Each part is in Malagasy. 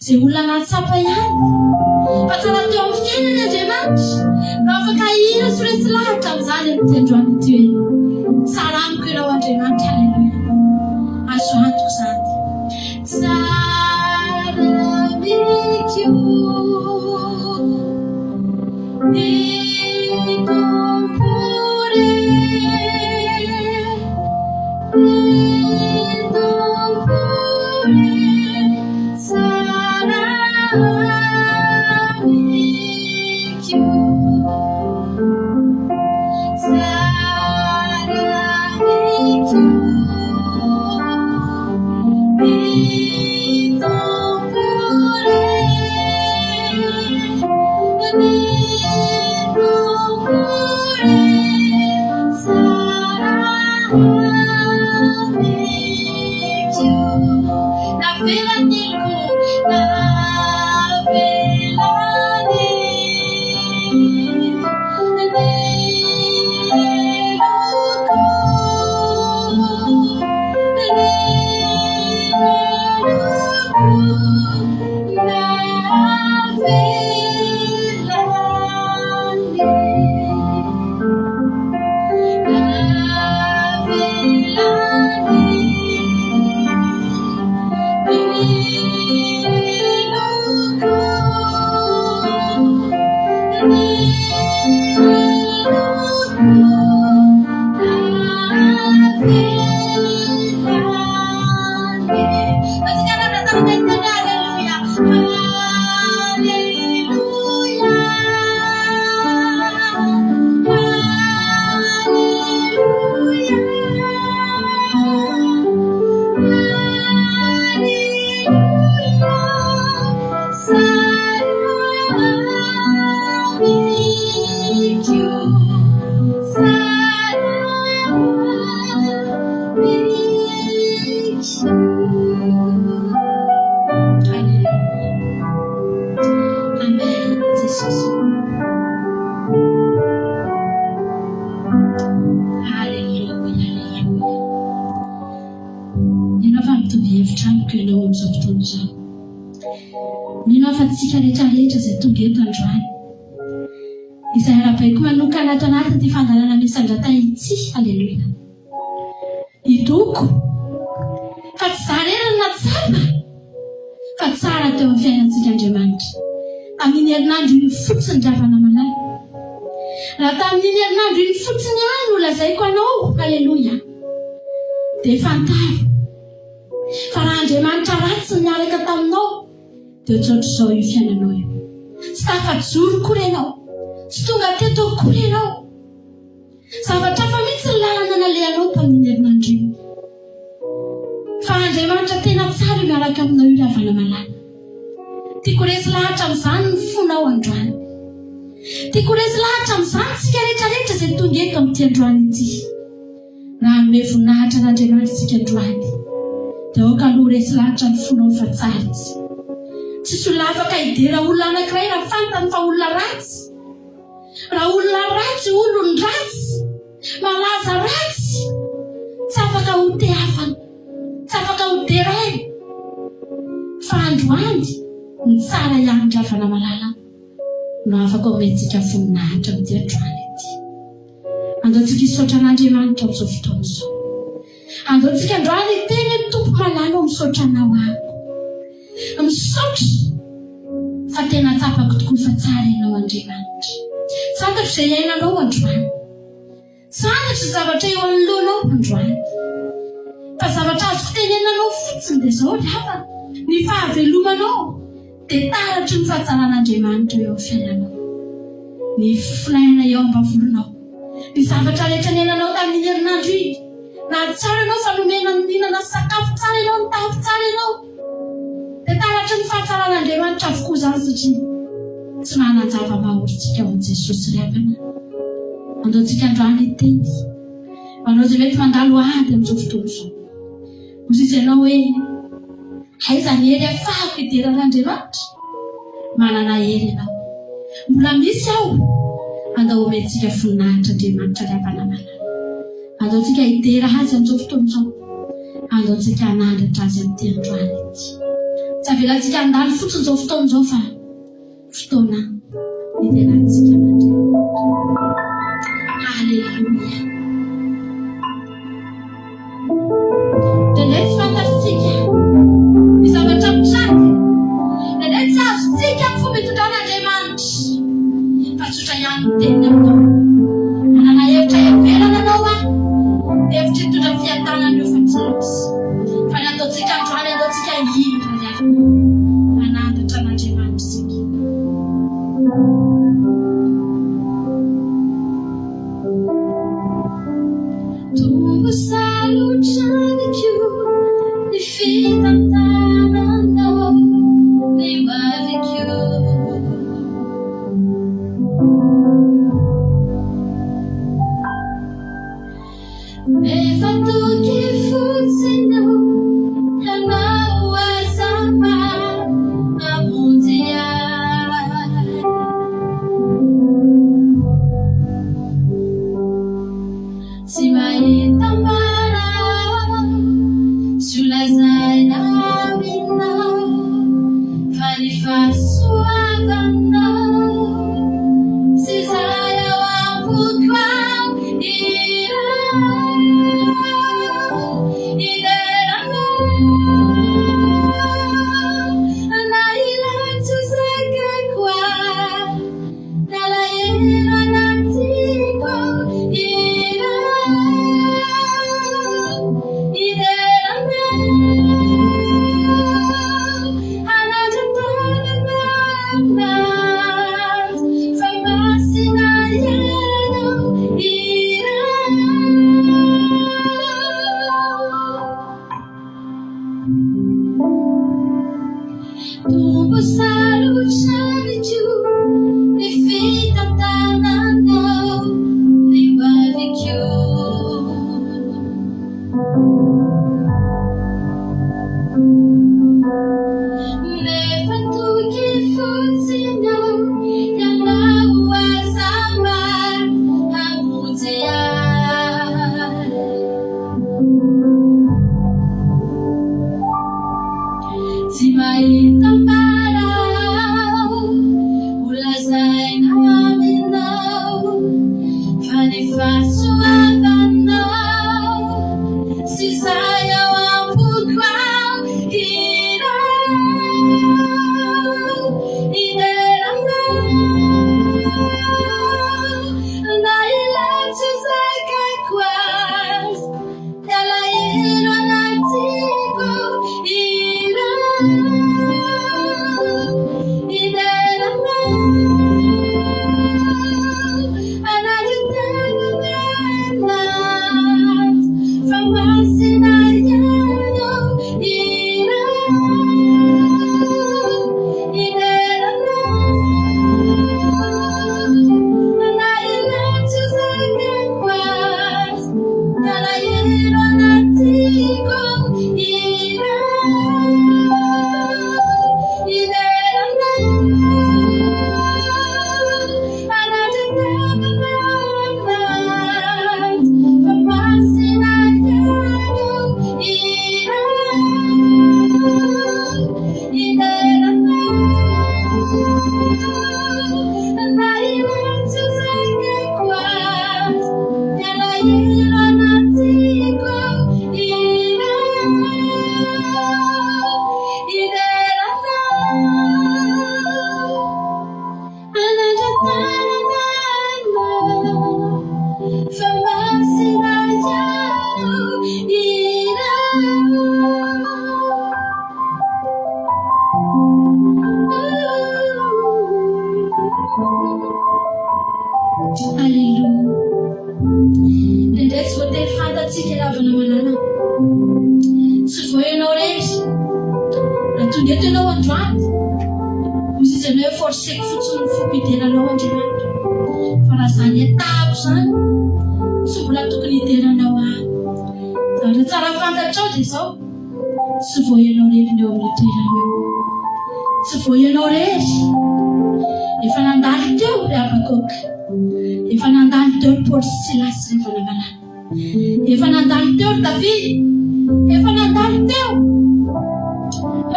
Zay olona natsapa ihany fa tsara teo amin'ny fiainana Andriamanitra no afaka hihina sy resy lahatra amin'izany amin'ny androany ity hoe tsara amiko ianao Andriamanitra. Haleluia. Azo antoko izany tsara miko ny tompore Tsika rehetrarehetra izay tonga eto androany izay arabaiko manokana ato anaty fandaharana misandratay ity. Haleluia. Idoko fa tsy zarena na tsapa fa tsara teo amin'ny fiainantsika Andriamanitra. Amin'iny herinandro iny fotsiny dravana malala raha tamin'iny herinandro iny fotsiny ihany no lazaiko anao. Haleluia. Dia fantaro fa raha Andriamanitra ratsy miaraka taminao dia ohatr'izao io fiainanao io. Tsy tafajoro kory ianao, tsy tonga teto kory ianao. Zavatra hafa mihitsy ny lalana nalehanao tamin'iny herinandro iny. Fa Andriamanitra tena tsara miaraka aminao io ravana malala. Tiako resy lahatra amin'izany ny fonao androany. Tiako resy lahatra amin'izany tsika rehetrarehetra izay tonga eto amin'ity androany ity. Raha hanome voninahitra n'Andriamanitra tsika androany dia aoka aloha resy lahatra ny fonao fa tsara tsy. Tsisy olona afaka hidera olona anankiray raha fantany fa olona ratsy. Raha olona ratsy, olony ratsy, malaza ratsy, tsy afaka ho teafana, tsy afaka ho deraina. Fa androany ny tsara ihany ravana malala no afaka omentsika voninahitra amin'ity androany ity. Andaontsika hisaotra an'Andriamanitra amin'izao fotoana izao. Andaontsika androany teny tompo malala misaotra anao ahako. Misaotra fa tena tsapako tokoa fa tsara ianao Andriamanitra. Fantatra izay iainanao androany. Fantatra zavatra eo anoloanao androany. Fa zavatra azoko tenenanao fotsiny dia izao lava ny fahavelomanao dia taratry ny fahatsaràn'Andriamanitra eo amin'ny fiainanao. Ny fifinaina eo am-bavolonao. Ny zavatra rehetra nenanao tamin'ny herinandro iny. Na tsara ianao fa nomena ny mihinana sakafo tsara ianao, ny tapo tsara ianao. Dia taratry ny fahatsaràn'Andriamanitra avokoa izany satria tsy manan-java-mahoritsika ao Jesosy ry Avana. Andaontsika androany iteny. Anao izay mety mandalo ady amin'izao fotoana izao. Misy ianao hoe aiza ny hery ahafahako hideran'Andriamanitra? Manana hery ianao. Mbola misy aho. Andao omentsika voninahitran'Andriamanitra ry Avana manana. Andaontsika hidera azy amin'izao fotoana izao. Andaontsika hanandratra azy amin'ity androany ity. Tsy avelantsika handalo fotsiny izao fotoana izao fa fotoana hiderantsika n'Andriamanitra. Halleluia. Dia letsy fantatsika ny zavatra mitranga. Dia letsy azontsika ny fomba hitondran'Andriamanitra. Fa tsotra ihany ny teniny aminao. Manana hevitra ivelana anao hevitra hitondra fiadanana eo fa tsy lotsy. Fa ny ataontsika androany ataontsika hihina ry Avana. Manandratra n'Andriamanitra isika. Tombo salutraniko ny fitantananao ny maviko. Nefa toky fotsinao ianao azama hamonjy ahy. Tsy mahita mbara sy olazaina aminao fa ny fahasoavanao sy izay ao am-poko ao ileranao na ilatso zakako ahy nalahelo anatiko Tombo salutraniko ny fitantananao ny maviko. Nefa toky fotsinao ianao azama hamonjy ahy. Tsy mahita mbara olazaina aminao fa ny fahasoavanao sy izay ao am-poko ao iray. tonga eto ianao androany misy izy anao hoe forseko fotsiny fompideranao Andriamanitra fa raha zany atako zany tsy mbola tokony hideranao any zavatra tsara fantatrao dia izao tsy voahianao rery eo amin'ny toerana eo tsy voahianao rery efa nandalo teo ry Abakoka efa nandalo teo ry Paoly sy Silasy rehefa nangalana efa nandalo teo ry David efa nandalo teo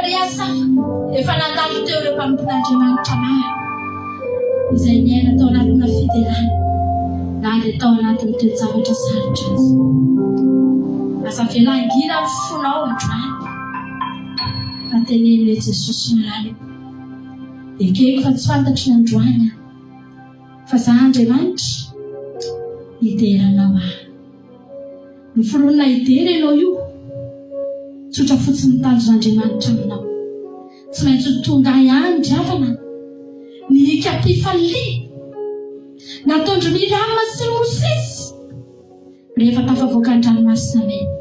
ry Asafa efa nandalo teo ireo mpanompon'Andriamanitra maro izay niaina tao anatina fiderana na dia tao anatin'ny toe-javatra sarotra azy asa velangina ny fonao androany fa teneny hoe Jesosy marary ekeko fa tsy fantatry ny androany fa za Andriamanitra hideranao ahy ny foronina hidera ianao io tsotra fotsiny tanjon'Andriamanitra aminao tsy maintsy tonga ihany dravana ny hika-pifalia natondro Miriama sy Mosesy rehefa tafavoaka an-dranomasina mena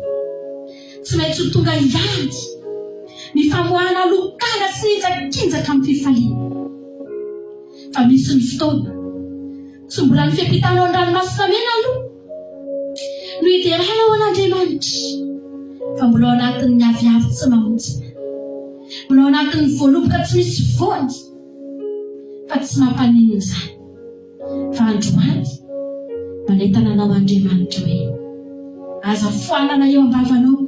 tsy maintsy tonga ihany ny famoahana lokana sy hitsakinjaka amin'ny fifalia fa misy ny fotoana tsy mbola ny fiampitanao an-dranomasina mena aloha no hideranao an'Andriamanitra fa mbola ao anatin'ny aviavy tsy mamonjina mbola ao anatin'ny voaloboka tsy misy voany fa tsy mampanino izany fa androany manentana anao Andriamanitra hoe aza foanana eo ambavanao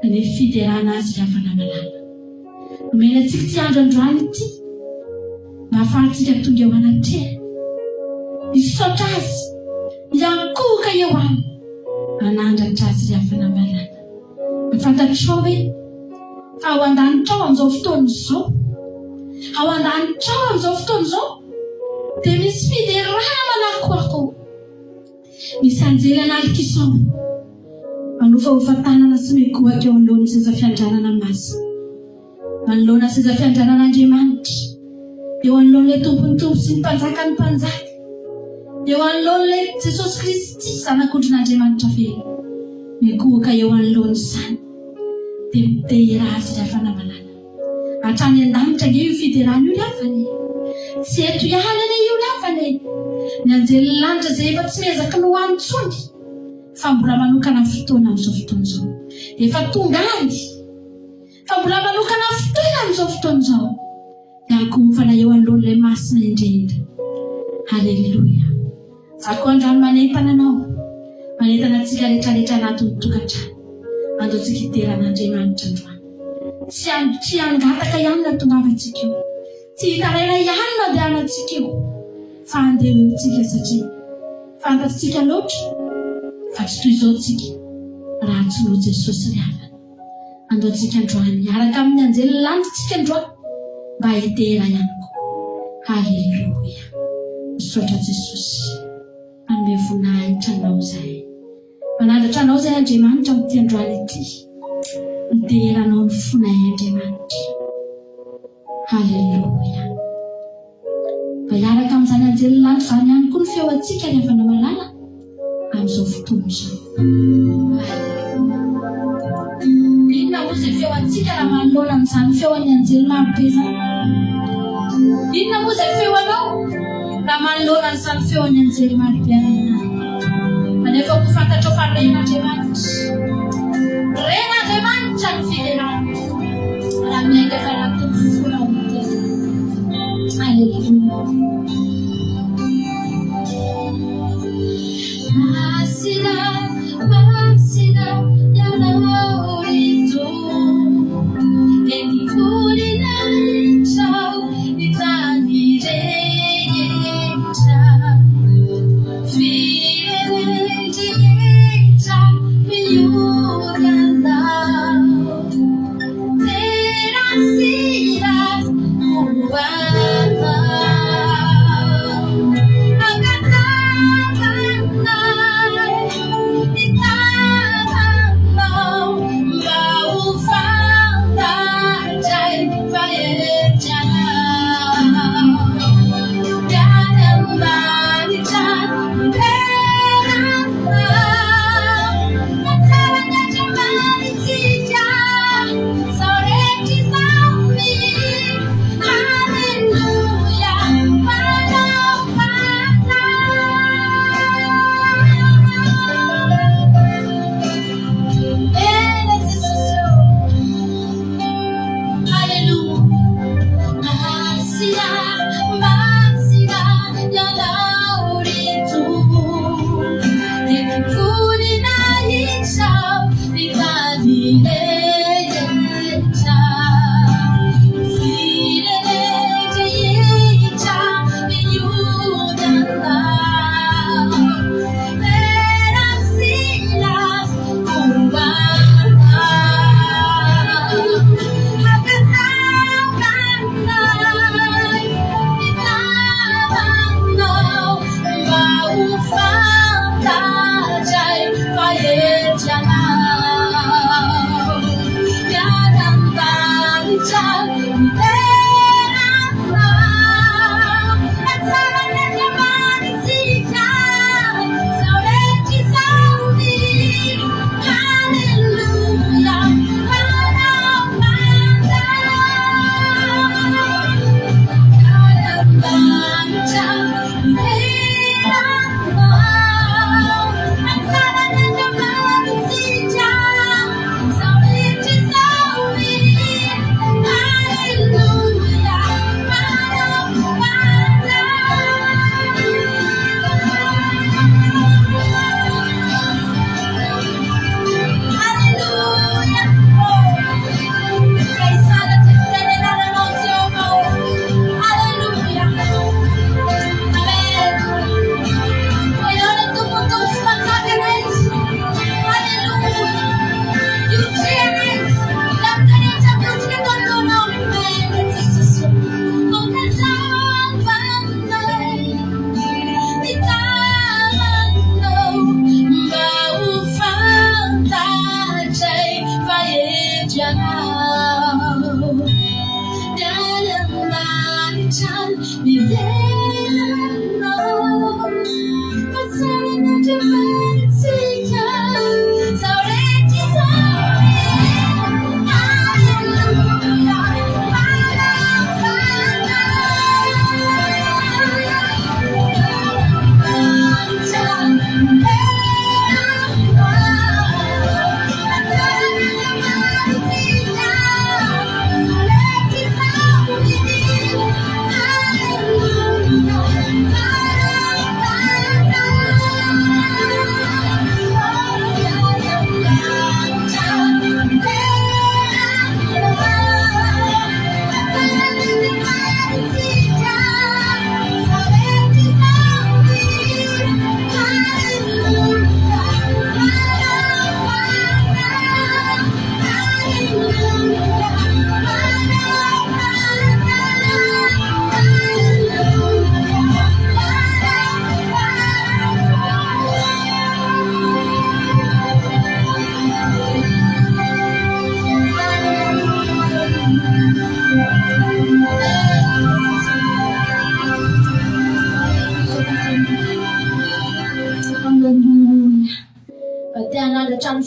ny fiderana azy ry havana malala nomena antsika ty andro androany ity mba ahafahantsika tonga eo anatrehana hisaotra azy hiankohoka eo aminy anandratra azy ry havana malala mifantatrao hoe fa ao an-danitrao amin'izao fotoana izao ao an-danitrao amin'izao fotoana izao dia misy fiderana manakoako misy anjely analikisao manofa hofantanana sy migoaka eo anoloana seza fiandranana masina manoloana seza fiandranan'Andriamanitra eo anoloan'ilay tompony tompo sy ny mpanjaka ny mpanjaka eo anoloan'ilay Jesosy Kristy zanak'ondrin'Andriamanitra velo migoaka eo anoloana izany dia midera azy ry havana malala hatrany an-danitra nge io fiderana io ry havana tsy eto ihany ane io ry havana ny anjely lanitra izay efa tsy miezaka no hoantsony fa mbola manokana fotoana amin'izao fotoana izao efa tonga any fa mbola manokana fotoana amin'izao fotoana izao hiankohofana eo anoloan'ilay masina indrindra haleluya za koa andrano manentana anao manentana antsika rehetrarehetra anatin'ny tokantrano andoantsika hideran'Andriamanitra androany tsy angataka ihany na tongavantsika io tsy hitaraina ihany na dehanantsika io fa andeha eo tsika satria fantatsika loatra fa tsy toy izao tsika raha tsy no Jesosy ry havana andoantsika androany araka amin'ny anjely lanitsika androany mba hidera ihany koa haleluya misaotra Jesosy anome voninahitra anao zay manandratra anao zay Andriamanitra amin'ity androany ity hideranao ny fonay Andriamanitra haleluya mba hiaraka amin'izany anjely lanitra zany ihany koa ny feo antsika ry havana malala amin'izao fotoana izao inona moa izay feo antsika raha manoloana amin'izany feo any anjely marobe zany inona moa izay feo anao raha manoloana an'izany feo any anjely marobe anina manefa ho fantatrao fa ren'Andriamanitra ny fiderana raha miainga efa anatin'ny fofona ao mitena haleluya Masina yanao itu Enifurina inchau Itanireyecha Fireyecha Miyuganda Terasira Ubana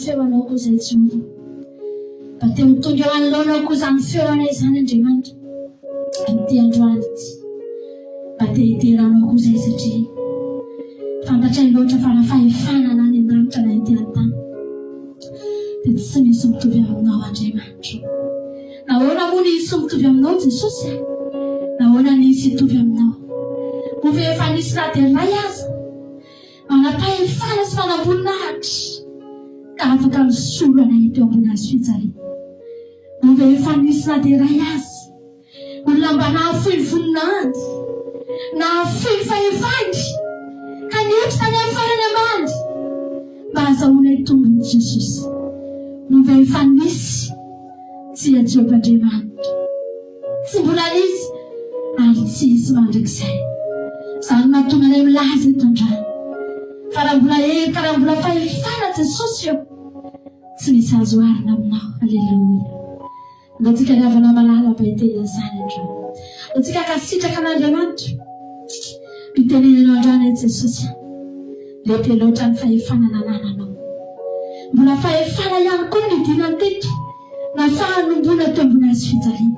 feonao koa izay tsy ova mba te mitondra ho anoloanao koa izany feonay izany Andriamanitra amin'ity androany ity mba te hiteranao koa izay satria fantatray loatra fa raha fahefanana any an-danitra na ity an-tany dia tsy misy mitovy aminao Andriamanitra. Nahoana moa nisy mitovy aminao Jesosy? Nahoana nisy hitovy aminao? Ova efa nisy raha dia iray aza manam-pahefana sy manam-boninahitra ka afaka misorana teo ambony hazo fijaliana. Ova efa nisy raha dia iray aza olona mba nahafoy voninahitra nahafoy fahefany ka niotrina ny amin'ny farany ambany mba azahoana tombony Jesosy. Ova efa nisy tsy Jehovah-Andriamanitra tsy mbola nisy ary tsy hisy mandrakizay. Izany mahatonga anay milaza eto androany fa raha mbola eka raha mbola fahefana Jesosy eo tsy misy azo arina aminao. Aleluia. Angatsika riavana malala baitena izany androany. Antsika kasitraka an'Andriamanitra mitenenanao androany Jesosy lehibe loatra ny fahefana nanananao. Mbola fahefana ihany koa ny dinany teto na fahanombona teo ambony hazo fijaliana.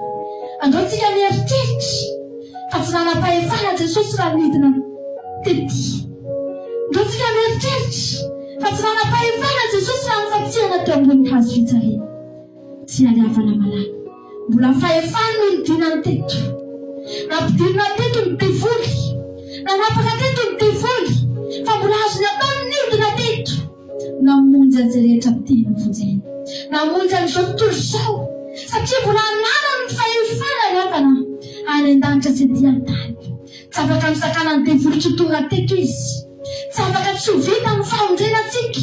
Andraontsika mieritreritra fa tsy nanam-pahefana Jesosy raha nidina tety. Andraontsika mieritreritra fa tsy nanam-pahefana Jesosy raha nifatsihana teo ambony hazo fijaliana. Tsy haliavana malala mbola fahefana no ny dinany teto Nampidirina teto ny devoly, nanapaka teto ny devoly, fa mbola azony ataony niodina teto. Namonjy azy rehetra tiany vonjeny, namonjy amin'izao tontolo izao, satria mbola nanana ny fahefana angambana any an-danitra sy aty an-tany. Tsy afaka misakana ny devoly tsy tonga teto izy, tsy afaka tsy ho vita ny famonjenantsika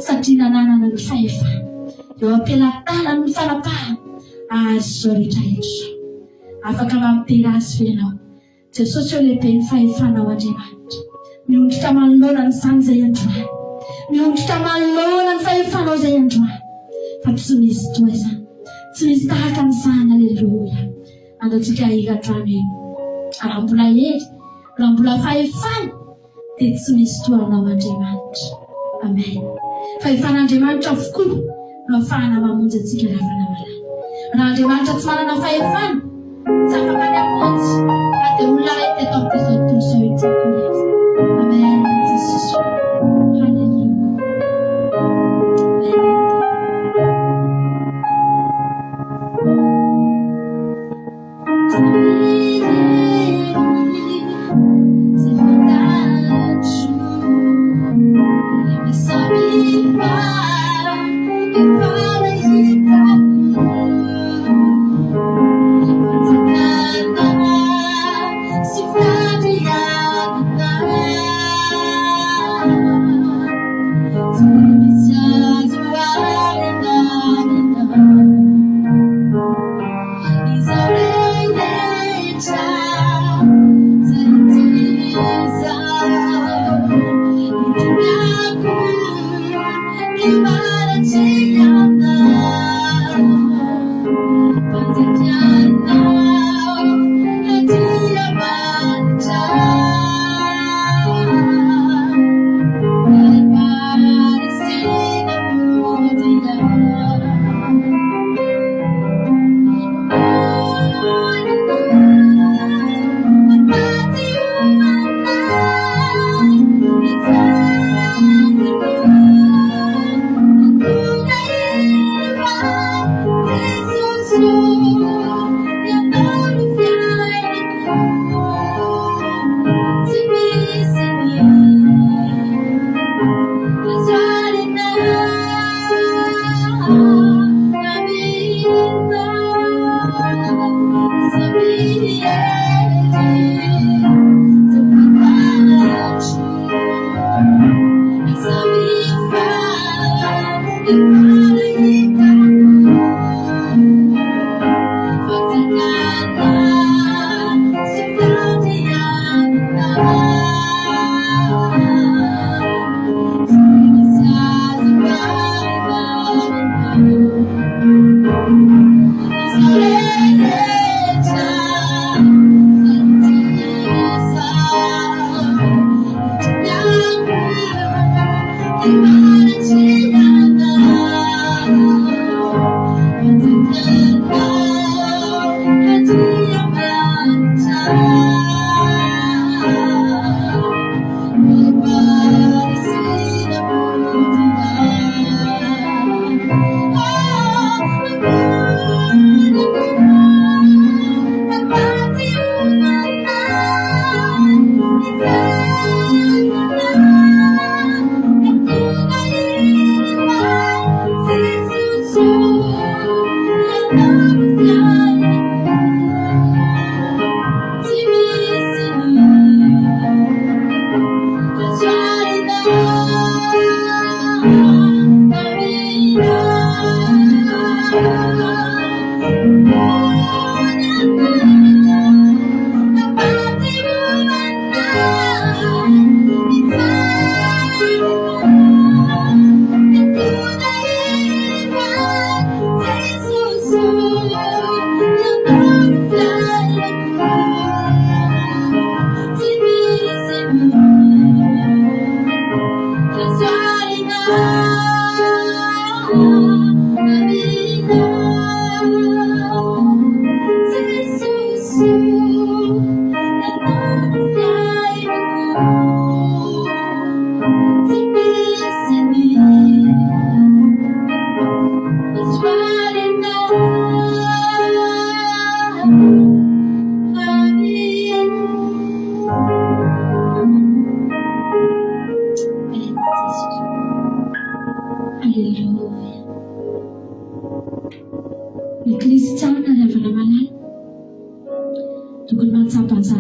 satria nananana ny fahefana. Eo am-pelantanany ny fanapahana azy izao rehetrarehetra. Afaka mampitera azy venao. Jesosy eo lehibe ny fahefanao Andriamanitra. Miondrika manoloana n'izany izay androany, miondrika manoloana ny fahefanao izay androany. Fa tsy misy toa izany, tsy misy tahaka n'izany. Aleluia. Andaontsika higadroany raha mbola hely, raha mbola fahefana dia tsy misy toa anao Andriamanitra. Amen. Fahefan'Andriamanitra avokoa no ahafahana mamonjy antsika ravana malala. Raha Andriamanitra tsy manana fahefana, tsy afaka ny amonjy, na dia olona ray teto amin'izao tontolo izao itsako rehefa. Amen. Jesosy. Haleluia.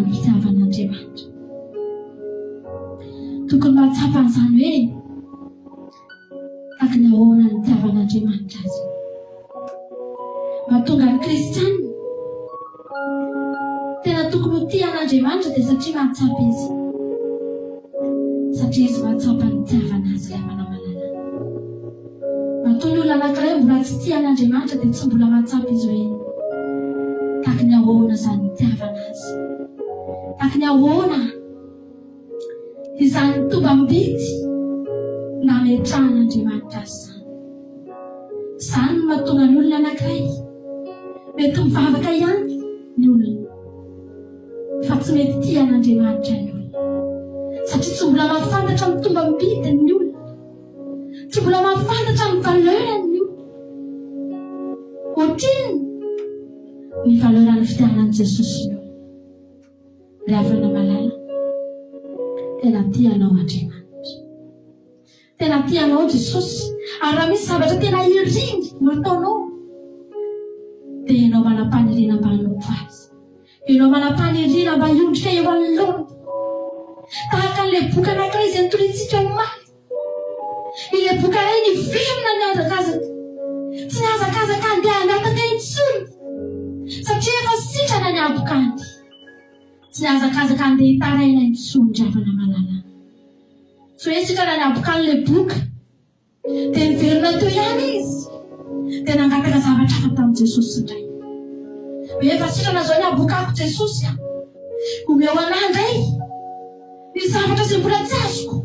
ny fitiavan'Andriamanitra. Tokony mahatsapa an'izany hoe tahaka ny ahoana ny fitiavan'Andriamanitra azy. Mahatonga ny kristianina tena tokony ho tia an'Andriamanitra dia satria mahatsapa izy. Satria izy mahatsapa ny fitiavana azy ilay manamalala. Mahatonga olona anankiray mbola tsy tia an'Andriamanitra dia tsy mbola mahatsapa izy hoe tahaka ny ahoana izany fitiavana azy. Tahaka ny ahoana izany tombam-bidy nametrahan'Andriamanitra azy izany. Izany no mahatonga ny olona anankiray mety mivavaka ihany ny olona fa tsy mety tia an'Andriamanitra ny olona, satria tsy mbola mahafantatra ny tombam-bidy ny olona, tsy mbola mahafantatra ny valeur ny olona. Ohatriny ny valeur ny fitiavan'i Jesosy ny olona. Ry havana malala, tena tianao Andriamanitra, tena tianao Jesosy, ary raha misy zavatra tena iriny no ataonao dia ianao manam-paniriana mba hanompo azy, ianao manam-paniriana mba hiondrika eo anoloana. Tahaka an'ilay boky anankiray izay notorintsika omaly, ilay boky iray niverina ny hazakazaka, tsy nihazakazaka andeha hangataka intsony satria efa sitrana ny abokany. Tsy nihazakazaka andeha hitaraina intsony. Ry havana malala, tsy hoe sitrana ny abokan'ilay boky dia niverina teo ihany izy dia nangataka zavatra hafa tamin'i Jesosy indray. Hoe efa sitrana izao ny abokako Jesosy, omeo anahy indray ny zavatra izay mbola tsy azoko,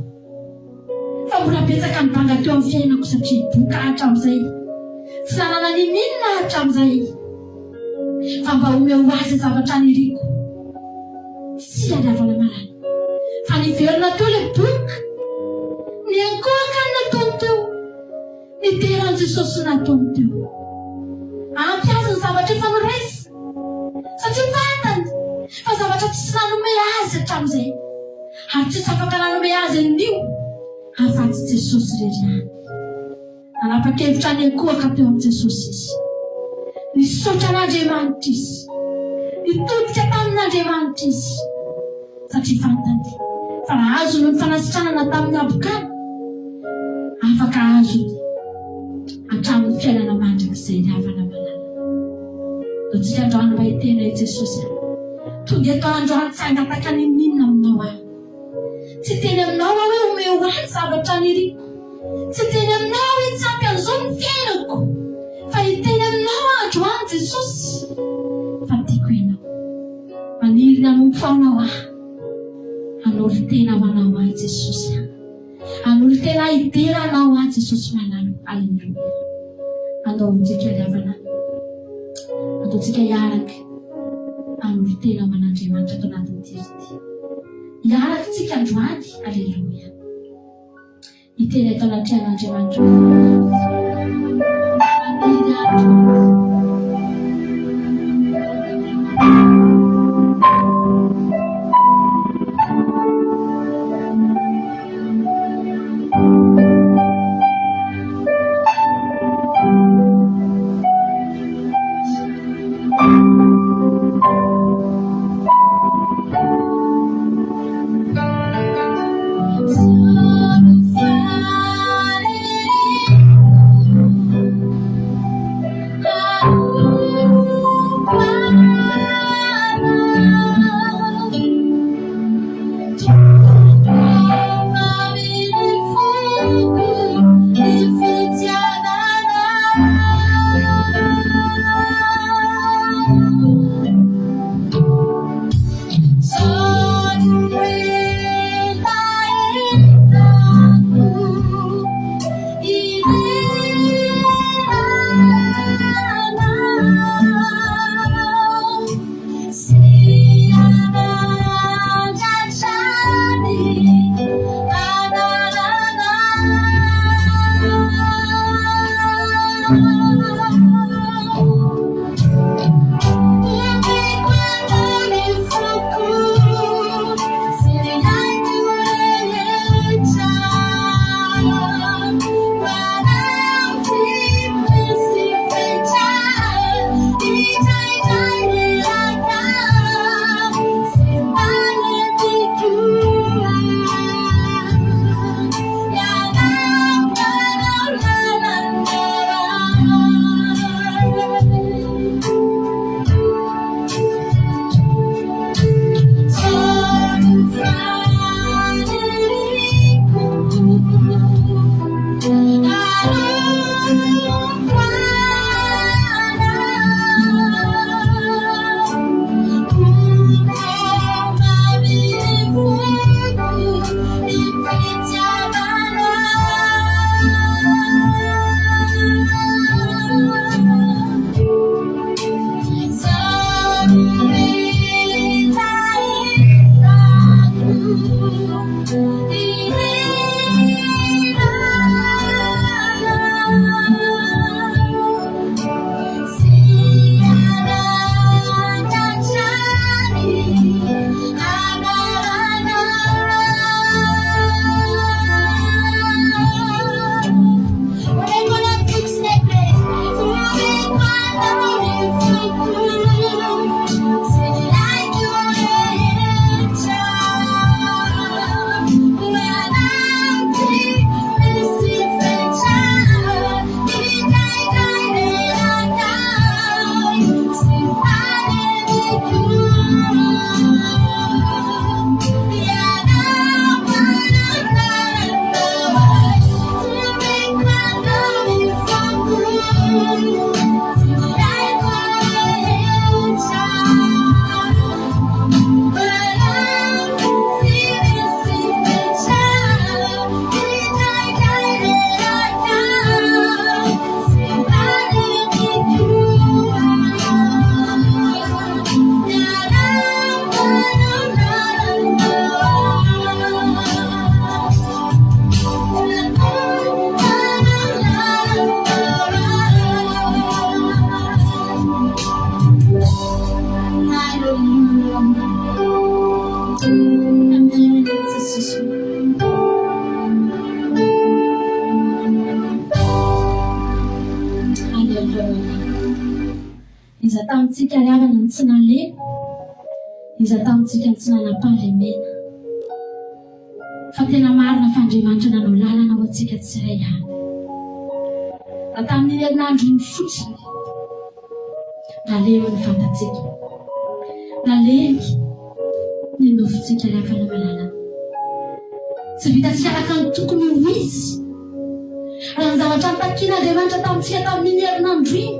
fa mbola betsaka ny banga teo amin'ny fiainako satria boka hatramin'izay tsy nanana ny minina hatramin'izay, fa mba omeo azy zavatra niriko. Tsy ry havana malala, fa niverina teo ilay boky, ny ankohaka ny nataony teo, ny teran'i Jesosy nataony teo. Ampy azy ny zavatra efa noraisy, satria fantany fa zavatra tsisy nanome azy hatramin'izay, ary tsisy afaka nanome azy anio afa-tsy Jesosy reriany. Nanapa-kevitra ny ankohaka teo amin'ny Jesosy izy, nisaotra an'Andriamanitra izy, nitodika tamin'Andriamanitra izy, satria fantany fa raha azony ny fanasitranana tamin'ny abokany, afaka azony hatramin'ny fiainana mandrakizay. Ry havana malala, tsika androany mba hitena i Jesosy, tonga eto androany tsy hangataka ny minina aminao ahy, tsy teny aminao aho hoe omeo ahy zavatra niriko, tsy teny aminao hoe tsy ampy an'izao ny fiainako, fa hiteny aminao androany Jesosy fa tiako ianao. Maniry nanompo anao ahy, hanolo tena manao ahy Jesosy, hanolo tena hidera anao ahy Jesosy manalo. Alleluia. Andaontsika ry havana, andaontsika hiaraka hanolo tena man'Andriamanitra ato anatin'ny tirity. Hiaraka tsika androany. Alleluia. Hiteny ato anaty an'Andriamanitra. Maniry andro Iza tamintsika riavana ny tsy nalena, iza tamintsika ny tsy nanam-pahalemena, fa tena marina fa Andriamanitra nanao lalana ho antsika tsirairay avy. Raha tamin'ny herinandro ny fotsiny nalemy ny fantatsika, nalemy ny nofontsika riavana malalana. Tsy vitantsika araka ny tokony ho izy. Raha ny zavatra nitakian'Andriamanitra tamintsika tamin'ny herinandro iny,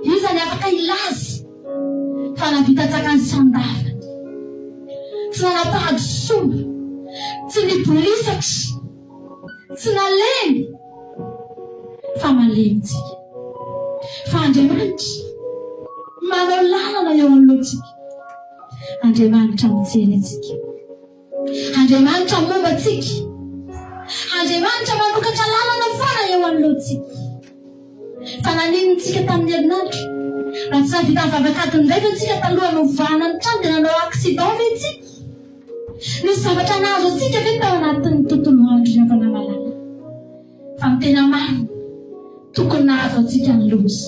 io zany afaka ilaza fa navita-tsaka ny sandavana, tsy nanapahady soa, tsy nibolisatra, tsy nalemy, fa malemitsika. Fa Andriamanitra manao lalana eo anoloantsika. Andriamanitra mijery antsika, Andriamanitra momba antsika, Andriamanitra manokatra lalana foana eo anoloantsika. Fa naninontsika tamin'ny herinandro, raha tsy navita mivavakadiny indray ve antsika taloha novahana ny trano dia nanao accident ve antsika? Nisy zavatra nahazo antsika ve tao anatin'ny tontolo andro riavana malala? Fa ny tena marina, tokony nahazo antsika ny loza,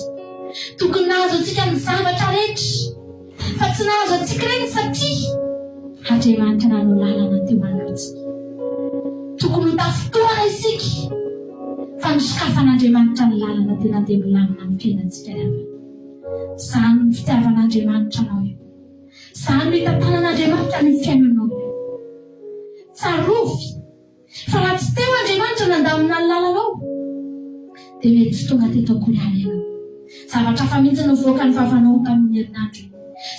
tokony nahazo antsika ny zavatra rehetra, fa tsy nahazo antsika ireny satria Andriamanitra nanao lalana teo alohantsika. Tokony ho tafotoana isika, fa nisokafan'Andriamanitra ny lalana tena dia milamina ny fiainantsika riavana. Izany ny fitiavan'Andriamanitra anao io, izany ny tantanan'Andriamanitra ny fiainanao io. Tsarovy fa raha tsy teo Andriamanitra nandamina ny lalanao dia mety tsy tonga teto akory ary ianao. Zavatra fa mihitsy nivoaka ny vavanao tamin'ny herinandro.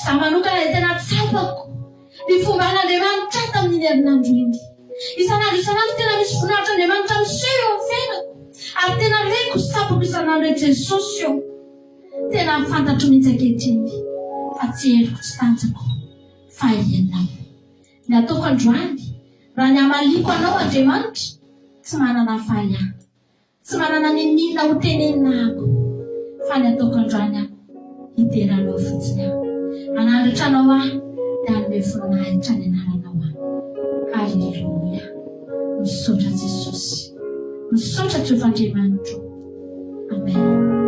Zaho manokana dia tena tsapako ny fomba an'Andriamanitra tamin'ny herinandro iny. Isanandro tena misy voninahitra Andriamanitra miseho eo amin'ny fiainako, ary tena reko tsapako isanandro etsy Jesosy eo. Tena fantatro mihitsy ankehitriny fa tsy heriko tsy tanjako fa ianao. Ny ataoko androany, raha ny amaliko anao Andriamanitra, tsy manana faly aho, tsy manana ninina ho tenenina ako, fa ny ataoko androany aho hiteranao fotsiny aho. Manandratra anao aho dia hanome voninahitra ny anaranao aho. Halleluia. Misaotra Jesosy, misaotra Jehovah Andriamanitra. Amen.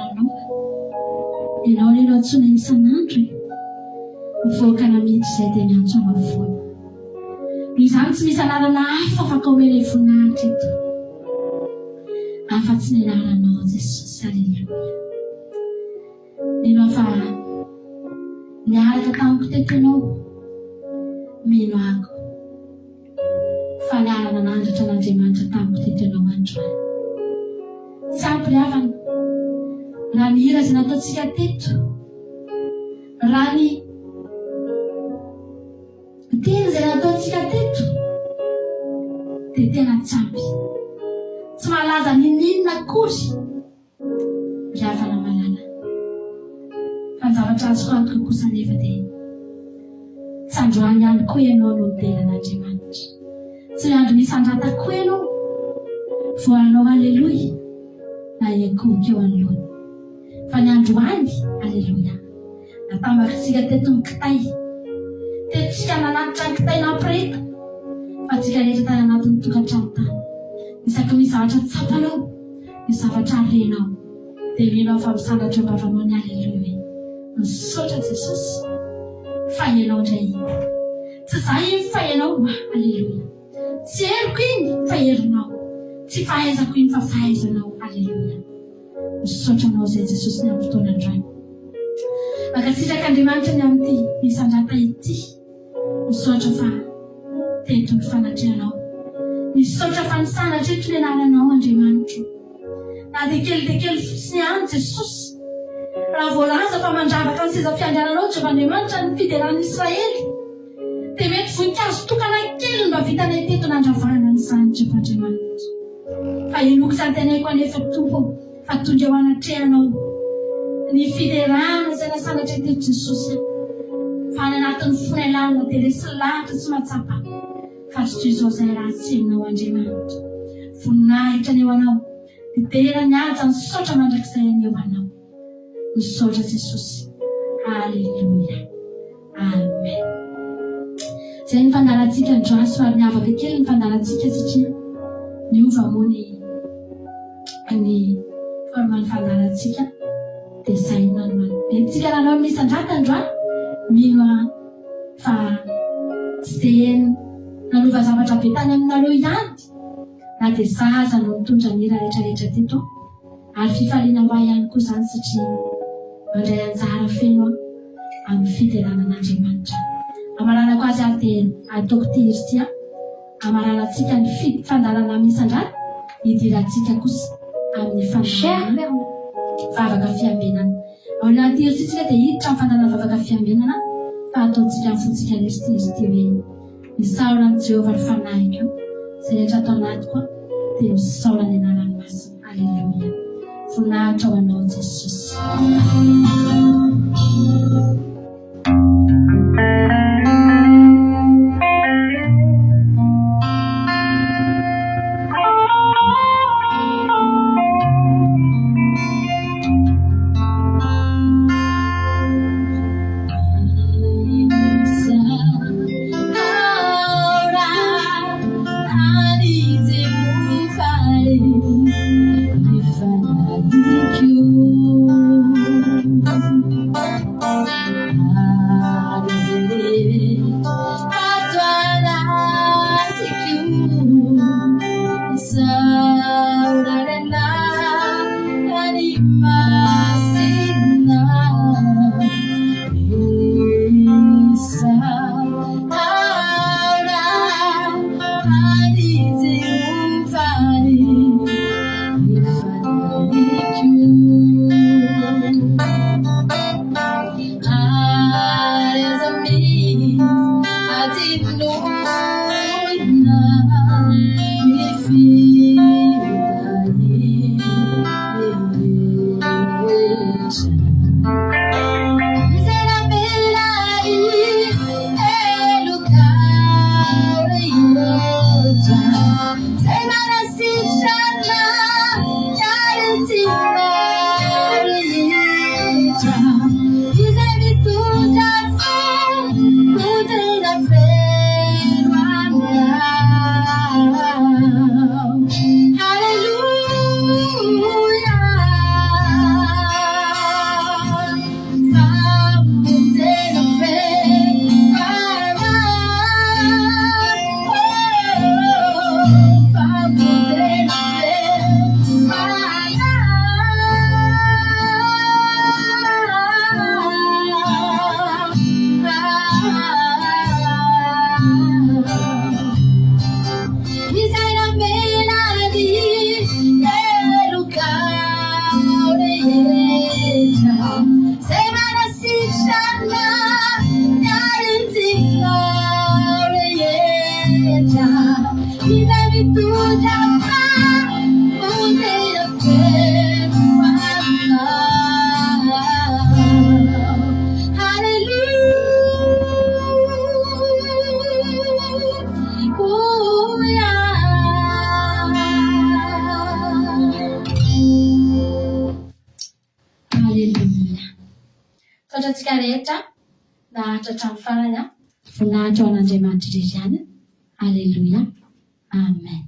anaranao ianao lelo antsona isan'andro mivoaka na mihitsy izay dia miantso anao foana noho izany tsy misy anarana hafa afaka omena voninahitra eto afa-tsy ny anaranao Jesosy. Aleluia. Mino afa niaraka tamiko teto ianao mino ako fa niarana nandratra n'Andriamanitra tamiko teto ianao androany tsy ampiravana raha ny hira izay nataontsika teto raha ny teny izay nataontsika teto dia tena tsy ampy tsy malaza ninina akory ry havana malala fa ny zavatra azoko antoka kosa nefa dia tsy androany ihany koa ianao no tena n'Andriamanitra tsy andro misy andrata koa ianao voanao aleloia na iakohoka eo anoloany fa ny androany aleloia natambakitsika teto ny kitay tetitsika nanatitra ny kitay nampireta fa tsika rehetra tany anatin'ny tokantrano tany isaky misy zavatra tsapanao misy zavatra renao dia minao fa misandatra eo bavanao ny aleloia misaotra Jesosy fa ianao indray tsy za iny fa ianao aleloia tsy heriko iny fa herinao tsy fahaizako iny fa fahaizanao aleloia misaotra anao izay Jesosy ny amin'ny fotoana androany makasitraka Andriamanitra ny amin'ity misandrata ity misaotra fa teto ny fanatrehanao misaotra fa nisanatra eto ny anaranao Andriamanitra na dia kely fotsiny any Jesosy raha voalaza fa mandravaka ny seza fiandriananao Jehovahandriamanitra ny fideran'ny Israely dia mety voninkazo tokana kely mba vitanay teto nandravahana n'izany Jehovahandriamanitra fa enoko santenayko anefa tompo fa tondra eo anatrehanao ny fiderana izay nasanatra teto Jesosy fa ny anatin'ny fony lalina dia resy lahatra tsy matsapa fa tsy toy izao izay raha tsy aminao Andriamanitra voninahitra ny eo anao didera ny aja misaotra mandrakizay ny eo anao misaotra Jesosy. Aleluia. Amen. Izay ny fandarantsika androany somary miavaka kely ny fandarantsika satria niova moa ny forman'ny fandarantsika dia izay nanomany mentsika nanao misandrata androany mino fa tsy dia nanova zavatra be tany aminareo ihany na dia zaza no mitondra ny rehetrarehetra teto ary fifaliana mba ihany koa izany satria mandray anjara feno amin'ny fideranan'Andriamanitra amaranako azy aho dia ataoko ty izy tia amaranantsika ny fandarana misandrata hidirantsika kosa amin'ny fandarana vavaka fiambenana ao anaty izy tsika dia hiditra amin'ny fandarana vavaka fiambenana fa ataontsika amin'ny fontsika izy ty hoe misaotra ny Jehovah ny fanahiko izay rehetra atao anatiko dia misaotra ny anarany masina. Aleluia. Voninahitra ho anao Jesosy. Haleluya. Fantatsika rehetra nahatra hatramin'ny farany voninahitra ao an'Andriamanitra irery ihany. Haleluya. Amen.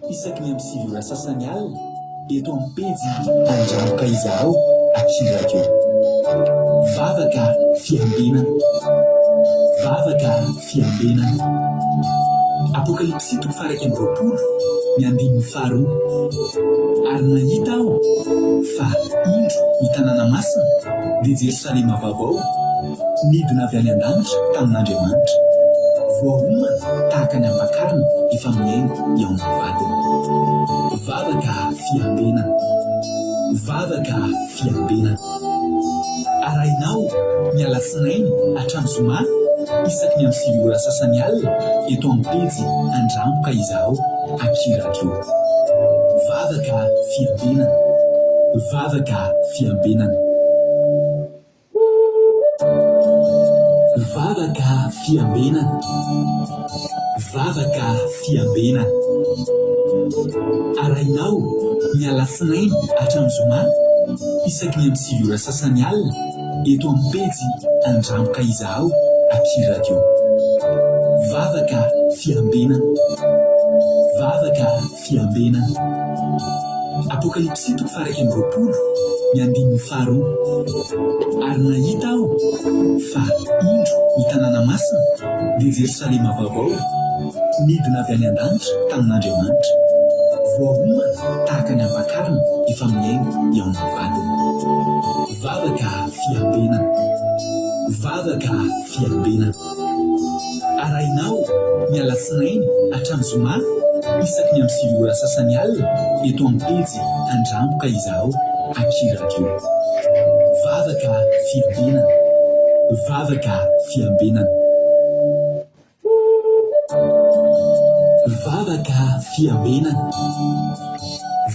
Isaky ny amin'ny sivy sasany alina eto amin'ny pejy Andranoka izaho akirako. Vavaka fiambenana. Vavaka fiambenana. Apokalipsy 3:20 ny 5:2. Ary nahita aho fa indro ny tanàna masina dia Jerosalema vaovao midina avy any an-danitra tamin'Andriamanitra. Voahomana tahaka ny ampakarina efa miaingo eo amin'ny vadiny. Vavaka fiambenana. Vavaka fiambenana. Arahinao ny alatsinainy hatramin'ny zoma isaky ny amin'ny 7 sasany alina eto amin'ny pejy Andranoka izaho akirako. Vavaka fiambenana. Vavaka fiambenana. Vavaka fiambenana. Vavaka fiambenana. Arahinao ny alatsinainy hatramin'ny zoma isaky ny amin'ny 7 sasany alina eto amin'ny pejy Andranoka izaho akirako. Vavaka fiambenana. Vavaka fiambenana. Apokalipsy 3:20 ny 5:2. Ary nahita aho fa indro ny tanàna masina dia Jerosalema vaovao midina avy any an-danitra tamin'Andriamanitra. Voahomana tahaka ny ampakarina efa miaingo eo amin'ny vadiny. Vavaka fiambenana. Vavaka fiambenana. Arahinao ny alatsinainy hatramin'ny zoma isaky ny amin'ny 7 sasany alina eto amin'ny pejy Andranoka izaho akirako. Vavaka fiambenana. Vavaka fiambenana. Vavaka fiambenana.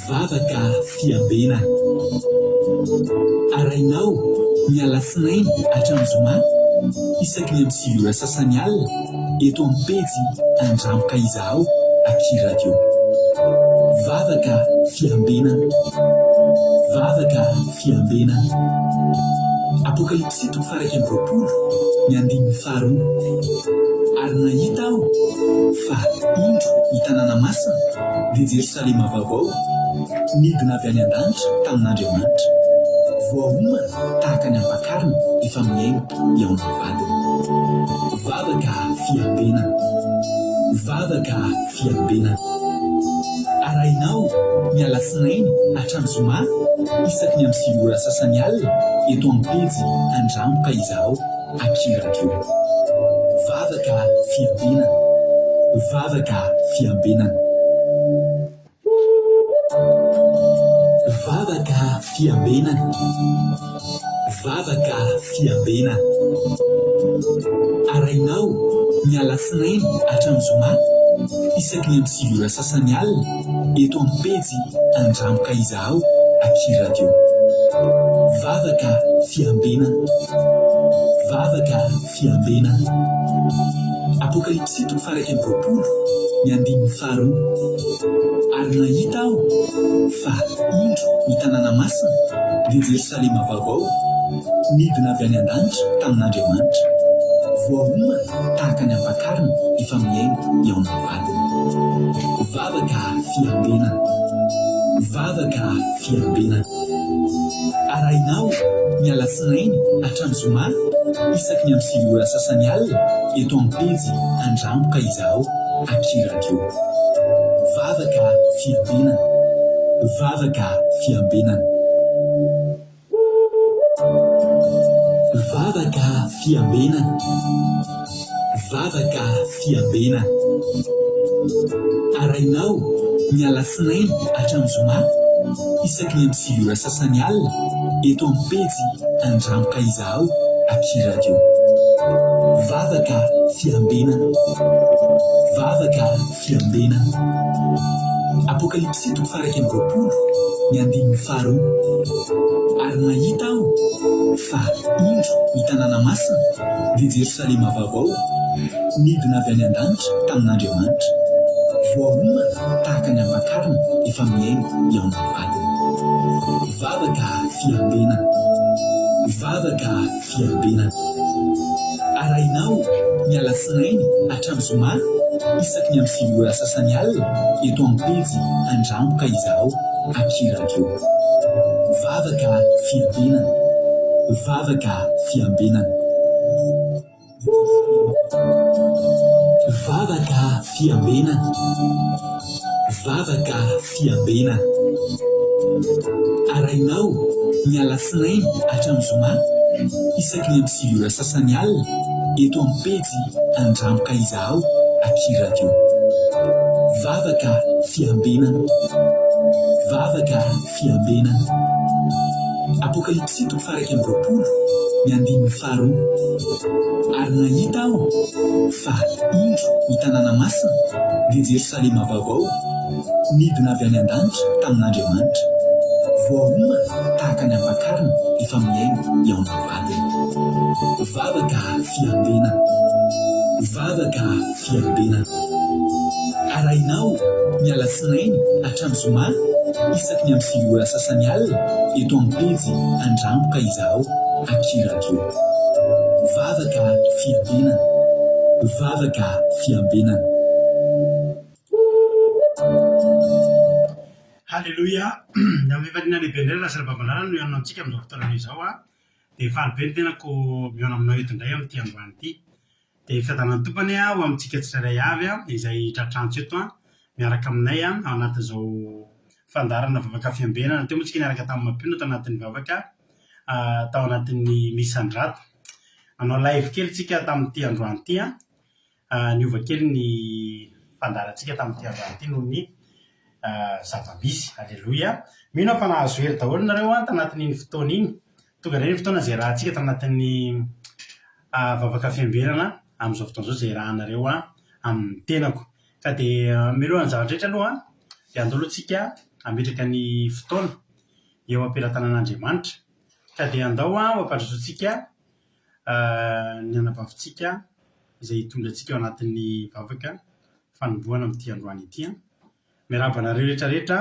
Vavaka fiambenana. Arahinao ny alatsinainy hatramin'ny zoma isaky ny amin'ny 7 sasany alina eto amin'ny pejy Andranoka izaho akirako. Vavaka fiambenana. Vavaka fiambenana. Apokalipsy 3:20 ny 5:2. Ary nahita aho fa indro ny tanàna masina dia Jerosalema vaovao midina avy any an-danitra tamin'Andriamanitra. Voahomana tahaka ny ampakarina efa miaingo eo amin'ny vadiny. Vavaka fiambenana. Vavaka fiambenana. Arahinao ny alatsinainy hatramin'ny zoma isaky ny amin'ny 7 sasany alina eto amin'ny pejy Andranoka izaho akirako. Vavaka fiambenana. Vavaka fiambenana. Vavaka fiambenana. Vavaka fiambenana. Arahinao ny alatsinainy hatramin'ny zoma isaky ny amin'ny 7 sasany alina eto amin'ny pejy Andranoka izaho akirako. Vavaka fiambenana. Vavaka fiambenana. Apokalipsy 3:20 ny 5:2. Ary nahita aho fa indro ny tanàna masina dia Jerosalema vaovao midina avy any an-danitra tamin'Andriamanitra. Voahomana tahaka ny ampakarina efa miaingo eo amin'ny vadiny. Vavaka fiambenana. Vavaka fiambenana. Arahinao ny alatsinainy hatramin'ny zoma isaky ny amin'ny 7 sasany alina eto amin'ny pejy Andranoka izaho akirako. Vavaka fiambenana. Vavaka fiambenana. Vavaka fiambenana. Vavaka fiambenana. Arahinao ny alatsinainy hatramin'ny zoma isaky ny amin'ny 7 sasany alina eto amin'ny pejy Andranoka izaho akirako. Vavaka fiambenana. Vavaka fiambenana. Apokalipsy 1:20 ny 5:10. Ary nahita aho fa indro ny tanàna masina dia Jerosalema vaovao midina avy any an-danitra tamin'Andriamanitra, voahomana tahaka ny ampakarina efa miaingo eo amin'ny vadiny. Vavaka fiambenana. Vavaka fiambenana. Arahinao ny alasinainy hatramin'ny zoma isaky ny amin'ny 5 ora sasany alina eto amin'ny pejy Andramboka izaho akirako. Vavaka fiambenana. Vavaka fiambenana. Vavaka fiambenana. Vavaka fiambenana. Arahinao ny alasinainy hatramin'ny zoma isaky ny amin'ny 5 ora sasany alina eto amin'ny pejy Andramboka izaho akirako. Vavaka fiambenana. Vavaka fiambenana. Apokalipsy 1:20 ny 5:10. Ary nahita aho fa indro ny tanàna masina dia Jerosalema vaovao midina avy any an-danitra tamin'Andriamanitra, voahomana tahaka ny ampakarina efa miaingo eo amin'ny vadiny. Vavaka fiambenana. Vavaka fiambenana. Arahinao ny alasinainy hatramin'ny zoma isaky ny amin'ny 5 ora sasany alina eto amin'ny pejy Andramboka izaho akirako. Vavaka fiambenana. Vavaka fiambenana. Halleluja. Ny amin'ny fifaliana lehibe indray raha sara-babalana no ianao antsika amin'izao fotoana izao dia falibe ny tenako mihaona aminao eto indray amin'ity androany ity. Dia fiadanan'ny tompany ho amintsika tsirairay avy izay tratrantso eto miaraka aminay ao anatin'izao fandarana vavaka fiambenana. Teo moa tsika niaraka tamin'ny mampino tao anatin'ny vavaka tao anatin'ny misandrato. Anao live kely tsika tamin'ity androany ity niova kely ny fandarantsika tamin'ity androany ity noho ny zava-misy. Halleluja. Mino fa nahazo hery daholo nareo tanatin'iny fotoana iny. Tonga indray ny fotoana izay rahantsika tanatin'ny vavaka fiambenana amin'izao fotoana izao izay rahanareo amin'ny tenako. Ka dia mialohan'ny zavatra rehetra aloha dia andao aloha tsika ametraka ny fotoana eo am-pelatanan'Andriamanitra. Ka dia andao mampandrosoantsika ny anabavintsika izay hitondra antsika ao anatin'ny vavaka fanombohana amin'ity androany ity. Miarabanareo rehetrarehetra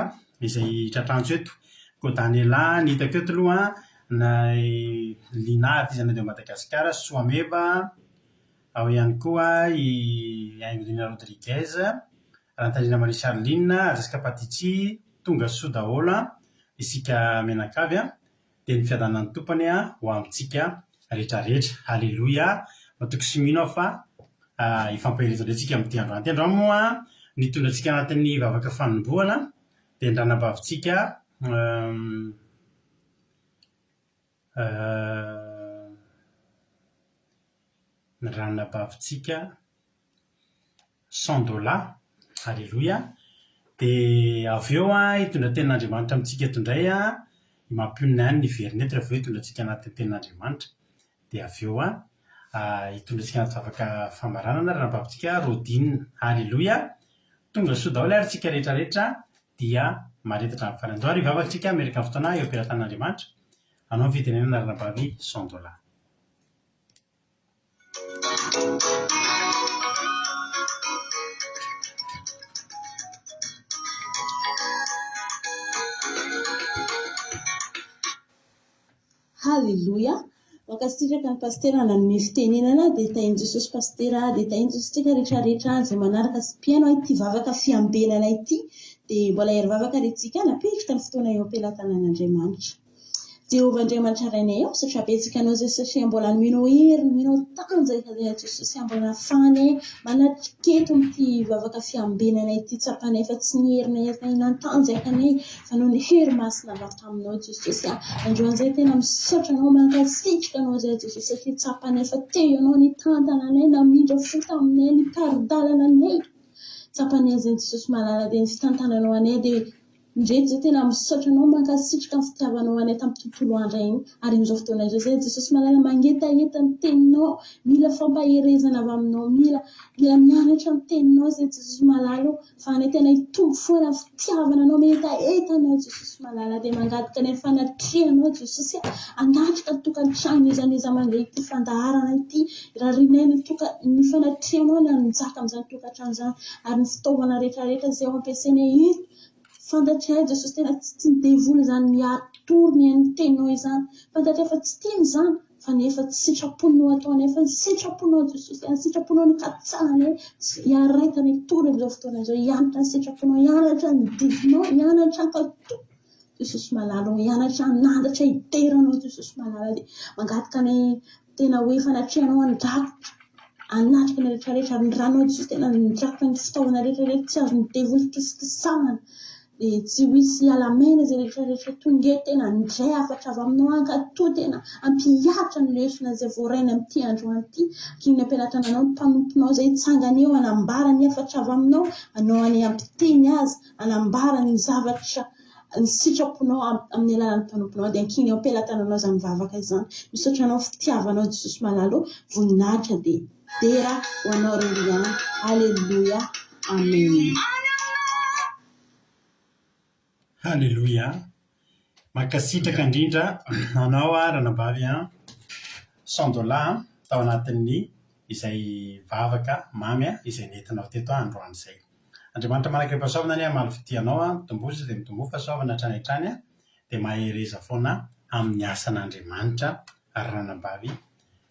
izay tratrantso eto. Ko Daniela ny hitako eto aloha na Lina aty izany dia Madagasikara, Soameva, ao ihany koa i Aingrina Rodriguez, Rantalina Marie Charline, Jessica Patici, tonga soa daholo isika menakavy dia ny fiadanan'ny tompany ho amintsika rehetrarehetra. Halleluja. Matoko sy mino fa ifampahireto indray tsika amin'ity androany. Androany moa nitondra antsika anatin'ny vavaka fanombohana dia ny ranabavintsika ny ranabavintsika $100. Halleluja. Dia avy eo hitondra tenin'Andriamanitra amintsika eto indray mampionina ihany ny vernetra avy eo hitondra antsika anatin'ny tenin'Andriamanitra. Dia avy eo hitondra antsika anaty vavaka famaranana ranabavintsika Rodine. Halleluja. Tonga soa daholo ary tsika rehetrarehetra dia maretatra amin'ny farany. Andao ary vavakantsika miaraka amin'ny fotoana eo am-pelatanan'Andriamanitra. Anao ny fitenenana ranabavy $100. Halleluja. Mankasitraka ny pastera nanome fitenenana dia tahin'i Jesosy pastera dia tahin'i Jesosy tsika rehetrarehetra izay manaraka sy mpiaino ity vavaka fiambenana ity dia mbola hery vavaka rehtsika napetraka ny fotoana eo am-pelatanan'Andriamanitra. Jehovah Andriamanitra rainay eo satria betsaka anao izay satria mbola nomenao hery, nomenao tanjaka izay Jesosy mbola nahafahany manatriketo amin'ity vavaka fiambenana ity tsapanay fa tsy ny herinay ery nantanjakanay fa noho ny hery masina avy taminao Jesosy. Androan'izay tena misaotra anao mankasitraka anao izay Jesosy satria tsapanay fa teo ianao nitantana anay namindra fo taminay nitaridalana anay. Tsapanay izay Jesosy malala dia ny fitantananao anay dia Ndreto zao tena misaotra anao mankasitraka ny fitiavanao anay tamin'ny tontolo andro iny ary amin'izao fotoana izao zay Jesosy malala mangetaheta ny teninao, mila fampaherezana avy aminao, mila mianatra ny teninao zay Jesosy malala fa anay tena hitombo foana fitiavana anao mihetahetanao Jesosy malala dia mangataka ny fanatrianao Jesosy hanatrika ny tokantrano iza mandeha ity fandaharana ity rarinay ny fanatrianao na nijaka amin'izany tokantrano izany ary ny fitaovana rehetrarehetra izay ao ampiasainay ito fantatray Jesosy tena tsy midevoly izany miatorony ny teninao izany fantatray fa tsy tiany izany fa nefa tsy sitraponao ataonay fa sitraponao Jesosy sitraponao ny katsanay hiaraitany tory amin'izao fotoana izao hianatra ny sitraponao hianatra ny didinao hianatra kato Jesosy malala hianatra nandatra hideranao Jesosy malala dia mangataka ny tena hoe fanatrianao andrakotra anatrika ny rehetrarehetra ary ny ranao Jesosy tena nidrakotra ny fitaovana rehetrarehetra tsy azo midevoly kisikisahana dia tsy hoisy alamena izay rehetrarehetra tonga tena ndray afatra avy aminao ankato tena ampihatra ny lesona izay voaraina amin'ity androany ity kiny ampelatrananao ny mpanomponao izay hitsangana eo hanambara ny afatra avy aminao anao any ampiteny azy hanambara ny zavatra ny sitraponao amin'ny alalan'ny mpanomponao dia ankiny ao ampelatrananao izany vavaka izany misaotra anao fitiavanao Jesosy malala voninahitra dia dera ho anao reriana alleluia amen. Halleluia. Mankasitraka indrindra anao ranabavy $100 tao anatin'ny izay vavaka mamy izay nentinao teto androany izay. Andriamanitra manaraka pasaovana any amaly fidianao mitombozy dia mitombo fahasaovana hatrany hatrany dia mahereza foana amin'ny asan'Andriamanitra ranabavy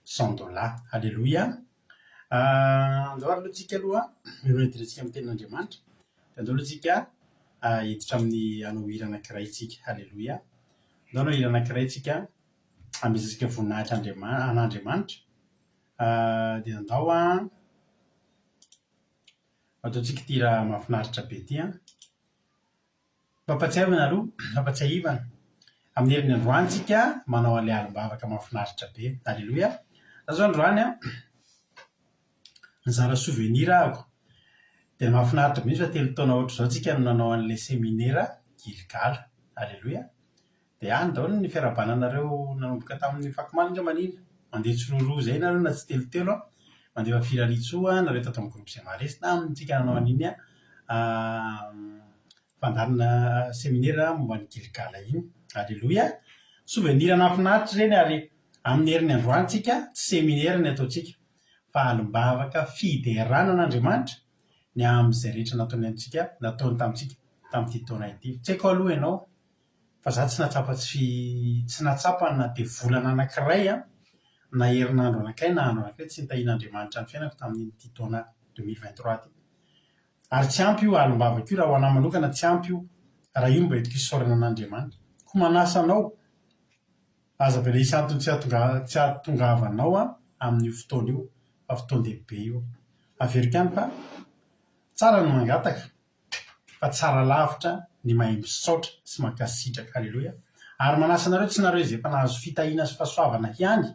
$100. Halleluia. Andao ary lotsika aloha miretiretsika amin'ny tenin'Andriamanitra dia andao lotsika hiditra amin'ny anao hira anankiray tsika. Halleluia. Andao anao hira anankiray tsika amizitsika voninahitra an'Andriamanitra dia andao ataontsika ty raha mahafinaritra be ty mampatsiahivana aloha mampatsiahivana amin'ny herin'ny androany tsika manao an'ilay alim-bavaka mahafinaritra be. Halleluia. Zao androany nizara souvenir ako dia mahafinaritra mihitsy fa 3 taona ohatr' izao tsika no nanao an'ilay seminaire Gilgal. Halleluia. Dia any daholo ny fiarabananareo nanomboka tamin'ny fakomalinga manina mandeha tsoloroa izay nareo na tsy telotelo mandeha firariatsoa nareo tato amin'ny groupe Saint Marie tamintsika nanao an'iny fandarina seminaire momba ny Gilgal iny. Halleluia. Souvenir nahafinaritra ireny ary amin'ny herin'ny androany tsika tsy seminaire ny ataontsika fa alim-bavaka fiderana an'Andriamanitra ny amin'izay rehetra nataony amintsika nataony tamintsika tamin'ity taona ity. Tsy haiko aloha ianao fa za tsy natsapa na dia volana anankiray na herinandro anankiray na andro anankiray tsy nitahian'Andriamanitra ny fiainako tamin'ity taona 2023 ty. Ary tsy ampy io alim-bavaka io raha ho anahy manokana tsy ampy io raha io mba hitako isaorana an'Andriamanitra. Ko manasa anao aza be ilay isantony tsy ahatongavanao amin'io fotoana io fa fotoan-dehibe io. Averiko ihany fa tsara ny mangataka fa tsara lavitra ny mahay misaotra sy mankasitraka. Halleluia. Ary manasa anareo tsy nareo izay efa nahazo fitahiana sy fahasoavana ihany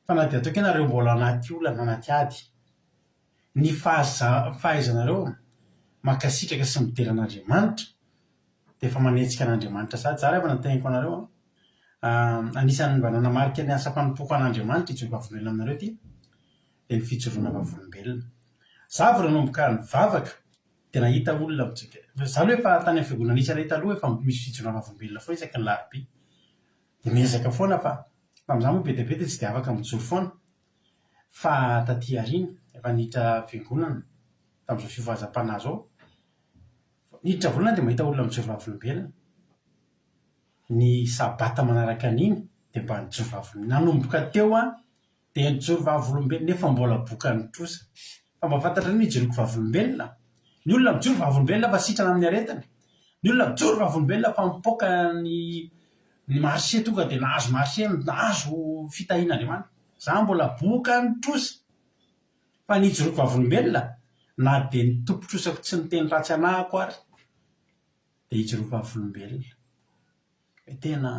fa na dia ataoko ianareo mbola anaty olana anaty ady ny fahaizanareo mankasitraka sy mideran'Andriamanitra dia efa manetsika an'Andriamanitra sady zara efa nanteniko anareo anisan'ny mba nanamarika ny asa mpanompoako an'Andriamanitra ijoroka volombelona aminareo ty dia ny fijoroana vavolombelona. Zavy nanomboka ny vavaka dia nahita olona mitsika za aloha efa tany amin'ny fiangonana isana hita aloha efa misy fijoroana vavolombelona foana isaky ny larobia dia miezaka foana fa tamin'izaho moa be dia be dia tsy dia afaka mijoro foana fa taty aoriana efa niditra fiangonana tamin'izao fivoazam-panahy zao niditra volana dia mahita olona mijoro vavolombelona ny sabata manaraka an'iny dia mba nijoro vavolombelona nanomboka teo dia nijoro vavolombelona nefa mbola bokany trosa fa mba fantatra ny ijoroako vavolombelona ny olona mijoro vavolombelona fa sitrana amin'ny aretina ny olona mijoro vavolombelona fa mipoaka ny marché tonga dia nahazo marché nahazo fitahian'Andriamanitra. Za mbola bokany trosa fa ny ijoroako vavolombelona na dia ny tompo-trosako tsy niteny ratsy anahako ary dia ijoroako vavolombelona. Tena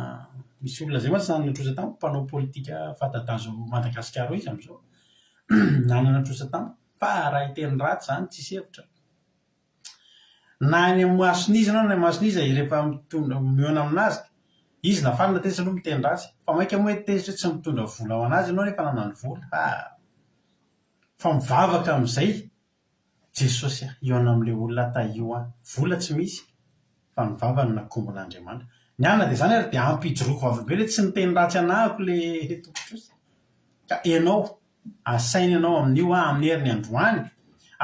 misy olona zay mantsy nanana trosa tamiko mpanao politika fanta-dazo Madagasikara izy amin'izao nanana trosa tamiko fa raha hiteny ratsy izany tsisy hevitra. na any amin'ny mason'izy anao na mason'izy rehefa miona aminazy izy nafanina tezitra aloha mitendra azy fa maika moa tezitra tsy mitondra vola ao anazy ianao rehefa nanany vola fa mivavaka amin'izay jesosy eo amin'ilay olona taio vola tsy misy fa mivava no nakombon'Andriamanitra ny anona dia izany ary dia ampijoroako vavabe ilay tsy niteny ratsy anahako ilay tompotrosy ka ianao asaina ianao amin'io amin'ny herin'ny androany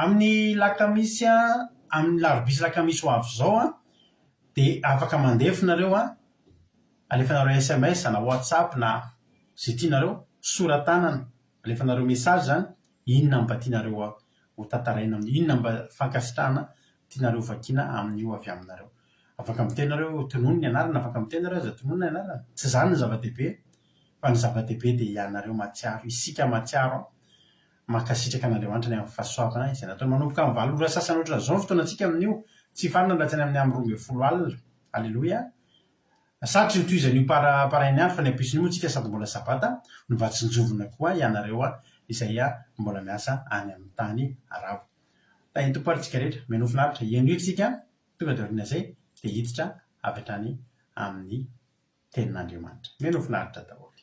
amin'ny lakamisy amin'ny larobisy lakamisy ho avy izao dia afaka mandefinareo alefanareo SMS na WhatsApp na zay tianareo soratanana alefanareo message zany inona mba tianareo ho tantaraina amin'ny inona mba fankasitrahana tianareo vakiana amin'io avy aminareo afaka mitenareo tonono ny anarana afaka mitenareo aza tonono ny anarana tsy zany ny zava-dehibe fa ny zava-dehibe dia ianareo matsiaro isika matsiaro makasitraka an'Andriamanitra ny amin'ny fahasoavana izay nataony manomboka amin'ny valo ora sasany oatra zao fotoanantsika amin'io tsy farina ratsany amin'ny 12 alina alleloia satry ny toizan'io parainy andro fa ny ampisony moa tsika sady mbola sabata no mba tsy njovona koa ianareo izay mbola miasa any amin'ny tany arabo tahiny tompoaritsika rehetra meno finaritra ianoitsika tonga dia oriana izay dia hiditra avy hatrany amin'ny tenin'Andriamanitra meno finaritra daholo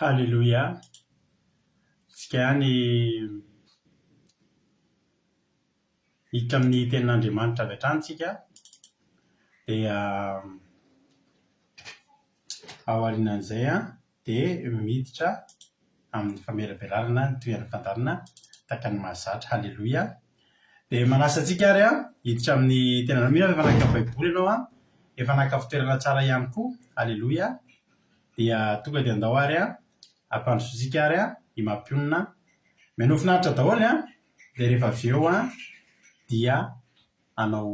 Halleloia. Tsika ihany hika amin'ny tenin'Andriamanitra avy hatrany tsika dia aorianan'izay dia miditra amin'ny famelabelarana ny toy any fandarina taka ny mahazatra. Halleloia. Dia manasa antsika ary hiditra amin'ny tenan'Andriamanitra efa naka baiboly ianao efa naka fitoerana tsara ihany koa. Halleloia. Dia tonga dia andao ary ampandrosoantsika ary himam-pionina mianao finaritra daholo dia rehefa avy eo dia anao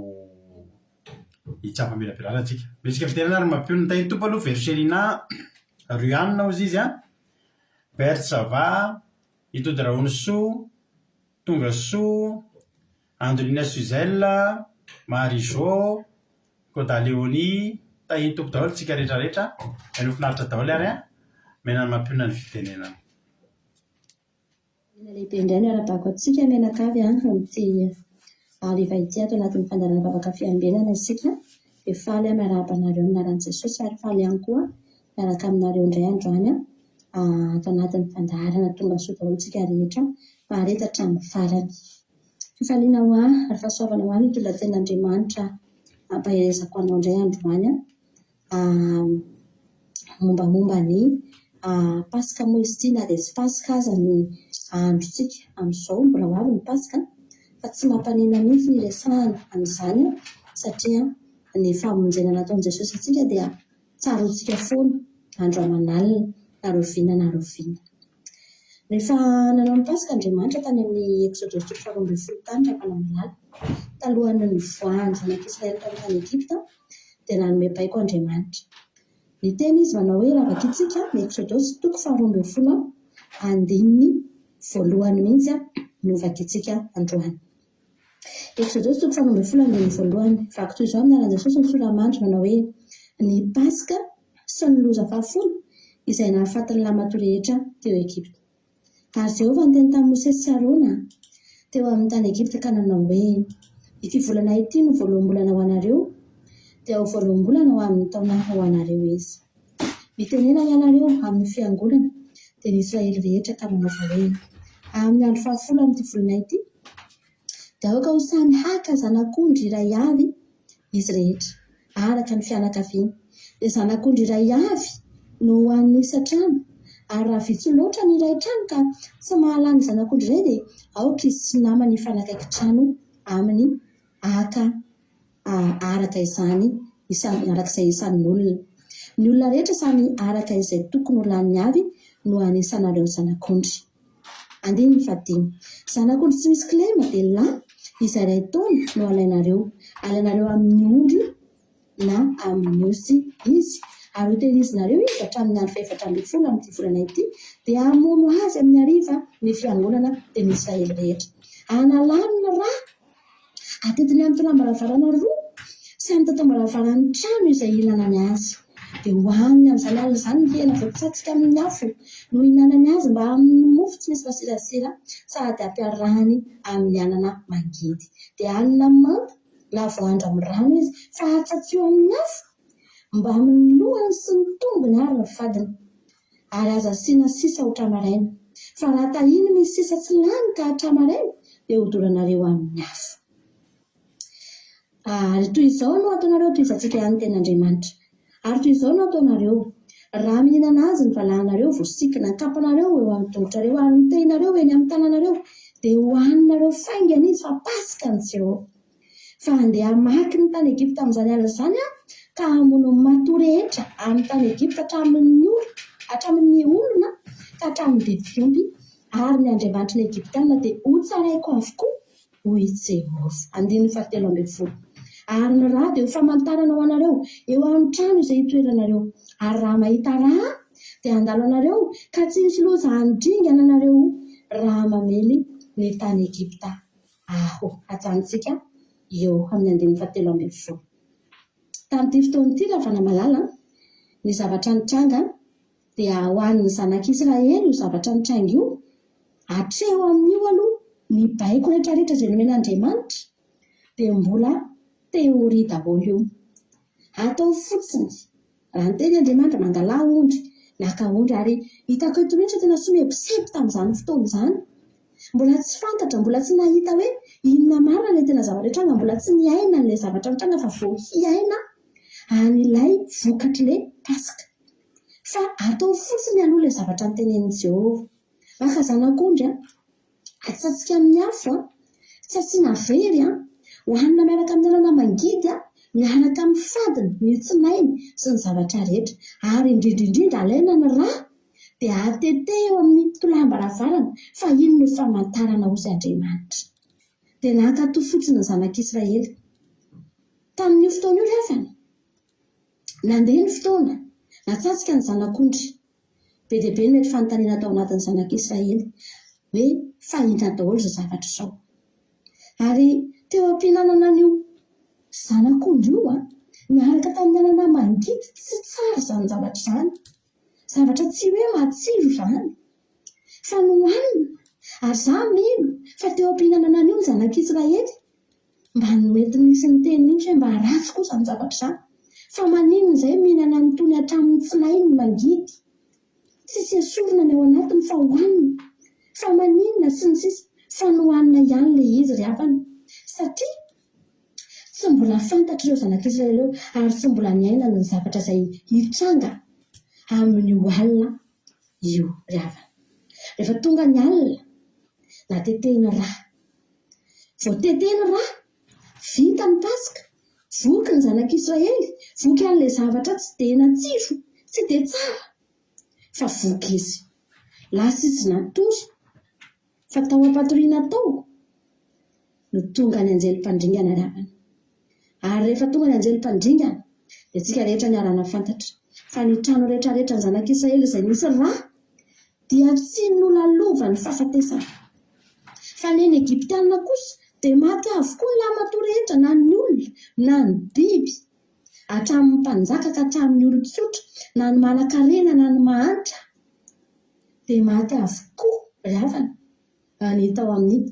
hiditra amin'ny famelabelarana antsika. Misika fitenana ary himam-pionina tahiny tompo aloha verserina Ruanina ozy izy Bersava, Itody Raony Soa, Tonga Soa, Andolina Suzelle, Marie-Jo, Koda Léonie, tahiny tompo daholo tsika rehetrarehetra mianao finaritra daholo ary menana himam-pionina ny fitenenana. Lehibe indray ny arabako antsika menakavy amin'ity rehefa ity ato anatin'ny fandarana vavaka fiambenana isika dia faly miarahaba-nareo aminaran'i Jesosy ary faly ihany koa miaraka aminareo indray androany ato anatin'ny fandarana tonga soa daholo tsika rehetra maharetatra amin'ny farany. Fifaliana ho ary fahasoavana ho any itondra ten'Andriamanitra ampaherezako anao indray androany mombamomba ny Pasika moa izy ity na dia tsy Pasika aza ny androntsika amin'izao mbola ho avy ny Pasika fa tsy mampanina mihitsy ny resahana amin'izany satria ny fahamonjena nataon'i Jesosy antsika dia tsaroantsika foana andro aman'alina na roviana na roviana. Rehefa nanao ny Pasika Andriamanitra tany amin'ny Exodus 12 tany raha malaala talohan'ny nivoahan'ny zanak'Israely tany Egypta dia nanome baiko Andriamanitra. Ny teny izy manao hoe raha vakitsika ny Exodus 12 andininy voalohany mihitsy no vakitsika androany. Exodus 12 andininy voalohany vaky toy izao amin'ny Jesosy ny soramandry manao hoe ny Pasika sy ny loza fahafolo izay nahafatan'ny lamato rehetra teo Egypta. Ary Jehovah niteny tamin'i Mosesy sy Arona teo amin'ny tany Egypta ka nanao hoe ity volana ity no voaloham-bolana ho anareo dia ho voaloham-bolana ho amin'ny taona ho anareo izy. Mitenena ianareo amin'ny fiangonana dia ny Israely rehetra ka manaova hoe amin'ny andro fahafolo amin'ity volana ity dia aoka ho samy haka zanak'ondry iray avy izy rehetra araka ny fianakaviany. Dia zanak'ondry iray avy no ho an'ny isa-trano ary raha vitsy loatra ny iray trano ka tsy mahalany zanak'ondry iray dia aoka izy sy namany hifanakaiky trano amin'ny haka araka izany arak'izay isan'ny olona. Ny olona rehetra samy araka izay tokony ho lany avy no anisanareo zanak'ondry. Andininy fadimy. Zanak'ondry tsy misy kilema dia lahy izay iray taona no alainareo amin'ny ondry na amin'ny osy izy ary hotelizinareo izy hatramin'ny andro 14 amin'ity volana ity dia hamono azy amin'ny hariva ny fiangonana dia ny Israely rehetra. Analanina raha atetiny amin'ny tonam-baravarana roa sy amin'ny tatam-baravarany trano izay ihinanany azy dia hohaniny amin'izany alina izany ny hena voatsatsika amin'ny afo no ihinanany azy mba amin'ny mofo tsy misy masirasira sady ampiarahany amin'ny anana mangidy. Dia hanina manta na voandro amin'ny rano izy fa hatsatsio amin'ny afo mba amin'ny lohany sy ny tongony ary ny fadiny ary aza asiana sisa ho tramaraina fa raha tahiny misy sisa tsy lany ka hatramaraina dia hodoranareo amin'ny afo. Ary toy izao no ataonareo toy izantsika ihany ten'Andriamanitra. Ary toy izao no ataonareo raha mihinana azy ny valahanareo voasikina ny kapanareo eo amin'ny tongotrareo ary ny tehinareo eny amin'ny tananareo dia hoaninareo faingana izy fa pasika ny Jehovah. Fa andeha hamaky ny tany Egipta amin'izany alina izany ka hamono matoa rehetra amin'ny tany Egipta hatramin'ny olona ka hatramin'ny biby fiompy, ary ny andriamanitra ny Egiptianina dia hotsaraiko avokoa hoy Jehovah. 19. Ary ny rà dia ho famantarana ho anareo eo amin'ny trano izay hitoeranareo, ary raha mahita rà dia handalo anareo ka tsy misy loza handringana anareo raha mamely ny tany Egipta. Ajantsika eo amin'ny 17. Tamin'ity fotoan'ity ravana malala ny zavatra nitranga dia ho an'ny zanak'Israely io zavatra nitranga io, hatreho amin'io aloha ny baiko rehetrarehetra izay nomen'Andriamanitra dia mbola teoria daholo io. Atao fotsiny raha ny teny Andriamanitra mangala ondry naka ondry, ary hitako eto mihitsy tena somebiseby tamin'izany fotoana izany. Mbola tsy fantatra, mbola tsy nahita hoe inona marina ilay tena zavatra tranga, mbola tsy niaina n'ilay zavatra mitranga fa vao hiaina an'ilay vokatr'ilay pasika. Fa atao fotsiny aloha ilay zavatra nitenen'i Jehovah. Maka zanak'ondry atsatsika amin'ny afo, tsy asiana very, hohanina miaraka amin'ny alana mangidy, miaraka amin'ny fadiny, ny tsinainy sy ny zavatra rehetra. Ary indrindrindrindra alaina ny rà dia atete eo amin'ny tolambaravarana fa ino no famantarana ho sy Andriamanitra. Dia nakatoa fotsiny ny zanak'Israely tamin'io fotoana io rehefa nandeha ny fotoana natsatsika ny zanak'ondry. Be dia be ny mety fanontaniana atao anatin'ny zanak'Israely hoe fahina daholo izay zavatra izao. Ary teo am-pihinanana an'io zanak'ondry io miaraka tamin'ny alana mangidy, tsy tsara izany zavatra izany, zavatra tsy hoe matsiro izany fa nohanina. Ary za mino fa teo am-pihinanana an'io ny zanak'Israely mba mety nisy ny teny mihitsy hoe mba ratsy kosa ny zavatra izany. Fa maninona izay mihinana nytony hatramin'ny tsinainy mangidy, tsisy esorina ny ao anatiny fa hohanina. Fa maninona sy ny sisa fa nohanina ihany ilay izy ry havana, satria tsy mbola fantatra ireo zanak'Israely eo ary tsy mbola niaina ny zavatra izay hitranga amin'io alina io ry havana. Rehefa tonga ny alina natetehina rà, voatetehina rà, vita ny pasika, voky ny zanak'Israely, voky an'ilay zavatra tsy dia natsiro, tsy dia tsara, fa voky izy. Lasa izy natory fa tao ampatoriana tao no tonga ny anjelim-pandringana ry havana. Ary rehefa tonga ny anjelim-pandringana dia tsika rehetra ny arana fantatra fa ny trano rehetrarehetra ny zanak'Israely izay nisy rà dia tsy nolalova ny fahafatesana. Fa ny Egiptianina kosa dia maty avokoa ny lamatoa rehetra, na ny olona na ny biby, hatramin'ny mpanjaka ka hatramin'ny olon-tsotra, na ny manan-karena na ny mahantra, dia maty avokoa ry havana ny tao amin'ny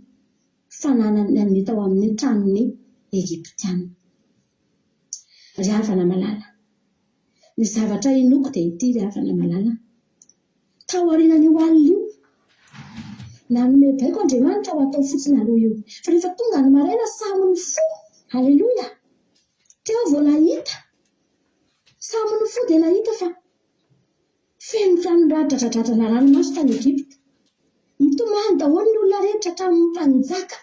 fananana, ny tao amin'ny tranon'ny Egiptianina. Ry havana malala, ny zavatra inoko dia ity ry havana malala. Tao aorianan'io alina io nanome baiko Andriamanitra ho atao fotsiny aloha io. Fa rehefa tonga ny maraina samy ny fo, haleloia, teo vao nahita samy ny fo dia nahita fa feno ranodradradradradrana ranomaso tany Egipta. Mitomany daholo ny olona rehetra hatramin'ny mpanjaka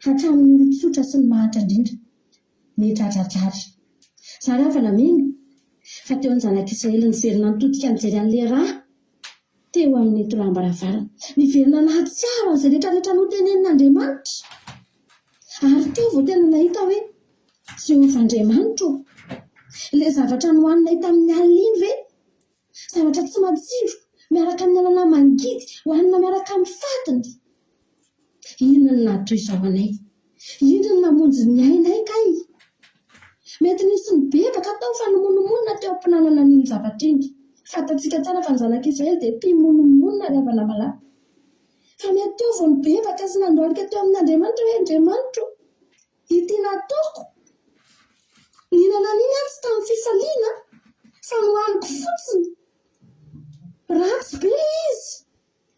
hatramin'ny olon-tsotra sy ny mahatra indrindra midradradratra. Za ry havana mino fa teo ny zanak'Israely niverina nitodika nijery an'ilay rà teo amin'ny tolambaravarana, niverina nahatsiaro an'izay rehetrarehetra notenen'Andriamanitra. Ary teo vao tena nahita hoe Jehovah Andriamanitra ilay zavatra nohanina hita amin'ny alina iny ve, zavatra tsy matsiro miaraka amin'ny alana mangidy, hohanina miaraka amin'ny fadiny. Inona no natoy izao anay? Inona no namonjy ny ainay kay? Mety nisy ny bebaka tao fa nomonomonina teo am-pinanana an'iny zavatra iny. Fantatsika tsara fa ny zanak'Israely dia mpimonomonina ry havana malala. Fa mety teo vao nibebaka sy nandroalika teo amin'Andriamanitra hoe Andriamanitra, ity nataoko, nihinana an'iny aho tsy tamin'ny fifaliana fa nohaniko fotsiny. Ratsy be izy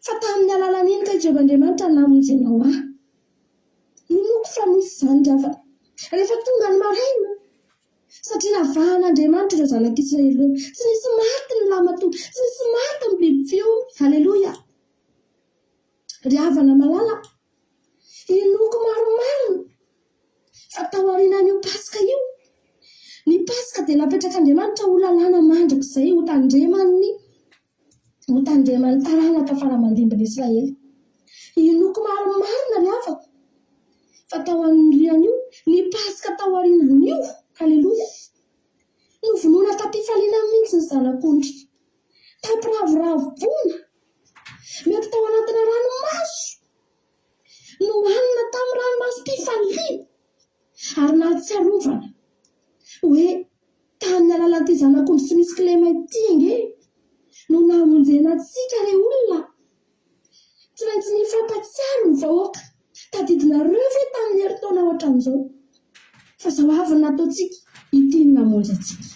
fa tamin'ny alalan'iny ka Jehovah Andriamanitra namonjenao ahy. Inoko fa nisy izany ry havana. Rehefa tonga ny maraina, satria navahan'Andriamanitra ireo zanak'Israely ireo, tsy nisy maty ny lamatoa, tsy nisy maty ny biby fiompy. Haleloia. Ry havana malala, dia napetrak'Andriamanitra ho lalàna mandrakizay ho tandremany taranaka fara-mandimban'Israely. Inoko maromarina ny afaka fa tao an'rian'io ny pasika tao aorianan'io. Haleloia. Novonoana tapifaliana mihitsy ny zanak'ondry, tapiravoravoana mety tao anatina ranomaso no hanina tamin'ny ranomaso mpifaliana ary nahatsiarovana hoe tamin'ny alalan'ity zanak'ondry tsy misy kilema ity nge no namonjena antsika re olona. Tsy maintsy ny fampatsiaro ny vahoaka tadidinareo ve tamin'ny herintaona ohatran'izao, fa zao avy nataontsika ity ny namonjy antsika.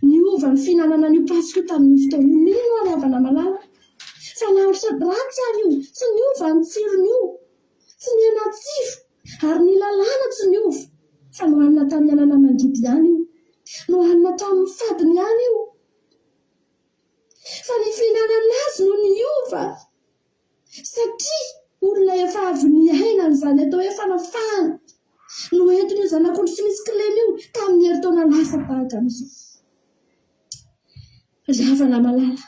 Niova ny fihinanana ny pasika tamin'ny fotoana io ary havana malala fa nahandro sady ratsy ary io, tsy niova ny tsirony io, tsy niena tsiro ary ny lalàna tsy niova, fa nohanina tamin'ny alana mangidy ihany io, nohanina tamin'ny fadiny ihany io, fa ny fihinanana azy no niova satria olona efa avy niaina n'izany atao hoe fanafahana no entiny io zanak'ondry tsy misy kilema io tamin'ny herintaona lasa tahaka amin'izao. Ravana malala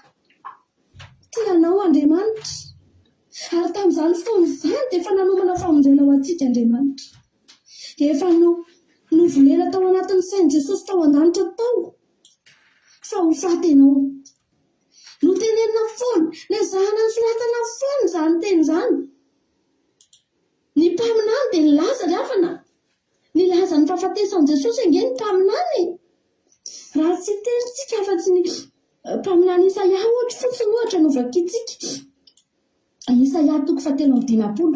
tianao Andriamanitra, ary tamin'izany fotoana izany dia efa nanomana famonjena ho antsika Andriamanitra. Efa novolena tao anatin'ny sain'i Jesosy tao an-danitra tao fa ho fatenao. Notenenina foana, nezahana ny soratana foana izany teny izany. Ny mpaminany dia nilaza ry havana, nilaza ny fahafatesan'i Jesosy ange ny mpaminany. Raha tsy tenitsika afa-tsy ny mpaminany Isaia ohatra fotsiny ohatra no vakitsika. Isaia 7:20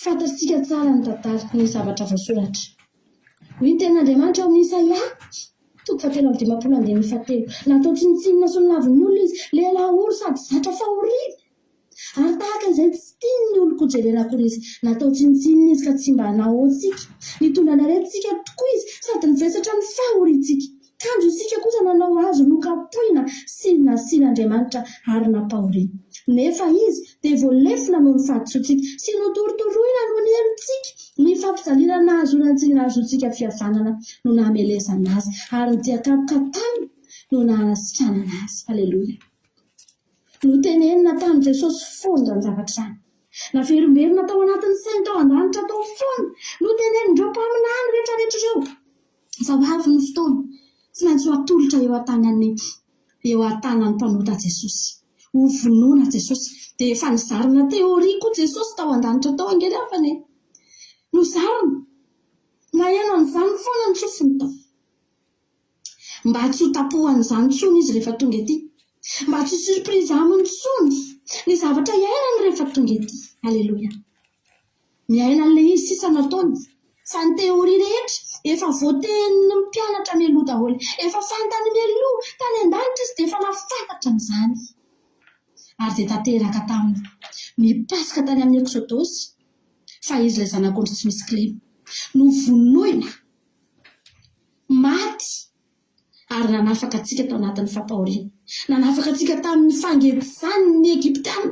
fantatsika tsara ny tantara ny zavatra voasoratra. Hoy ny ten'Andriamanitra ao amin'ny Isaia 7:17 natao tsinitsinina sy nolavon'ny olona izy, lehilahy ory sady zatra fahoriana, ary tahaka izay tsy tiany ny olon-kojerena akory izy. Natao tsinitsinina izy ka tsy mba hanao antsika, nitondra ny aretintsika tokoa izy sady nivesatra ny fahoriantsika. Kanjo isika kosa nanao azy nokapohina sy nasian'Andriamanitra ary napahoriana. Nefa izy dia voalefina noho ny fahadisoantsika sy notorotoroina noho ny herontsika. Ny fampizaliana nahazoanantsika nahazoantsika fihavanana no nahamelezana azy, ary ny diakapoka taminy no nahasitrana azy. Haleloia. Notenenina tamin'i Jesosy foana ny zavatra izany. Naverimberina tao anatin'ny sainy tao an-danitra tao foana. Notenenindreo mpaminany rehetrarehetra ireo. Zao avy ny fotoana tsy maintsy ho atolotra eo an-tanan'ny mpanota Jesosy. Ho vonoina Jesosy dia efa nizarina teoria koa Jesosy tao an-danitra tao angely afany. Nozarina maheno an'izany foana ny sofiny tao, mba tsy ho tapohan'izany tsony izy rehefa tonga ety, mba tsy ho surprise aminy tsony ny zavatra iainany rehefa tonga ety. Haleloia. Miaina an'ilay izy sisa nataony, fa ny teoria rehetra efa voatenin'ny mpianatra mialoha daholo, efa fantany mialoha tany an-danitra izy dia efa nafantatra an'izany. Ary dia tanteraka taminy mipasika tany amin'ny Eksodosy fa izy ilay zanak'ondry tsy misy kilema, novonoina, maty, ary nanafaka antsika tao anatin'ny fampahoriana. Nanafaka antsika tamin'ny fangedzan'ny Egyptiana,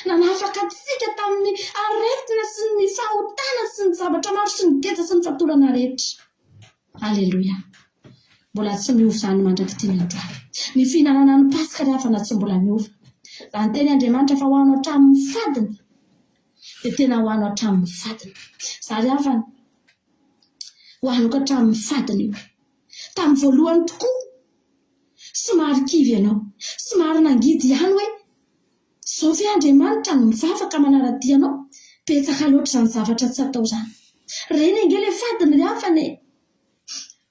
nanafaka antsika tamin'ny aretina sy ny fahotana sy ny zavatra maro sy ny geza sy ny fatorana rehetra. Haleloia. Mbola tsy miova izany mandraky tiany androany. Ny fihinanana ny pasika rehefa na tsy mbola miova. Raha ny teny Andriamanitra fa ho anao hatramin'ny fadiny dia tena ho anao hatramin'ny fadiny. Zary havana ho anao hatramin'ny fadiny io. Tamin'ny voalohany tokoa somary kivy ianao, somary nangidy ihany hoe zao ve Andriamanitra no mivavaka manaradia anao, betsaka loatra izany zavatra tsy atao izany. Reny ange ilay fadiny ry havana,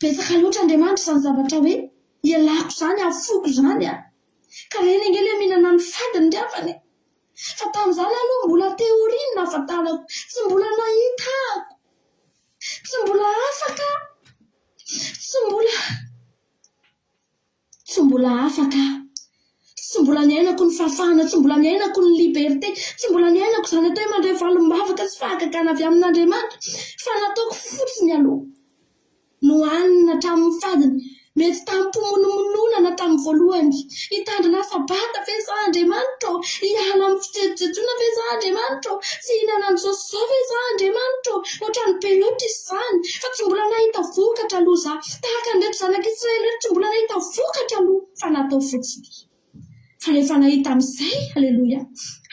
betsaka loatra Andriamanitra izany zavatra hoe ialako izany, afoko izany ka reny ange ilay mihinana ny fadiny ry havana. Fa tamin'izany aloha mbola teoria no nahafantarako, tsy mbola nahitako, tsy mbola afaka, tsy mbola afaka, tsy mbola niainako ny fahafahana, tsy mbola niainako ny liberté, tsy mbola niainako izany atao hoe mandray valim-bavaka sy fahagagana avy amin'Andriamanitra, fa nataoko fotsiny aloha no hanina hatramin'ny fadiny mety tamin'nympomonimononana tamin'ny voalohany hitandrina sabata ve za Andriamanitra hiala amin'ny fijejejona ve za Andriamanitra sy hihinana an'izao ve za Andriamanitra ohatran'ny peloty izany fa tsy mbola nahita vokatra aloha za tahaka nrehetra zanak'Israely rehetra tsy mbola nahita vokatra aloha fa natao fotsiny fa rehefa nahita amin'izay aleloia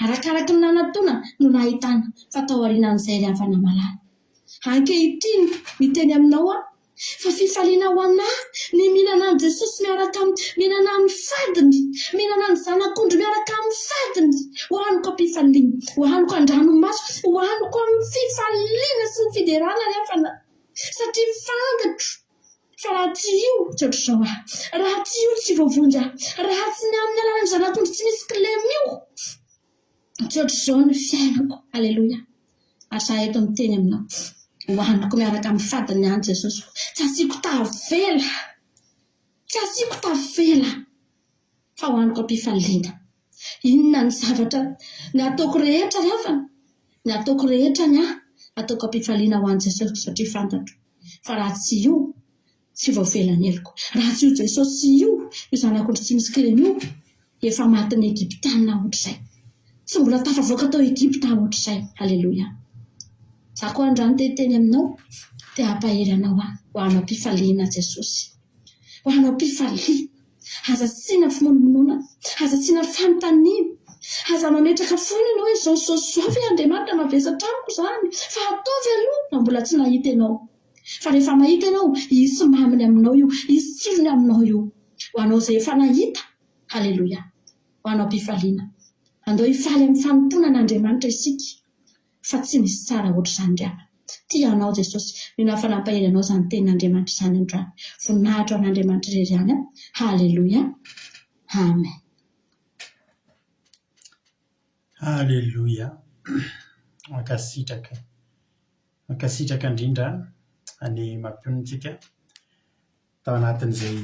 arakaraky ny nanatona no nahitana fa tao aorianan'izay ry havana malala ankehitriny miteny aminao fa fifaliana ho anahy ny mihinana an' Jesosy miaraka mihinana amin'ny fadiny mihinana ny zanak'ondry miaraka amin'ny fadiny hohaniko am-pifaliana hohaniko an-dranomaso hohaniko amin'ny fifaliana sy ny fiderana ny hafana satria fangatro fa raha tsy io tsy ohatr'izao raha tsy io tsy voavonjy raha tsy ny amin'ny alalany zanak'ondry tsy misy kilemio tsy ohatr'izao ny fiainako aleloia asa eto miteny aminao hohaniko miaraka amin'ny fadiny any Jesosy tsy asiako tavela fa hohaniko am-pifaliana inona ny zavatra ny ataoko rehetra ny hafana ny ataoko rehetra ny ataoko am-pifaliana ho any Jesosy satria fantatro fa raha tsy io tsy voavelany eloko raha tsy io Jesosy sy io zanak'ondry tsy misy kilemio efa matin'ny Egyptiana ohatr'izay tsy mbola tafavoaka tao Egypta ohatr'izay aleloia za koa androany teteny aminao te hampahery anao ho anao am-pifaliana Jesosy ho anao am-pifaliana aza tsina fimonomonona aza tsina fanontaniana aza mametraka foana ianao hoe zao ve Andriamanitra mavesatra amiko zany fa ataovy aloha na mbola tsy nahita ianao fa rehefa mahita ianao isy maminy aminao io isy tsirony aminao io ho anao izay efa nahita haleloia ho anao am-pifaliana andao hifaly amin'ny fanomponan'Andriamanitra isika fa tsy misy tsara ohatr'izany ry havana tia anao Jesosy mino hafanampahery anao izany tenin'Andriamanitra izany androany voninahitra ao an'Andriamanitra irery any haleloia amen haleloia mankasitraka indrindra any mampionitsika tao anatin'izay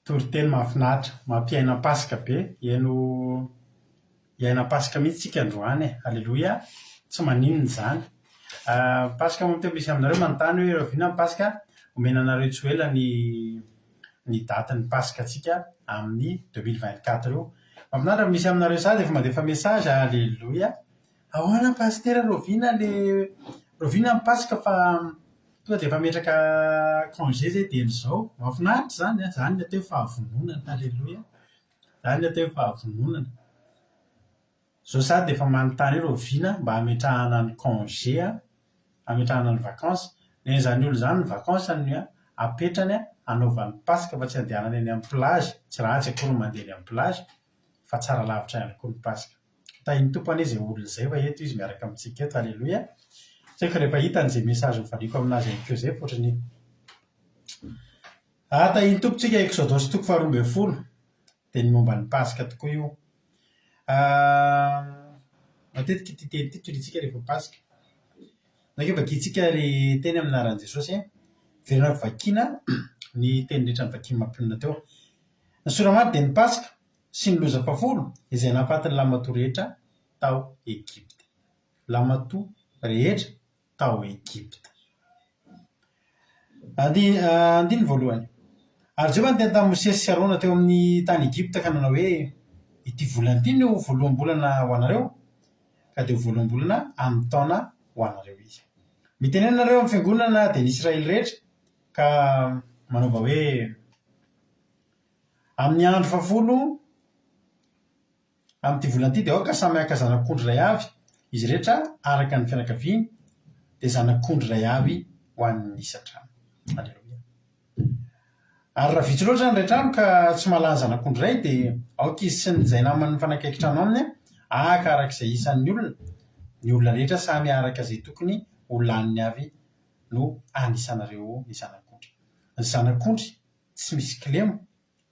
toriteny mahafinaritra mampiaina pasika be iaina pasika mihitsy tsika androany haleloia tsy maninona izany pasika moa misy aminareo manontany hoe reovina amin'ny pasika omena anareo tsy ela ny datin'ny pasika tsika amin'ny 2024 io mafinaritra misy aminareo sady efa mandefa mesazy haleloia ahoana pastera rovina amin'ny pasika fa tonga dia efa metraka congé zay dia n'izao mafinaritra zany ny atao fahavononana haleloia zany ny atao fahavononana zao sady efa manontany rovina mba hametrahana ny congé hametrahana ny vacances zany olo zany ny vacances ny apetrany anaovany pasika fa tsy andehanany eny amin'ny plage tsy ratsy akory mandeha eny amin'ny plage fa tsara lavitra ihany koa ny pasika tahiny tompany izay olona izay fa eto izy miaraka amintsika eto haleloia tsy haiko rehefa hitan'izay mesazy mivaliko aminazy ihany zay fotrany tahiny tompontsika Exodosy 12 dia ny momba ny pasika tokoa io matetika ity teny ity torintsika rehefa pasika nakeo vakitsika le teny amin'ny anaran'i Jesosy verina vakiana ny teny rehetra ny vakiny mampionina teo ny soramady dia ny pasika sy ny lozam-pafolo izay nahafatin'ny lamatoa rehetra tao Egypta lamatoa rehetra tao Egypta andiny voalohany ary Jehova niteny tamin'i Mosesy sy Arona teo amin'ny tany Egypta ka nanao hoe ity volana ity no voaloham-bolana ho anareo ka dia voaloham-bolana amin'ny taona ho anareo izy mitenena anareo amin'ny fiangonana dia ny Israely rehetra ka manaova hoe amin'ny andro 10 amin'ity volana ity dia aoka samy aka zanak'ondry ray avy izy rehetra araka ny fianakaviany dia zanak'ondry ray avy ho an'ny isan-trano aleloia ary raha vitsy loatra ny ray trano ka tsy mahalany zanak'ondry ray dia aoka izy sy izay namany fanakaiky trano aminy aka arak'izay isan'ny olona rehetra samy araka izay tokony ho laniny avy no anisanareo ny zanak'ondry tsy misy kilemo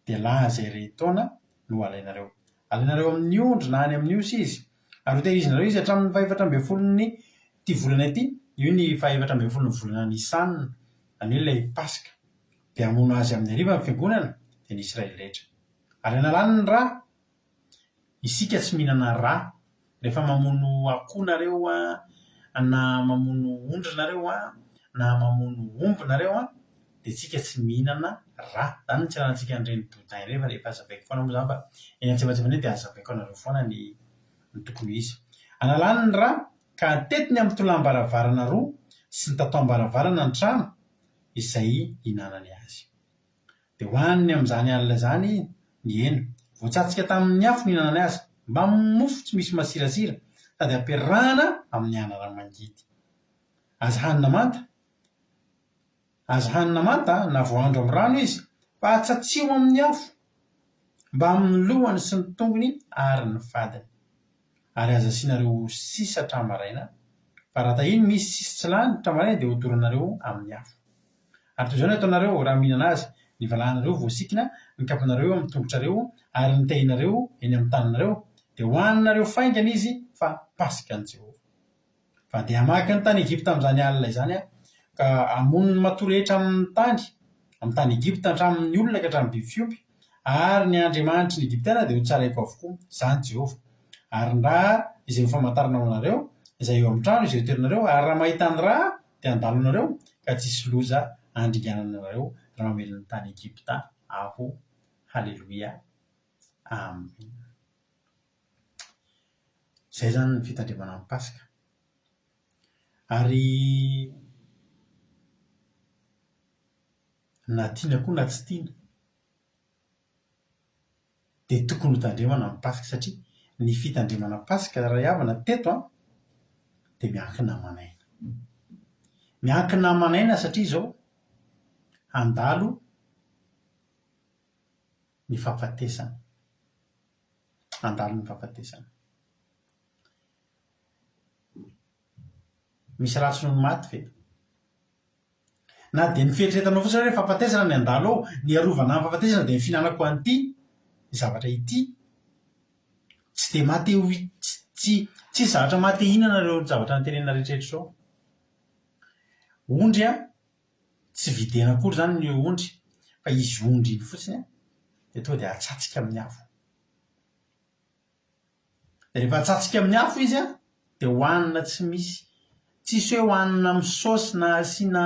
dia laza iray taona no alainareo amin'ny ondry na any amin'ny osy izy ary ho tehirizinareo izy hatramin'ny 14 ty volana ity io ny 14 ny volana Nisanina any hoe ilay pasika dia hamono azy amin'ny hariva ny fiangonana dia ny Israely rehetra ary analany ny rà isika tsy mihinana rà rehefa mamono akoho nareo na mamono ondry nareo na mamono omby nareo a dia tsika tsy mihinana ra zany ny tsy rahantsika nireny dodain reny fa rehefa azavaiko foana moa zany fa eny antsefatsefany dia azavaiko anareo foana ny tokony izy analany ny ra ka tetiny amin'ny tolambaravarana roa sy ny tatoam-baravarana ny trano izay hinanany azy dia hohaniny amin'izany alina zany ny hena voatsatsika tamin'ny afo ny hinanany azy mba mofo tsy misy masirasira sady ampiarahana amin'ny anana mangidy azo hanina manta na voandro amin'ny rano izy fa atsatsio amin'ny afo mba amin'ny lohany sy ny tongony ary ny fadiny ary azo asianareo sisa tramaraina fa raha tahiny misy sisy tsy lany tramaraina dia hodoranareo amin'ny afo ary toy izao no ataonareo raha mihinana azy ny valahanareo voasikina ny kaponareo amin'ny tongotrareo ary ny tehinareo eny amin'ny tananareo dia hohaninareo faingana izy fa pasika an' Jehovah fa dia hamaky ny tany Egipta amin'izany alina izany a ka amonony matorehetra amin'ny tany Egipta hatramin'ny olona ka hatramin'ny biby fiompy ary ny andriamanitry ny Egiptiana dia ho tsaraiko avokoa izany Jehovah ary ny raha izay ho famantarana ho anareo izay eo amin'ny trano izay ho toerinareo ary raha mahita ny raha dia andalonareo ka tsisy loza andringananareo raha mamelon'ny tany Egipta aho. Halleloia, amen. Izay zany ny fitandremana amin'ny Pasika ary na tiana koa na tsy tiana dia tokony hitandremana amin'ny Pasika satria ny fitandremana Pasika raha havana teto a dia miankina manaina satria izao handalo ny fahafatesana misy ratsy noho ny maty ve na dia ny fieritreretanao fotsiny hoe fahafatesana ny andalo ao ny arovana amin'ny fahafatesana dia ny fihinanako an'ity zavatra ity tsy dia maty tsy zavatra maty ihinana ireo zavatra nytenena rehetrarehetra izao ondry a tsy videna akory zany ny ondry fa izy ondry iny fotsiny a dia tonga dia atsatsika amin'ny afo dia rehefa atsatsika amin'ny afo izy a dia hohanina tsy misy tsisy hoe hohanina amin'ny saosy na asiana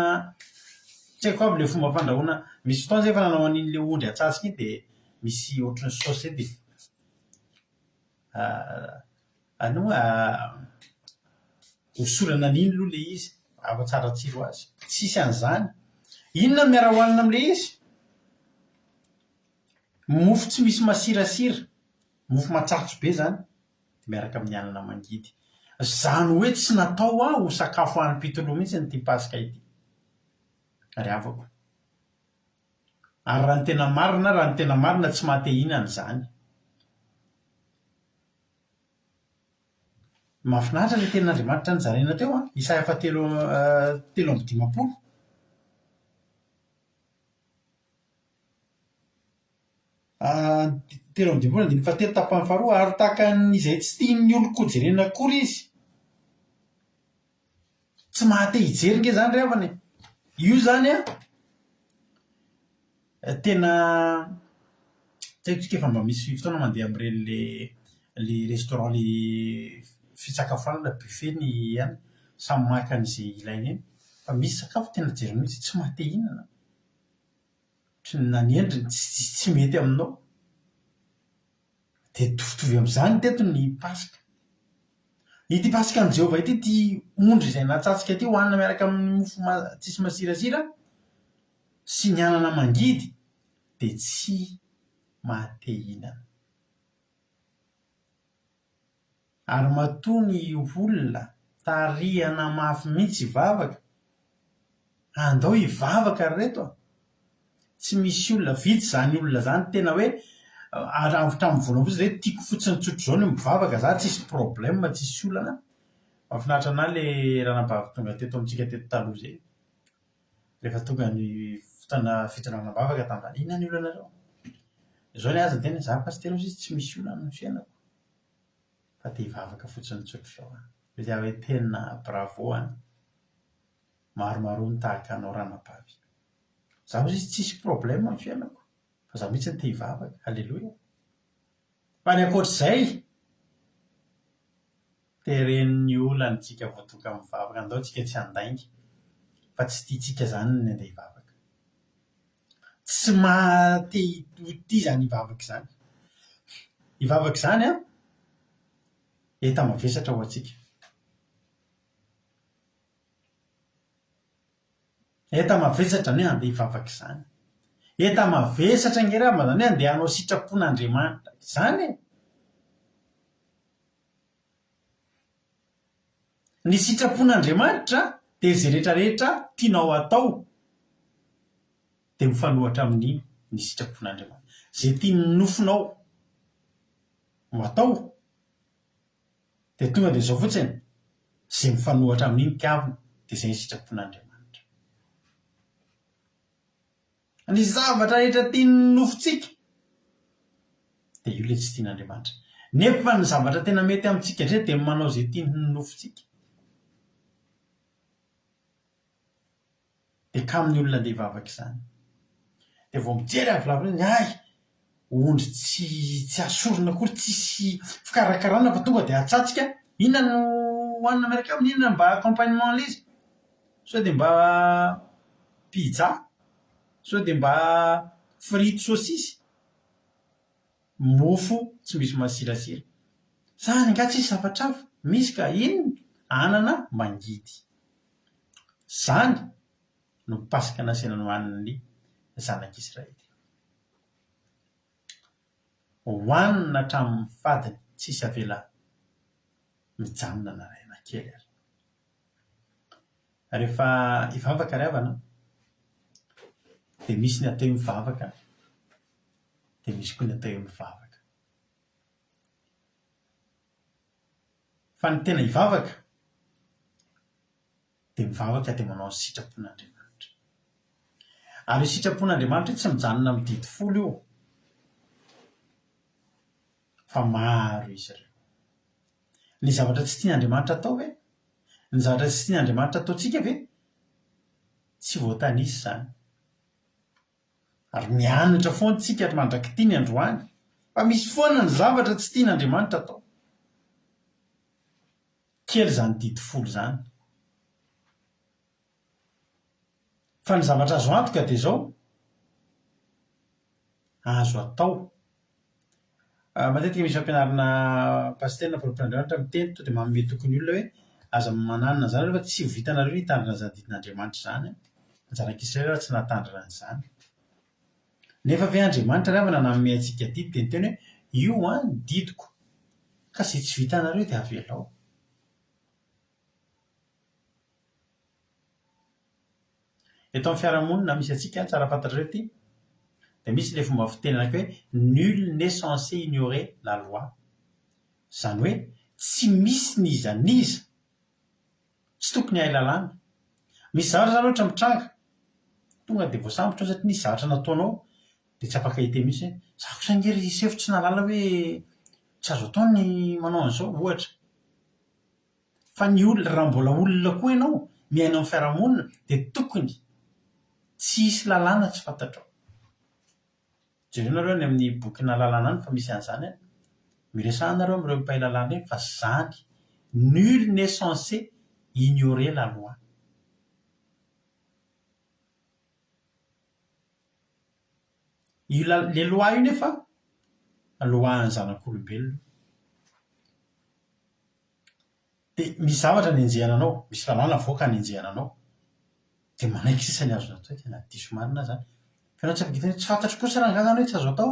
tsy haiko aby le fomba fandrahoana misy fotoana zay fa nanao an'in'le ondry atsatsika iny dia misy ohatrany saosy zay dia hosorana an'iny aloha le izy afa-tsara tsiro azy tsisy an'izany inona no miara hohanina amin'le izy mofo tsy misy masirasira mofo matsatso be zany dia miaraka amin'ny anana mangidy zany hoe tsy natao aho ho sakafo an'ny mpitoloha mihitsy ny ty Pasika ity ary avako ary raha ny tena marina tsy mahate hihinana izany mahafinaritra ilay tenin'Andriamanitra ny zaraina teo a Isaia 7:5 3:7 tapany faharoa ary tahaka n'izay tsy tian'ny oloko jerena akory izy tsy mahate hijery nge zany rehavany io zany a tena tsy haiko tsika efa mba misy fotoana mandeha amin'ireny le restaurant le fisakafoanana buffet ny any samy maka an'izay ilaina eny fa misy sakafo tena jery mihitsy tsy mahate hihinana na ny endriny tsy mety aminao dia tovitovy amin'izany teto ny Pasika ity Pasika an' Jehovah ity ty ondry izay natsatsika ty hohanina miaraka amin'ny mofo tsisy masirasira sy ny anana mangidy dia tsy mahate hihinana ary matoa ny olona tarihana mafy mihitsy hivavaka andao hivavaka reto a tsy misy olona vitsy zany olona zany tena hoe hatramin'ny voalohany fotsiny zay tiako fotsiny tsotro izao ny mivavaka za tsisy problème tsisy olana mahafinaritra ana le ranabavy tonga teto amintsika teto taloha zay rehefa tonga ny fotoana fitranana bavaka tambany inona ny olonareo izao ny azy ny tena za pasitera izy tsy misy olana ny fiainako fa te hivavaka fotsiny tsotro izao dia hoe tena bravo any maromaro ny tahaka anao ranabavy zaho izy tsisy problème ny fiainako fa zaho mihitsy ny te hivavaka. Halleloia. Fa ny ankoatr'izay teren'ny olana tsika voatoka mivavaka andao tsika tsy handainga fa tsy tiatsika zany ny andeha hivavaka. Tsy mahate-hity zany hivavaka zany. Hivavaka zany a eta mavesatra ho atsika. Eta mavesatra ny andeha hivavaka zany. Eta mavesatra ngerama zany hoe andeha hanao sitrapon'Andriamanitra zany e. Ny sitrapon'Andriamanitra dia izay rehetrarehetra tianao atao dia mifanohatra amin'iny ny sitrapon'Andriamanitra. Izay tiany nofinao ho atao dia tonga dia izao fotsiny, izay mifanohatra amin'iny kavina dia izay ny sitrapon'Andriamanitra. Ny zavatra rehetra tiany nofintsika dia io ilay tsy tian'Andriamanitra. Nefa ny zavatra tena mety amintsika indray dia manao izay tiany nofintsika. Dia kamin'ny olona andeha hivavaka izany. Dia vao mijery avy lavitra ny ay, ondry tsy asorina akory, tsisy fikarakarana fa tonga dia atsatsika. Inona no hohanina miaraka aminy, inona mba accompagnement l'izy? Sao dia mba pizza, sao dia mba frity saosisy, mofo tsy misy masirasira. Zany nga tsisy zavatra hafa, misy ka inona? Anana mangidy. Zany no pasika nasina nohaniny zanak'Israely. Hohanina hatramin'ny fadiny tsisy avela mijanona na ray aman-kely ary. Rehefa hivavaka ry havana dia misy ny atao mivavaka dia misy koa ny atao mivavaka. Fa ny tena hivavaka dia mivavaka dia manao ny sitrapon'Andriamanitra. Ary io sitrapon'Andriamanitra tsy mijanona amin'ny didi folo io, fa maro izy ireo. Ny zavatra tsy tian'Andriamanitra atao ve? Ny zavatra tsy tian'Andriamanitra ataontsika ve? Tsy voatanisa izany. Ary mianatra foana tsika mandraky ny androany, fa misy foana ny zavatra tsy tian'Andriamanitra atao. Kely izany didi folo izany. Fa ny zavatra azo antoka dia izao azo atao. Matetika misy fampianarana pasitera na mpampianaritra miteny to dia manome tokony olona hoe aza mananina izany rehefa tsy ho vitanareo ny hitandrina izany didin'Andriamanitra izany. Ny zanak'Israely raha tsy nahatandrina an'izany. Nefa ve Andriamanitra ry havana nanome antsika didy dia niteny hoe io ny didiko ka izay tsy vitanareo dia avelao. Eto amin'ny fiarahamonina misy antsika tsara fantatrareo ity dia misy ilay fomba fiteny anankiray hoe nul n'est censé ignorer la loi. Izany hoe tsy misy niza tsy tokony hahay lalàna. Misy zavatra izany ohatra mitranga tonga dia voasambotra ao satria nisy zavatra nataonao dia tsy afaka hita mihitsy hoe izaho kosa angery hisy nalala hoe tsy azo atao ny manao an'izao ohatra. Fa ny olona raha mbola olona koa ianao miaina amin'ny fiarahamonina dia tokony tsy hisy lalàna tsy fantatrao. Jereo nareo any amin'ny bokina lalàna any fa misy an'izany. Miresahana nareo amin'ireo mpahay lalàna eny fa zany nul n'est censé ignorer la loi. Le loi io nefa lohan'ny zanak'olombelona. Dia misy zavatra ny enjehana anao, misy lalàna voaka ny enjehana anao. Dia manaiky sisa ny azo atao tena diso marina zany. Fa ianao tsy afaka tsy fantatro kosa raha angazana hoe tsy azo atao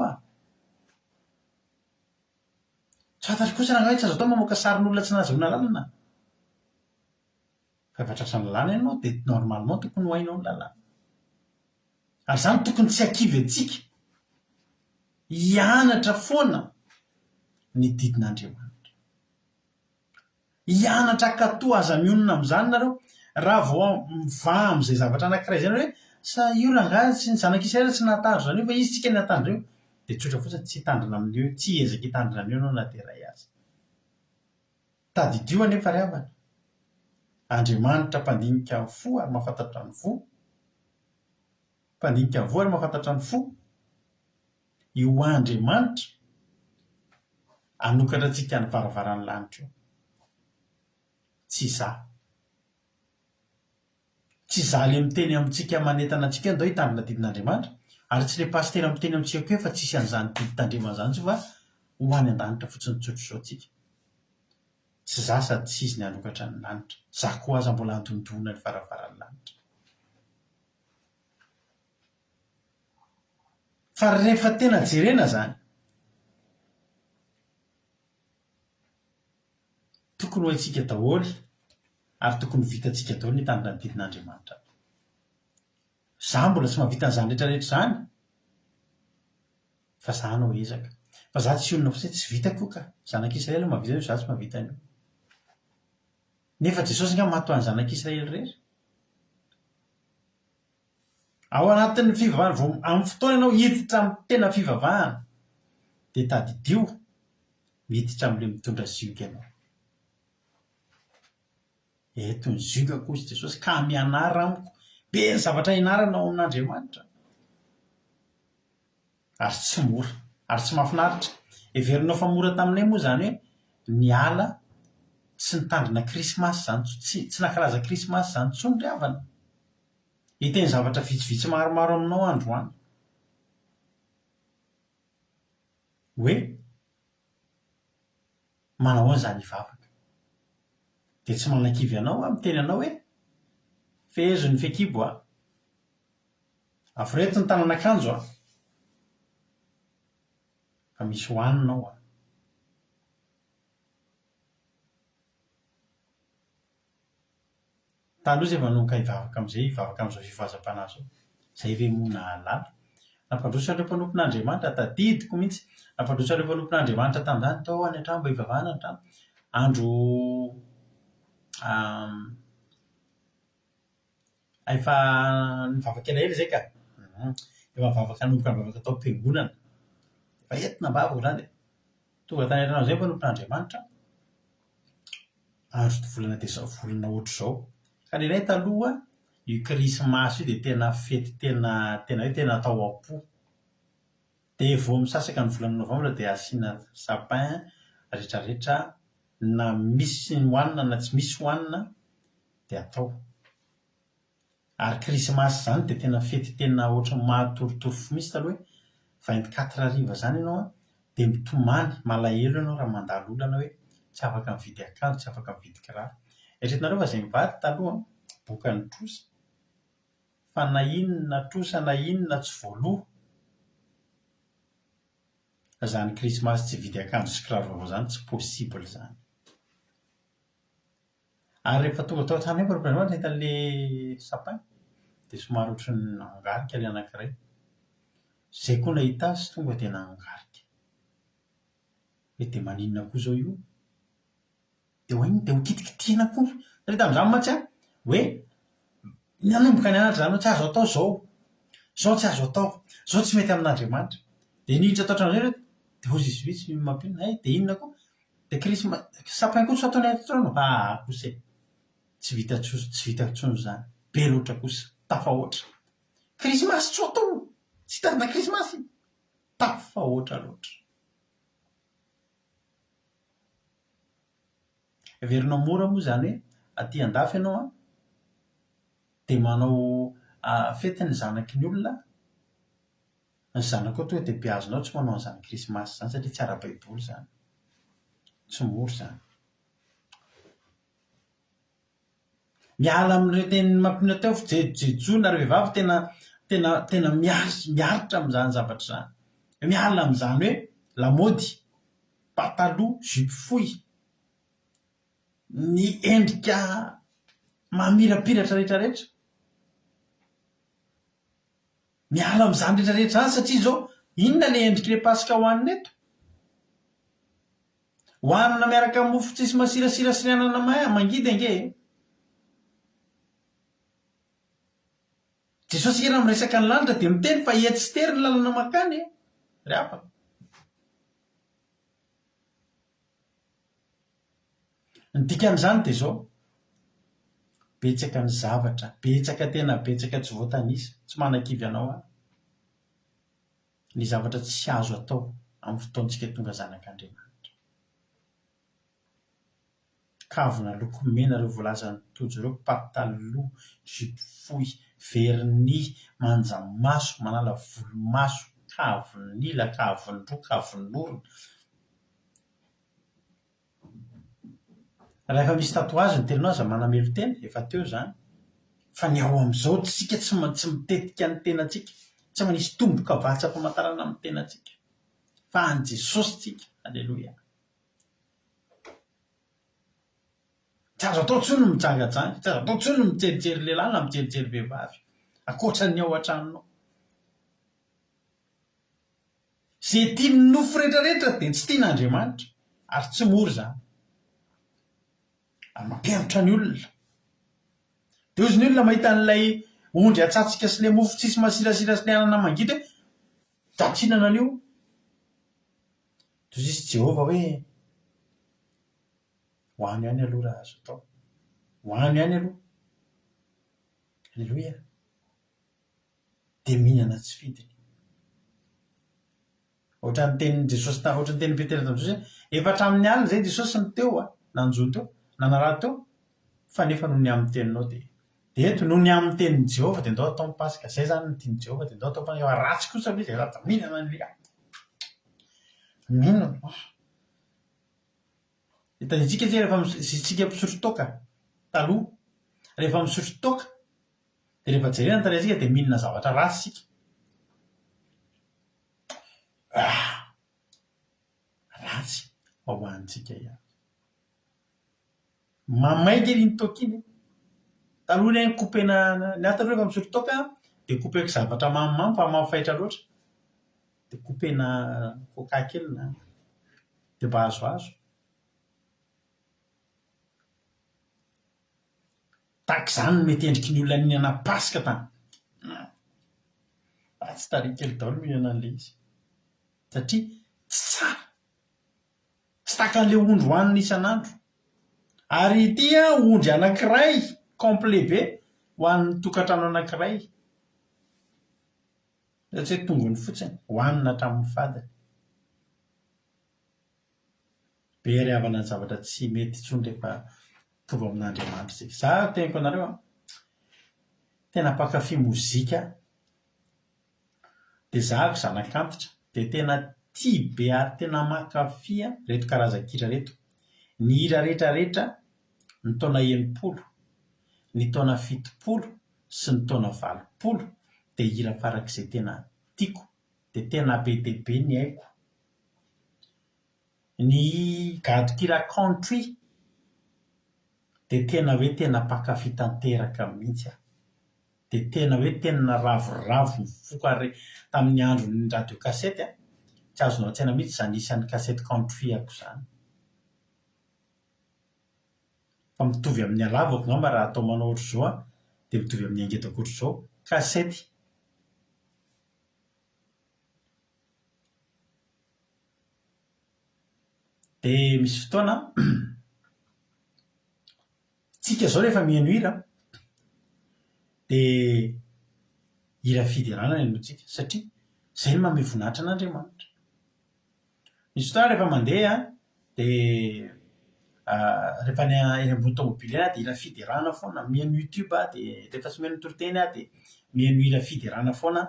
Tsy fantatro kosa raha hoe tsy azo atao mamoaka sarin'olona tsy nahazoana lalana. Fa efa tratra ny lalàna ianao dia normalement tokony ho hainao ny lalàna. Ary izany tokony tsy hankivy antsika hianatra foana ny didin'Andriamanitra. Hianatra katoa aza mionona amin'izany nareo raha vao mivaha amin'izay zavatra anankiray izay hoe sa io rangahy sy ny zanak'Israely tsy nahatandro izany io fa izy tsika ny hatandreo dia tsotra fotsiny tsy hitandrina amin'io, tsy ezaka hitandrina amin'io ianao na dia iray aza. Tadidio anefa ry havana. Andriamanitra mpandinika ny fo ary mahafantatra ny fo. Mpandinika ny fo ary mahafantatra ny fo. Io Andriamanitra anokatra antsika ny varavaran'ny lanitra io. Tsy izaho. tsy zaly miteny amintsika manentana antsika ndao hitandrina didin'andriamanitra ary tsy le pastera miteny amintsika koa fa tsisy an'izany diditandremana zany tsy fa ho any an-danitra fotsiny tsotro zao tsika tsy za sady tsy izy ny alokatra ny lanitra za koa aza mbola antondona ny farafaran'ny lanitra fa rehefa tena jerena zany tokony ho haitsika daholy ary tokony vitantsika daholy ny tandrina ny didin'andriamanitra za mbola tsy mahavita n'izany rehetrarehetra zany fa za hanao ezaka fa za tsy olona fotsiny tsy vita koa ka zanak'Israely mahavita io za tsy mahavita an'io nefa Jesosy nga mahatoa ny zanak'Israely rery ao anatin'ny fivavahana vo amin'ny fotoana ianao hiditra amin'ny tena fivavahana dia tadidio miditra amin'ile mitondra zioka ianao eto ny zioka koa izy Jesosy ka mianara amiko be ny zavatra ianarana ao amin'Andriamanitra ary tsy mora ary tsy mahafinaritra everinao fa mora taminay moa zany hoe ny ala tsy nitandrina krismasy zany tsy nankalaza krismasy zany tsony ry havana hiteny zavatra vitsivitsy maromaro aminao androany hoe manao an'izany hivavaka dia tsy manakivy anao miteny anao hoe fehezo ny fekibo avoreto ny tanan'akanjo fa misy hoaninao taloha zay vanomboka hivavaka amin'izao fivazam-panahy zao zay ve mona lala nampandroso an'ireo mpanompon'Andriamanitra tadidiko mihitsy nampandroso an'ireo mpanompon'Andriamanitra tamin'izany tao any an-trano mba hivavahana ny trano andro efa nivavaka elaela zay ka efa mivavaka nomboka nivavaka tao am-piangonana efa entina mbavaka zany tonga tany an-trano zay mpanompon'Andriamanitra andro volana volana ohatr' izao ka ilay taloha io krismasy io dia tena fety tena hoe tena atao am-po dia vao misasaka ny volana novambra dia asiana sapin rehetrarehetra na misy hoanina na tsy misy hoanina dia atao ary krismasy zany dia tena fety tena ohatra mahatoritoro mihitsy taloha hoe 24 ariva zany ianao dia mitomany malahelo ianao raha mandalo olana hoe tsy afaka mividy akanjo tsy afaka mividy kiraro eritreretinareo fa izay mivady taloha boka ny trosa fa na inona trosa na inona tsy voaloha zany krismasy tsy vidy akanjo sy kiraro vaovao zany tsy possible zany ary rehefa tonga tao an-trano nefa mpanompon'Andriamanitra nahita an'ilay sapin dia somary ohatry ny nangarika ilay anankiray zay koa nahita azy tonga dia nangarika hoe dia maninona koa zao io dia hoaniny dia ho kitikitihana koa satria tamin'izany mantsy hoe nanomboka ny anatra zany tsy azo atao zao tsy azo atao zao tsy mety amin'Andriamanitra dia niditra tao an-trano zay dia ozizivitsy mampina dia inona koa dia krismasy sapin koa tsy ataony an-trano kosa tsy vita tsony zany be loatra kosa tafahoatra krismasy tsy atao tsy hitandrina krismasy tafahoatra loatra everinao mora moa zany hoe aty andafy ianao dia manao fety ny zanaky ny olona ny zanako koa tonga dia mpiazonao tsy manao an'izany krismasy zany satria tsy ara-baiboly zany tsy mora zany miala amin'ireo teny mampina teo fijejojona ary vehivavy tena miaritra amin'izany zavatra zany miala amin'izany hoe lamody pataloha jupe fohy ny endrika mamirapiratra rehetrarehetra miala amin'izany rehetrarehetra zany satria zao inona le endrik'ile pasika hohanina eto hohanina miaraka amin'ny mofo tsisy masirasira sy ny anana mangidy ange Jesosy kera miresaka ny lanitra dia miteny fa etsy tery ny lalana makany ry afaka ny dikan'izany dia zao betsaka ny zavatra betsaka tena betsaka tsy voatanisa tsy manakivy anao ny zavatra tsy azo atao amin'ny fotoantsika tonga zanak'Andriamanitra kavina loko mena reo voalazany tojo reo, pataloha, jipo fohy, verni, manjamaso, manala volomaso, kavon'ila, kavon-droa, kavon'orona. Raha efa misy tatoazy ny teninao aza manamelo tena efa teo zany, fa ny ao amin'izao tsika tsy mitetika ny tenantsika, tsy manisy tombo-kavatsy famantarana amin'ny tenantsika fa any Jesosy tsika. Alleloia. Tsy azo atao tsony mijangajanga, tsy azo atao tsony mijerijery lehilahy na mijerijery vehivavy akoatra ny ao an-tranonao. Zay tiany nofo rehetrarehetra dia tsy tian'Andriamanitra ary tsy mora zany, ary mampianotra ny olona. Dia ozy ny olona mahita an'ilay ondry atsatsika sy ilay mofo tsisy masirasira sy ilay anana mangitra hoe datsinana an'io. Toy izay Jehovah hoe hoany ihany aloha raha azo atao, hoany ihany aloha. Alleloia. Dia mihinana tsy fidiny. Ohatra ny tenin' Jesosy, ohatra ny tenin'ny Petera tamin'izay hoe efa hatramin'ny alina izay Jesosy ny teo nanjono teo, nanaraha teo, fa nefa noho ny amin'ny teninao dia eto noho ny amin'ny tenin'ny Jehovah dia ndao atao mipasika. Izay zany ny tian'i Jehovah dia ndao atao mipasika. Fa ratsy kosa ilay izay raha mihinana an'ilay mihinana. Hitantsika tsy rehefa tsika misotro toaka taloha, rehefa misotro toaka dia rehefa jerena ny tarehintsika dia mihinana zavatra ratsy sika. Ratsy ao hoanitsika ihany. Mamaika iny toaka iny. Taloha ny kopena ny ahy taloha rehefa misotro toaka dia kopeko zavatra mamimamy fa mampifaitra loatra. Dia kopena coca kely na dia mba azoazo. Tahaka izany mety endriky ny olona nihinana pasika tany. Tsy taria kely daholo mihinana an'ilay izy satria tsy tsara. Tsy tahaka an'ilay ondry hohanina isan'andro. Ary ity ondry anankiray complet be ho an'ny tokantrano anankiray. Satria tongony fotsiny hohanina hatramin'ny fadiny. Be ry havana ny zavatra tsy mety intsony rehefa tovy amin'Andriamanitra izay. Za teniko anareo tena mpankafy mozika dia zahako zanak'antitra dia tena tia be ary tena mankafy reto karazan-kira reto. Ny hira rehetrarehetra ny taona 80, ny taona 70 sy ny taona 80 dia hira farak'izay tena tiako dia tena be dia be ny haiko. Ny gadon-kira country dia tena hoe tena mpankafy tanteraka mihitsy aho. Dia tena hoe tena ravoravo mifoka tamin'ny andron'ny radio kasety tsy azonao an-tsaina mihitsy izany isan'ny kasety country ako izany. Fa mitovy amin'ny halavako angamba raha atao manao ohatr'izao dia mitovy amin'ny angedako ohatr'izao kasety. Dia misy fotoana tsika izao rehefa mihaino hira dia hira fiderana ny hainotsika satria izay no manome voninahitra an'Andriamanitra. Misy fotoana rehefa mandeha dia rehefa eny ambony tomobily eny dia hira fiderana foana. Mihaino YouTube dia rehefa tsy mihaino toroteny dia mihaino hira fiderana foana.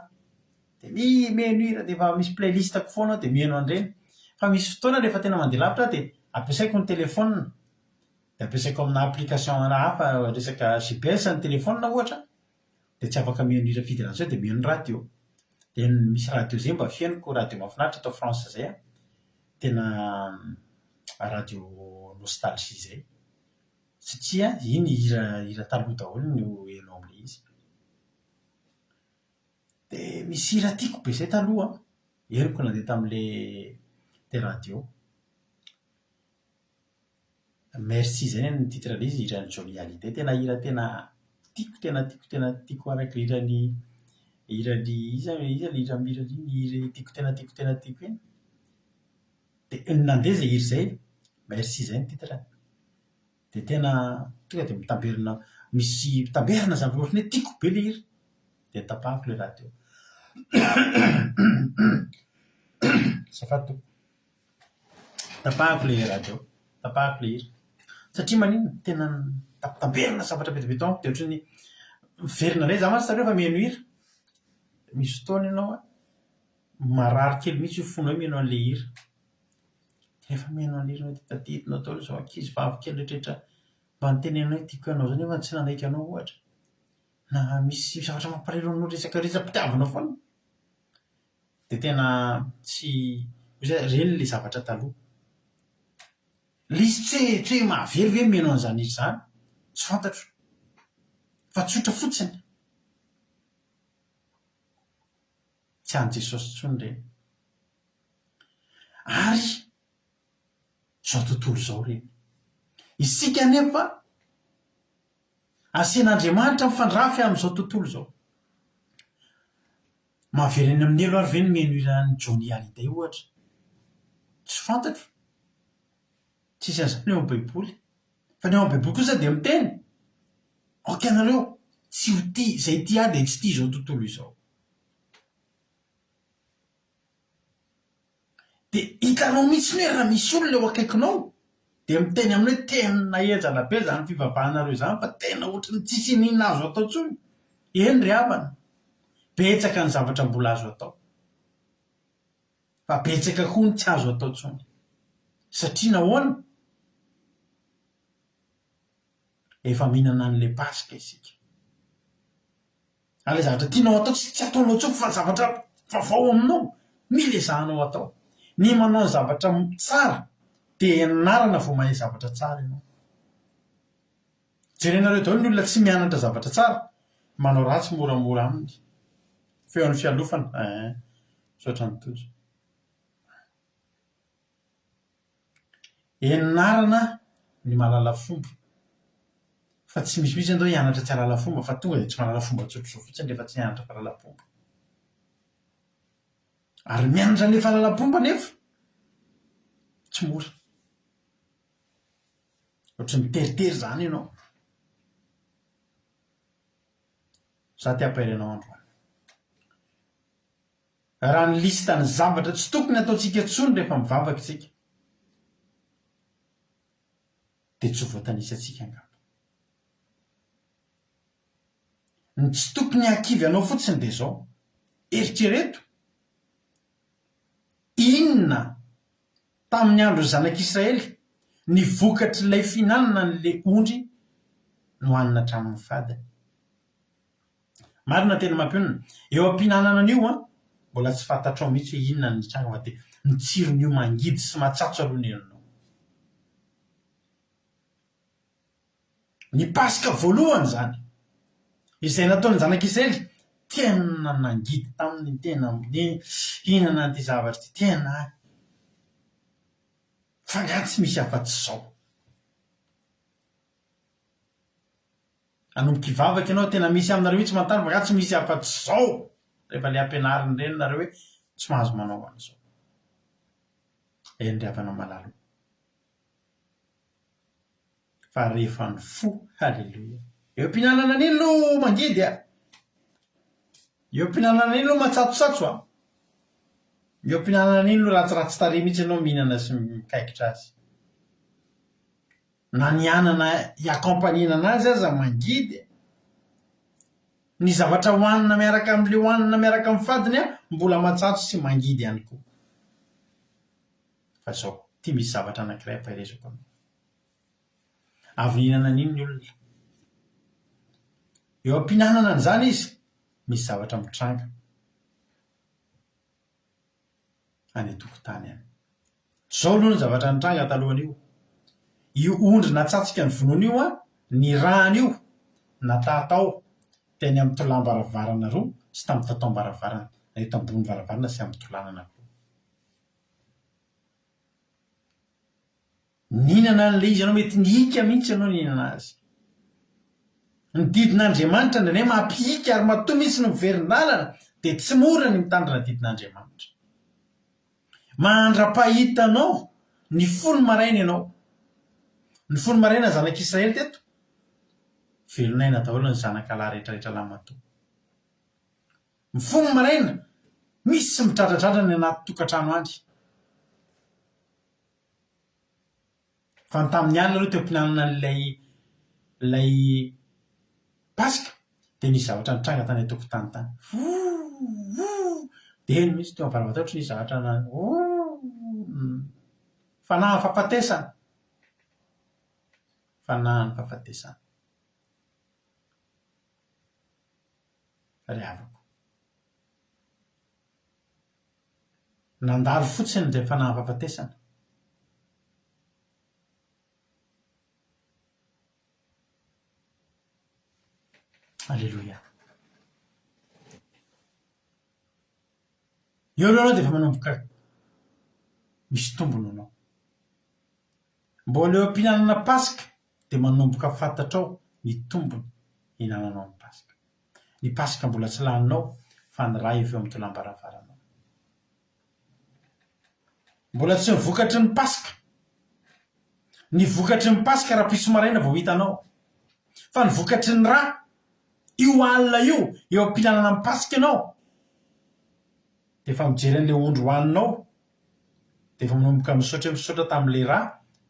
Dia mihaino hira dia efa misy playlistako foana dia mihaino an'ireny. Fa misy fotoana rehefa tena mandeha lavitra dia ampiasaiko ny telefonina. Dia ampiasaiko amina application hafa resaka GPS ny telefonina ohatra dia tsy afaka mihaino hira fiderana izay dia mihaino radio. Dia misy radio izay mba fihainoko radio mahafinaritra atao France izay tena radio nostalgie izay satria iny hira taloha daholo no hainao amin'ilay izy. Dia misy hira tiako be izay taloha henoko nandeha tamin'ilay radio. Merci izay ny titre izy, hiran'ny Johnny Hallyday. Tena hira tena tiako araka hirany hira tiako iny. Dia nandeha izay hira izay, merci izay ny titre. Dia tena tonga dia mitamberina, misy mitamberina zavatra ohatran'ny hoe tiako be ilay hira dia tapahako ilay radio. Tapahako ilay radio, tapahako ilay hira. satria manino tena tapitamberina zavatra betabeton dia ohatra ny miverina indray za mantsy zareo fa mihaino hira misy fotoana ianao a marary kely mihitsy io fona hoe mihaino an'le hira efa mihaino an'le hira taditinao tao zao ankizy vavy kely rehetrarehetra mba nitenenao tiako ianao zany efa tsy nanaiky anao ohatra na misy zavatra mampalahelo anao resaka pitiavanao foana dia tena tsy reny le zavatra taloha lisy tsy hoe mahavery ve mihaino an'izany izy zany tsy fantatro fa tsotra fotsiny tsy any Jesosy tsony reny ary zao tontolo zao reny isika nefa asian'Andriamanitra mifandrafy amin'izao tontolo zao mahavery any amin'ny elo ary ve ny mihaino hirany Johnny Hallyday ohatra tsy fantatro tsisy an'izany eo amin'ny baiboly fa ny ao amin'ny baiboly kosa dia miteny aoka anareo tsy ho tia izay tia dia tsy tia izao tontolo izao dia hitanao mihitsy ny hoe raha misy olona eo akaikinao dia miteny amin'ny hoe tena ejala be zany fivavahanareo izany fa tena ohatrany tsisy inona azo atao tsony eny ry havana betsaka ny zavatra mbola azo atao fa betsaka koa ny tsy azo atao tsony satria nahoana efa mihinana an'le pasika isika ale zavatra tianao atao tsy ataonao tsoko fa zavatra vaovao aminao mila ezahanao atao ny manao ny zavatra tsara dia ianarana vao mahay zavatra tsara ianao jerenareo daholo ny olona tsy mianatra zavatra tsara manao ratsy moramora aminy feo an'ny fialofana sotra ny tojo ianarana ny malala fomba fa tsy misimisy andao hianatra tsy alala fomba fa tonga dia tsy malala fomba tsotrozao fotsiny rehefa tsy hianatra fahalala-pomba ary mianatra ny fahalala-pomba nefa tsy mora ohatra miteritery zany ianao za ty ampahairanao androany raha ny listany zavatra tsy tokony ataontsika tsony rehefa mivavaka isika dia tsy ho voatanisa atsika angamba ny tsy tokony hankivy anao fotsiny dia zao eritrereto inona tamin'ny andro ny zanak'Israely ny vokatry'ilay finanana n'le ondry no hanina hatramin'ny fadiny marina tena mampionana eo am-pihinanana an'io a mbola tsy fantatrao mihitsy hoe inona ny tranga fa dia ny tsiron'io mangidy sy matsatso aloha ny enonao ny pasika voalohany zany izay nataony zanak'Israely tena nangidy taminy tena ny hinana an'ity zavatra ty tena fa nga tsy misy afa-tsy zao anomboka hivavaka ianao tena misy aminareo mihitsy manontany fa nga tsy misy afa-tsy zao rehefa le ampianariny reny nareo hoe tsy mahazo manao an'izao eny ry havana malalo fa rehefa ny fo halleloia eo am-pihinanana an'iny no mangidy a eo am-pihinanana an'iny no matsatsotsatso a eo am-pihinanana an'iny no ratsiratsy tare mihitsy ianao mihinana sy mikaikitra azy na ny anana hiakampanina azy aza mangidy ny zavatra hoanina miaraka amin'le hoanina miaraka amin'ny fadiny a mbola matsatso sy mangidy ihany koa fa zao ty misy zavatra anankiray ampahirezako aminao avy nihinana an'iny ny olona eo am-pihinanana an'izany izy misy zavatra mitranga any an-tokotany any zao aloha ny zavatra nitranga talohan'io io ondry natsatsika ny vonoana io a ny rahan'io natatao teny amin'ny tolam-baravarana roa sy tamin'ny tatao-baravarana eto ambony varavarana sy amin'ny tolanana roa nihinana an'le izy ianao mety nihika mihitsy ianao nihinana azy ny didin'Andriamanitra ndray mampihika ary matoa mihitsy ny miverin-dalana dia tsy mora ny mitandrina didin'Andriamanitra mandra-pahitanao ny folo maraina ianao ny folo maraina zanak'Israely teto velonaina daholo ny zanak'alahy rehetrarehetra lamatoa ny folo maraina misy sy midradradratra ny anaty tokantrano any fa ny tamin'ny alina aloha teo am-pinanana lay pasika dia nisy zavatra nitranga tany atokotany tany dia eny mihitsy teo amin'ny varavata ohatry nisy zavatra fanahy fahafatesana ry havako nandalo fotsiny izay fanahy fahafatesana. Alleloia. Eo aloha anao dia efa manomboka misy tombony anao. Mbola eo am-pihinanana pasika dia manomboka fantatrao ny tombony hinananao ny pasika. Ny pasika mbola tsy laninao fa ny ra efa eo amin'ny tolam-baravaranao. Mbola tsy nivokatry ny pasika. Ny vokatry ny pasika raha piso maraina vao hitanao. Fa ny vokatry ny ra io alina io eo am-pihinanana ny pasika ianao dia efa mijery an'ilay ondro hohaninao dia efa manomboka misaotra tamin'ilay ra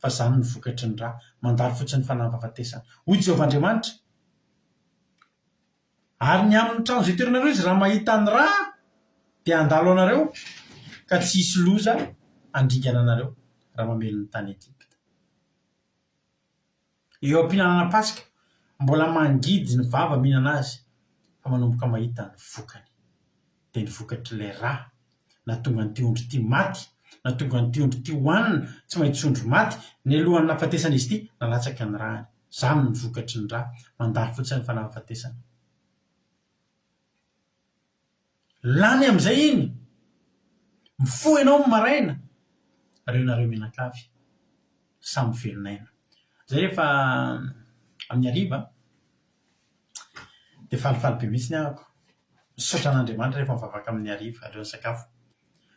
fa izany ny vokatry ny ra mandalo fotsiny ny fanahy fahafatesana. Hoy Jehovahandriamanitra, ary ny amin'ny trano izay toeranareo izy raha mahita ny ra dia handalo anareo ka tsy hisy loza handringana anareo raha mamelo ny tany Ejipta. Eo am-pihinanana pasika mbola mangidy ny vava mihinana azy fa manomboka mahita ny vokany dia ny vokatr'ilay ra na tonga n'ity ondro ity maty na tonga n'ity ondro ity hohanina tsy maintsy ondro maty ny alohan'ny nahafatesana izy ity nalatsaka ny rany. Izany ny vokatry ny ra mandalo fotsiny ny fanahy fahafatesana. Lany amin'izay iny mifo ianao ny maraina reo nareo mianakavy samy velonaina. Izay rehefa amin'ny hariva dia falifaly be mihitsy ny ahako misaotra an'Andriamanitra rehefa mivavaka amin'ny hariva aleon'ny sakafo.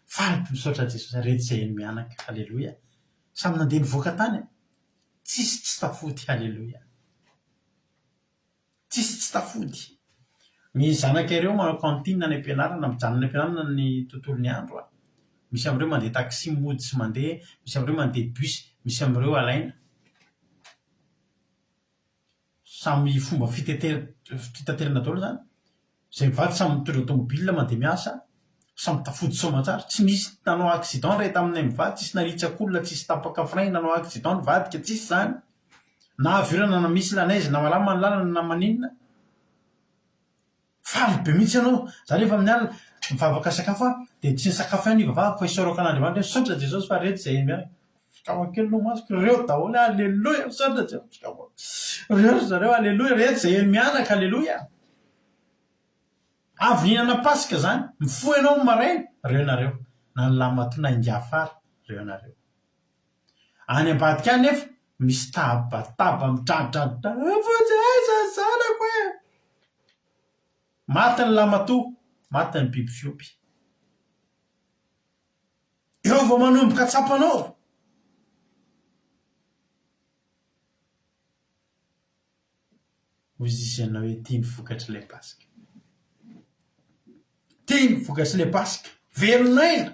Faly misaotra Jesosy rehetra izay eny mianaka. Halleloia. Samy nandeha nivoaka tany tsisy tsy tafody. Halleloia. Tsisy tsy tafody. Ny zanaka ireo manao kantina any am-pianarana mijanona am-pianarana ny tontolon'ny andro. Misy amin'ireo mandeha taxi mody sy mandeha, misy amin'ireo mandeha bus, misy amin'ireo alaina. Samy fomba fitaterana daholo izany. Izay mivady samy mitondra automobilina mandeha miasa, samy tafody soamantsara. Tsy misy nanao accident rehetra taminay mivady, tsisy naritsak'olona, tsisy tapaka frein nanao accident nivadika, tsisy izany. Na aviorana na misy lanezy na malama ny lalana na maninona. Faly be mihitsy ianao. Izany rehefa amin'ny alina mivavaka sakafo dia tsy ny sakafo ihany ivavahako fa hisaorako an'Andriamanitra. Misaotra Jesosy fa rehetra izay eny mianaka. Fikao kely no masoko ireo daholo. Alleloia. Misaotra Jesosy. Reo zareo. Alleloia. Rehetra izay eny mianaka. Alleloia. Avy nihinana pasika izany. Mifoha ianao ny maraina. Reo nareo. Na ny lamatona inga afara. Reo nareo. Any ambadika any nefa misy tabataba midradradratra. Vojaisa zanako e. Maty ny lamatoa, maty ny biby fiompy. Eo vao manomboka tsapanao. Hoy izy ianao hoe tia ny vokatr'ilay pasika. Tia ny vokatr'ilay pasika. Velonaina.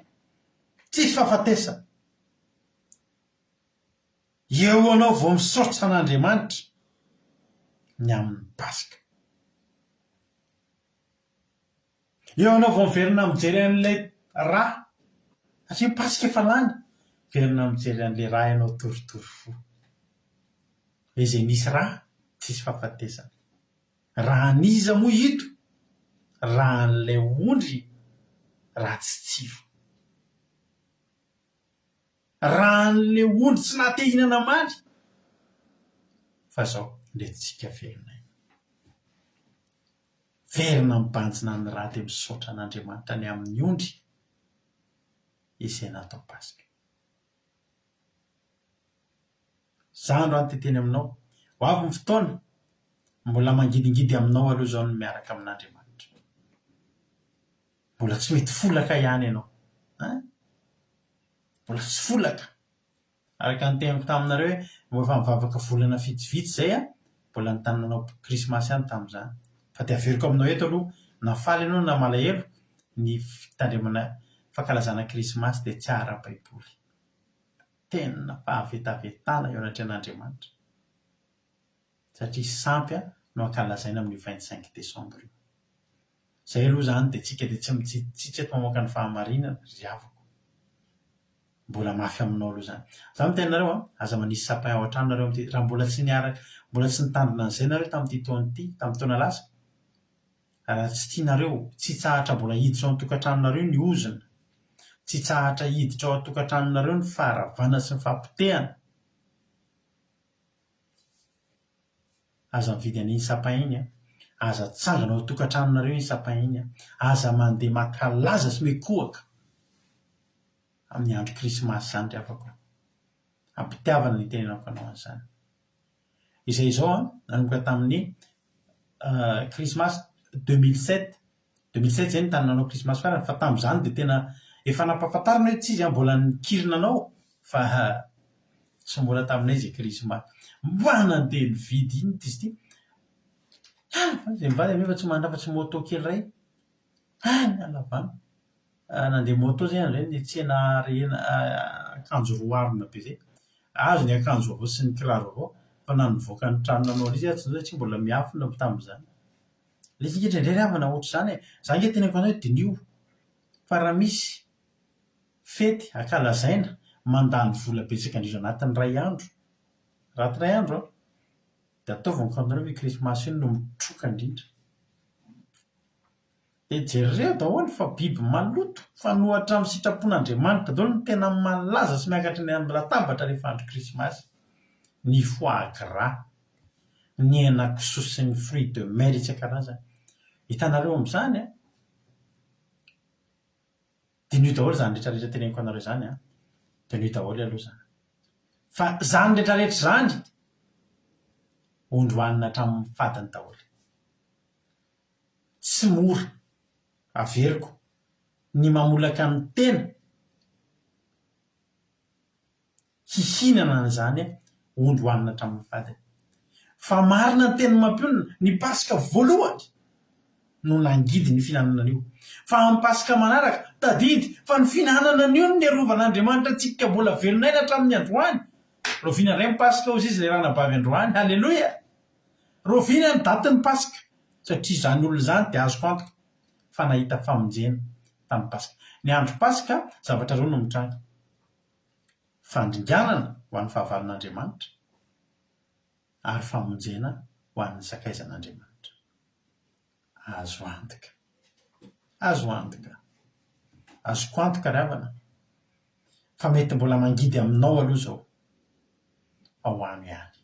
Tsisy fahafatesana. Eo anao vao misaotra an'Andriamanitra ny amin'ny pasika. Eo anao vao miverina mijery an'ilay ra. Satria pasika efa lany. Verina mijery an'ilay ra ianao toritory fo. Izay nisy ra, tsisy fahafatesana. Raha niza moa hito, raha an'ilay ondry, raha tsy tsiro. Raha an'ilay ondry tsy nahatehinana maly. Fa izao, ndrentsika verina. Verina mibanjina ny ra dia misaotra an'Andriamanitra ny amin'ny ondry izay natao pasika. Izany andro teteny aminao. Ho avy ny fotoana mbola mangidingidy aminao aloha izao no miaraka amin'Andriamanitra. Mbola tsy mety folaka ihany ianao. Mbola tsy folaka. Araka ny tenako taminareo hoe efa mivavaka volana vitsivitsy izay mbola ny tananao krismasy ihany tamin'izany. Fa dia averiko aminao eto aloha na faly ianao na malahelo ny fitandremana fankalazana krismasy dia tsy ara-baiboly. tena fahavetavetana eo anaty an'Andriamanitra satria sampy no ankalazaina amin'ny 25 desambra io. Izay aloha zany dia tsika dia tsy mitsitsitsy eto mamoaka ny fahamarinana ry havako. Mbola mafy aminao aloha zany. Za miteny nareo aza manisy sapin ao an-trano nareo amin'ity raha mbola tsy nitandrina an'izay nareo tamin'ity taona ity, tamin'ny taona lasa. Raha tsy tianareo, tsy tsahatra mbola hiditra ao an-tokantranonareo ny ozona, tsy tsahatra hiditra ao an-tokantranonareo ny faharavana sy ny fampitehana. Aza mividy an'iny sapin iny aza tsangana ao an-tokantranonareo iny sapin iny aza mandeha makalaza sy mekohaka amin'ny andro krismasy zany ry havako. Ampitiavana ny tenenako anao an'izany. Izay izao nanomboka tamin'ny krismasy 2007 zay ny tany nanao krismasy farany, fa tamin'izany dia tena efa nampahafantarina hoe tsy izy mbola nikirina anao fa tsy mbola taminay izay krismasy. Mba nandeha nividy iny izy ity. Izay mivady anefa tsy mandrafitsy moto kely iray. Ny alavana. Nandeha moto zay andray ny tsena rena akanjo roa arina be zay. Azo ny akanjo avao sy ny kiraro avao fa nanovoaka ny trano nanao izy tsy mbola miafina tamin'izany. Le tsika indray havana ohatra izany za nge teneniko anao dinio fa raha misy fety ankalazaina mandany vola betsaka indrindra anatin'ny ray andro, raty ray andro dia ataovy kantonareo hoe krismasy iny no mitroka indrindra. Dia jereo daholo fa biby maloto fanohatra amin'ny sitrapon'Andriamanitra daholo ny tena malaza sy miakatra ny amin'ny latabatra rehefa andro krismasy. Ny foie gras, ny henan-kisoa sy ny fruit de mer isan-karazany. Hitanareo amin'izany dinio daholo zany rehetrarehetra teneniko anareo zany dinio daholo aloha zany. Fa zany rehetrarehetra zany ondroanina hatramin'ny fadiny daholo. Tsy mora averiko ny mamolaka ny tena hihinana an'izany ondroanina hatramin'ny fadiny. Fa marina ny teny mampionina ny pasika voalohany no nangidy ny fihinanana an'io. Fa amin'ny pasika manaraka tadidy fa ny fihinanana an'io no niarovan'Andriamanitra antsika mbola velonaina hatramin'ny androany. Roviana indray ny pasika ozy izy ilay ranabavy androany. Halleloia! Roviana ny datin'ny pasika satria izany olona izany dia azoko antoka fa nahita famonjena tamin'ny pasika. Ny andro pasika zavatra roa no mitranga: fandringanana ho an'ny fahavalon'Andriamanitra ary famonjena ho an'ny sakaizan'Andriamanitra. Azo antoka, azo antoka, azoko antoka ry havana fa mety mbola mangidy aminao aloha zao fa ho any ihany,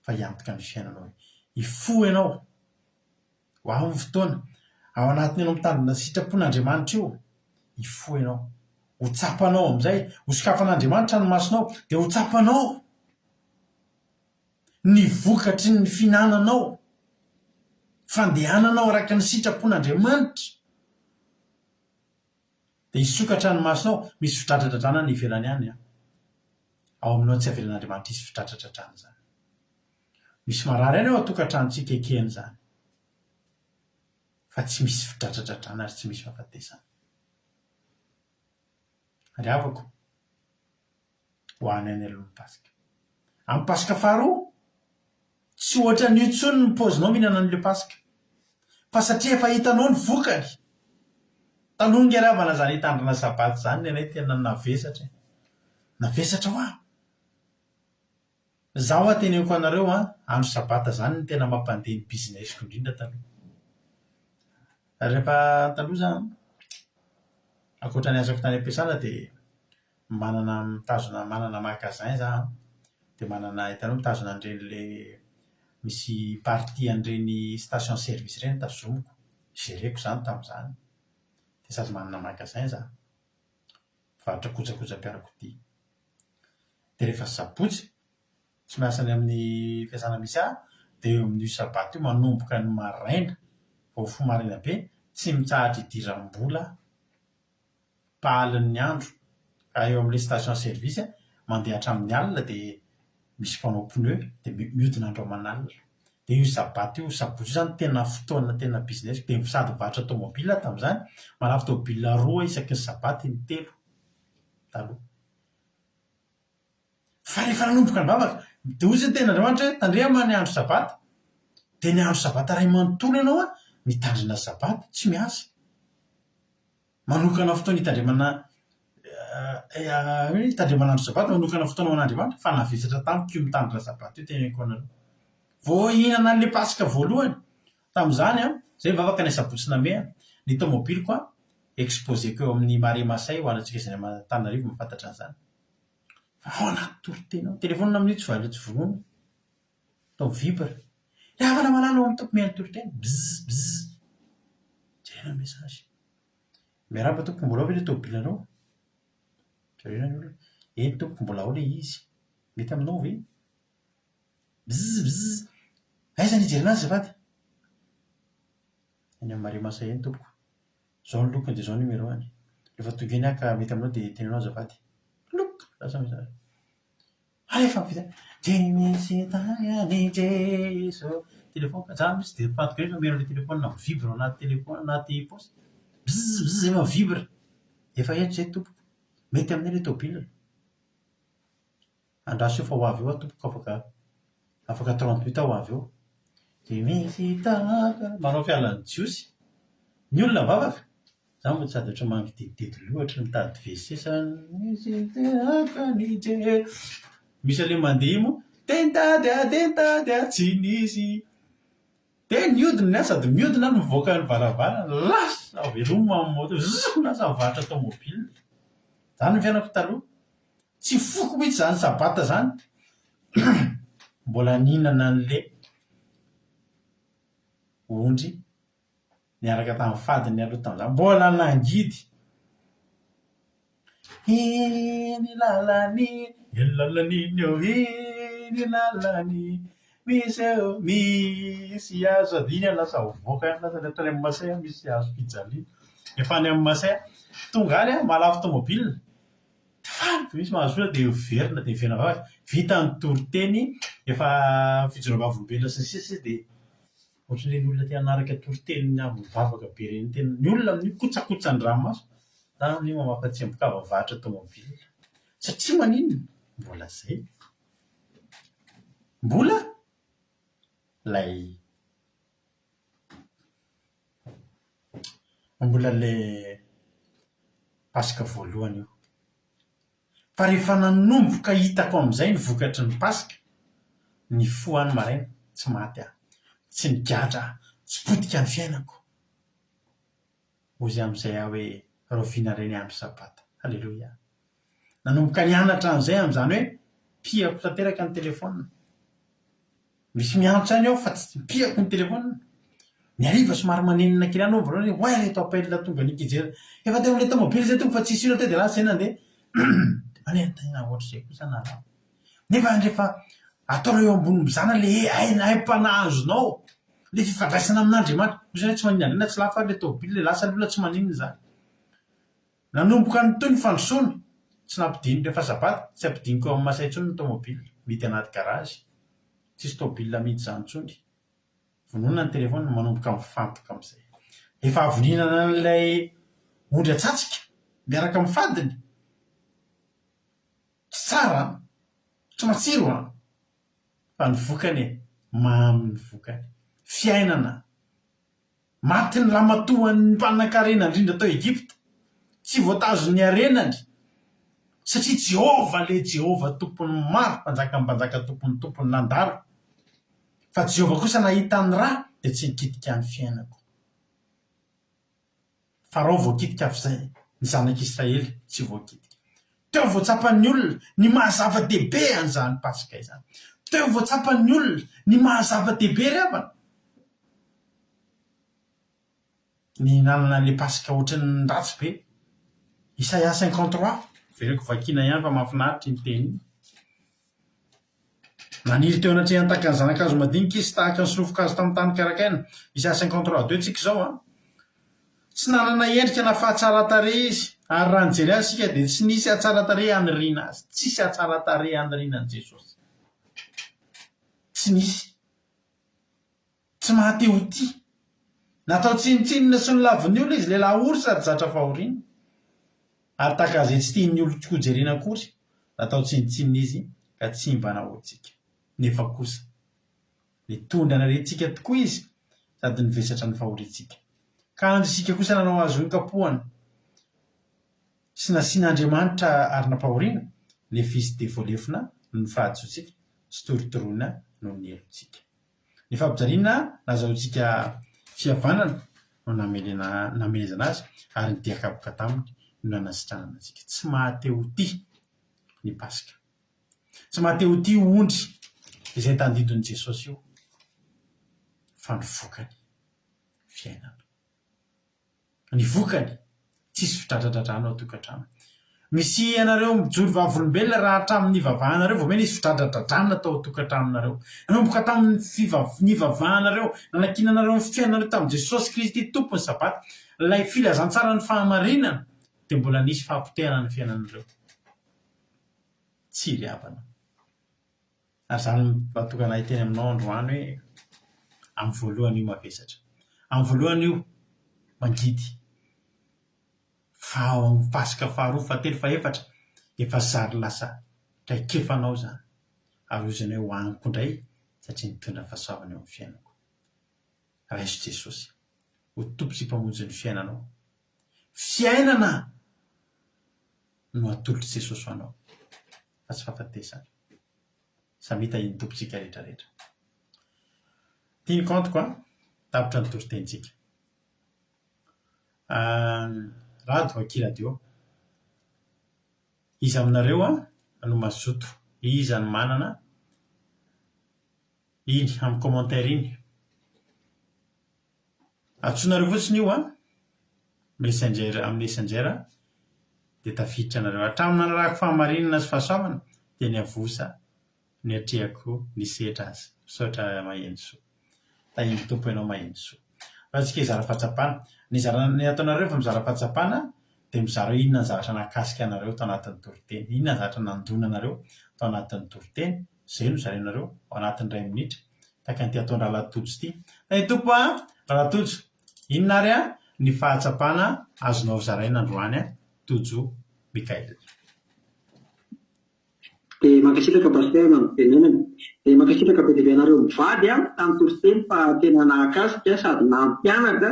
fa hiantoka ny fiainanao, hifoha ianao ho amin'ny fotoana ao anatin'ny ianao mitandrina sitrapon'Andriamanitra io. Hifoha ianao, ho tsapanao amin'izay, ho sokafan'Andriamanitra ny masonao dia ho tsapanao ny vokatry ny fihinananao, fandehananao araka ny sitrapon'Andriamanitra dia hisokatra ny masonao. Misy fitratratratrana ny ivelany ihany ao aminao tsy avelan'Andriamanitra hisy fitratratratrana zany. Misy marary ihany ao atokantranotsika ekehany zany fa tsy misy fitratratratrana ary tsy misy fahafatesana. Ry havako, ho any any alohan'ny pasika. Amin'ny pasika faharoa tsy ohatra n'io intsony ny paozinao mihinana an'ilay pasika fa satria efa hitanao ny vokany. Taloha ny ry havana zany hitandrina sabaty zany ny anay tena navesatra ho aho. Zaho teneniko anareo andro sabata zany ny tena mampandeha ny businessiko indrindra taloha. Rehefa taloha zany ankoatra ny azako tany am-piasana dia manana magasin za dia manana, hitanao mitazona an'ireny le misy partie an'ireny station service ireny tazomiko, géreko zany tamin'izany. Dia sady manana magasin za mivarotra kojakojam-piarakodia. Dia rehefa sabotsy tsy miasa any amin'ny fiasana misy dia eo amin'io sabaty io manomboka ny maraina vao fo maraina be tsy mitsahatra idiram-bola pahalin'ny andro ka eo amin'ilay station service mandeha hatramin'ny alina dia misy mpanao pneu dia mihodina andro aman'alina. Dia io sabaty io sabotsy zany tena fotoana tena business dia sady mivarotra tomobila tamin'izany, manafy tomobila 2 isaky ny sabaty ny 3 taloha. fa rehefa nanomboka ny vavaka de ozy ny ten'andriamanitra hoe tandrema ny andro sabata de ny andro sabata ray manontolo ianao a mitandrina sabata tsy miasa manokana fotoana hitandremana hitandremana andro sabata manokana fotoana hoan'andriamanitra fa navesatra tamiko io mitandrina sabata io teneniko anareo vao hihinana an'le pasika voalohany tam'izany a zay vavaka ny sabotsina mea ny tomobiliko a exposeko eo amin'ny mare masay ho anatsika izay Tananarivo mafantatra an'izany fa ao anaty toritena ao telefônina amin'io tsy valeo tsy vonono atao vibra havana malala ao amin'ny tompo mihainy toritena bzz jerena mesazy miaraba tompoko mbola ao ve le tomobilanao jerena ny olona eny tompoko mbola ao le izy mety aminao ve bzz aiza ny jerena azy zafady eny amin'ny mare masay eny tompoko zao ny lokony de zao numéro any rehefa tonga eny aka mety aminao de tenenao azafady loka lasa mesazy alefa vita de misy tany Jeso telefônina za misy de fantoka rehefa mero le telefônina vibra anaty telefôna anaty paosy bzz ema vibra efa eto zay tompoko mety aminay le tobila andraso eo fa ho avy eo a tompoko afaka 38 ho avy eo de misy taka manao fialan'ny jiosy ny olona vavaka za mbo tsy sady ohatra manodididedy loatra mitady WC sa misy taka ny Jeso misy ale mandeha mo tentady tsy nisy de miodina ny asa sady miodina no mivoaka ny varavara lasa avelomo amin'ny moto lasa vatra tomobile zany ny fianako taloha tsy foko mihitsy zany sabata zany mbola ninana an'le ondry niaraka tamin'ny fadiny aloha tamin'izany mbola nangidy eny lalany eo eny lalany misy azo adiny lasa voaka lasa leta any amin'ny masay misy azo fijaliana efa any amin'ny masay tonga any malafo tomobile misy mahazola de verina de verina vavaka vita ny toriteny efa fijoroba volombelona sy ny sisa de ohatran'le ny olona te hanaraka toriteny amin'ny vavaka be reny tena ny olona amin'ny kotsakotsa ny ranomaso zany io mampatsiambokava vatra tomobile satria maninona mbola zay mbola le pasika voalohany io fa rehefa nanomboka hitako amin'izay ny vokatry ny pasika ny foany maraina tsy maty aho tsy nigatra tsy potika ny fiainako ozy amin'izay aho hoe roviana reny andro sabata halleloia nanomboka nianatra an'izay amin'izany hoe piako tanteraka ny telefônina misy mianatra any aho fa tsy piako ny telefônina ny ariva somary manenina kely anao voalohany hoe oay reto appel tonga nikijera efa teo amin'le tomobily zay tonga fa tsisy ilo te de lasa zay nandeha manentana ohatr'izay kosa nara nefa rehefa ataonao eo ambony mizana le aim-panahazonao le fifandraisana amin'Andriamanitra ozy tsy maninona andrena tsy lafa le tomobily le lasa lola tsy maninona zany nanomboka ny toy ny fandrosoana tsy nampidiny rehefa sabata tsy ampidiniko amin'ny masay intsony ny tomobily mity anaty garazy tsisy tomobile midy zany intsony vonona ny telefônina manomboka mifantoka amin'izay efa avoninana n'ilay ondry atsatsika miaraka amin'ny fadiny tsy tsara tsy matsiro fa ny vokany mamy ny vokany fiainana maty ny lamatoan'ny mpanan-karena indrindra tao Egypta tsy voatazo ny arenany satria Jehova tompony maro mpanjaka tompony nandalo fa Jehova kosa nahita ny raha de tsy nikitika ny fiainako farao voakitika av'izay ny zanak'Israely tsy voakitika teo voatsapan'ny olona ny mahazava-dehibe an'izany pasika izany teo voatsapan'ny olona ny mahazava-dehibe ryavana ny nanana le pasika ohatran'ny ratsy be Isaia 53 vereko vakina ihany fa mahafinaritra ny teny maniry teo anatrehany tahaka ny zanakazo madinika izy tahaka ny solofokazo tamin'ny tany karakaina Isaia 53 2 tsika zao tsy nanana endrika na fahatsara-tarehy izy ary raha nijery azy sika de tsy nisy atsara-tarehy anirina azy tsisy atsara-tarehy anirinan'i Jesosy tsy nisy tsy mahateo ty natao tsinitsinina sy ny laviny olona izy le lahory sady zatra fahoriana ary tahaka zay tsy tian'ny olo kojerena akory natao tsinitsinina izy ka tsy mba nahoantsika nefa kosa nitondra narentsika tokoa izy sady nivesatra ny fahorintsika ka andro isika kosa nanao azo ny kapohana sy nasian'Andriamanitra ary nampahoriana nefa izy de voalefina ny fahatsotsika sy torotoroina no ny elontsika ny fampijaliana nazahoantsika fihavanana no namelezana azy ary ny diakaboka taminy no nanasitranana antsika tsy mahateo ty ny pasika tsy mahateo ty ondry izay tandidon'i Jesosy io fa ny vokany fiainana ny vokany tsisy fitradradradrano ao tokantrano misy anareo mijory vavolombelona raha hatramin'ny vavahanareo vao mena izy fitradradradrana tao tokantramonareo nanomboka tamin'ny nivavahanareo nanakinanareo ny fiainanareo tamin'i Jesosy Kristy tompony sabaty lay filazantsara ny fahamarinana dia mbola nisy fahampotehana ny fiainanareo tsy ry havana ary zany vatokana iteny aminao androany hoe amin'ny voalohany io mavesatra amin'ny voalohany io mangidy fa ao amin'ny pasika faharoa fahatelo fahaefatra efa zary lasa traikefanao zany ary ozany hoe hoaniko indray satria nitondra fahasoavana eo amin'ny fiainako raiso Jesosy ho tompo sy mpamonjy ny fiainanao fiainana no atolotra Jesosy ho anao fa tsy fahafatesana samita iny tompontsika rehetrarehetra tiany kantoko tapitra ny toritentsika rado vakiradio izy aminareo no mazoto iza ny manana iny amin'ny commentaire iny atsonareo fotsiny io messenger amin'ny messenger dia tafiditra anareo hatramin'ny nanarako fahamarinana sy fahasoavana dia ny avosa ny atrehako ny setra azy misaotra maheno soa tahiny tompo ianao maheno soa fa tsika hizara fahatsapana ny ataonareo fa mizara fahatsapana dia mizara inona ny zavatra nakasika anareo tao anatin'ny toriteny inona ny zavatra nandona anareo tao anatin'ny toriteny izay no zarenareo ao anatin'ny 2 minitra tahaka ny ty ataondra lalatojo ity ny tompo lalatojo inona ary ny fahatsapana azonao zaraina androany tojo Mikael. Dia mankasitraka pasitera amin'ny tenenana dia mankasitraka be dia be anareo mivady tamin'ny toriteny fa tena nahakasika sady nampianatra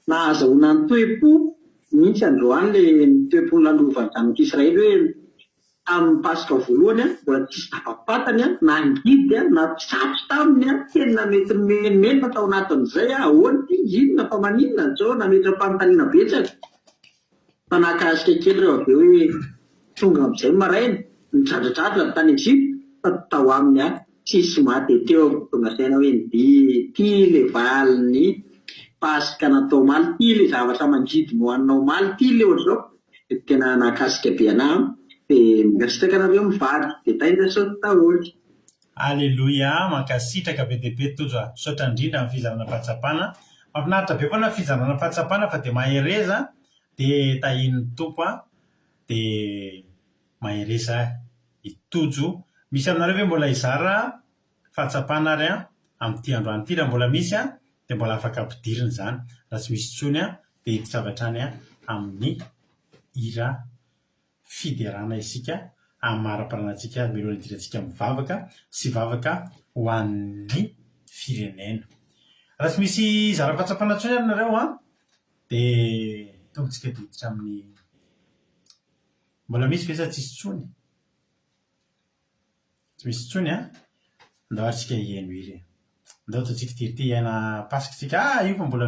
na azahoana ny toe-po mihitsy androany le toe-po nalovany zanak'Israely hoe amin'ny pasika voalohany mbola tsisy tafapatany na ngidy na mpisatro taminy tena mety menimena tao anatin'izay ahoany ty inona fa maninona zao na mety ampanontaniana betsaka fa nahakasika kely reo avy eo hoe tonga amin'izay maraina midradradratra tany Egypte fa tao aminy tsisy mahateteo tonga saina hoe ty le valiny pasika natao maly ty le zavatra mangidy no hoaninao maly ty le ohatr'izao dia tena nahakasika be anahy dia mikasitraka anareo mivady dia tainja sao taholy. Alleluia, mankasitraka be dia be tojo misaotra indrindra amin'ny fizarana fahatsapana mahafinaritra be foana fizarana fahatsapana fa dia mahereza dia tahin'ny tompo dia mahereza itojo misy aminareo hoe mbola hizara fahatsapana ary amin'ity androany ity raha mbola misy dia mbola afaka ampidirina izany raha tsy misy tsony dia hiditra any amin'ny hira fiderana isika amin'ny mara-paranantsika milona idirantsika mivavaka sy vavaka ho an'ny firenena raha tsy misy zara-pahatsapana tsony aminareo dia tongotsika diditra amin'ny mbola misy vesa tsisy tsony tsy misy tsony ndao atsika hihaino iry ndao ataontsika tirity hiaina pasikatsika io fa mbola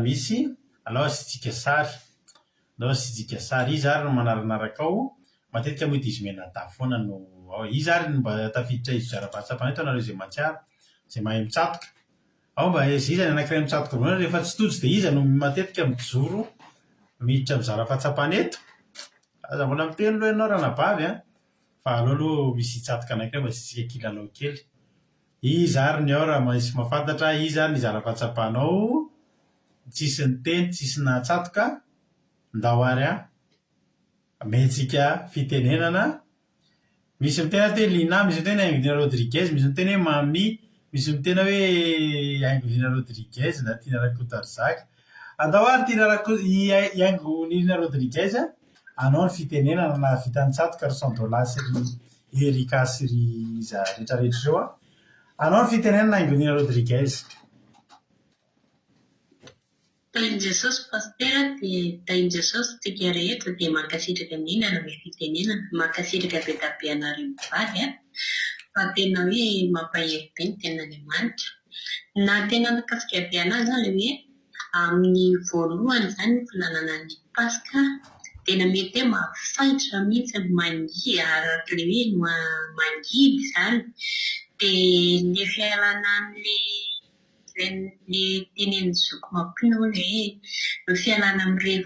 misy alao asitsika sary ndao asitsika sary izy ary no manaranaraka ao matetika moa dizy menada foana no ao izy ary no mba tafiditra izy zara-pahatsapana eto anareo izay matsiaro izay mahay mitsatoka ao mba iza ny anankiray mitsatoka voana rehefa tsy tojo dia iza no matetika mijoro miditra mizara-pahatsapana eto aza mbola miteny loha ianao raha nabavy fa aleo aloha misy hitsatoka anankiray mba sisika kilalao kely izy ary ny ao raha misy mahafantatra izy ary ny zara-pahatsapanao tsisy ny teny tsisy nahatsatoka ndao ary mentsika fitenenana misy mitena hoe Lina, misy mitena Ainglina Rodriguez, misy mitena hoe Mami, misy mitena hoe Ainglina Rodriguez na Tina Rakotarzaka. Andao ary Tina Ainglina Rodriguez anao ny fitenenana na vitanytsatoka ry Sandola sy ry Erika sy ry rehetrarehetra ireo a, anao ny fitenenana Angonina Rodriguez. Tain'i Jesosy pastera dia tain'i Jesosy tsika rehetra dia mankasitraka mihinana amin'ny fitenenana, mankasitraka be da be anareo vady a, fa tena hoe mampahery be ny tenan'Andriamanitra. Na tena nakasika be anazy zany hoe amin'ny voalohany zany ny fihinanana ny Paska, tena mety hoe mahafaitra mihitsy mangidy araka le hoe mangidy zany. Dia ny fialana le tenen'ny zoko mampino hoe ny fialana amin'ireny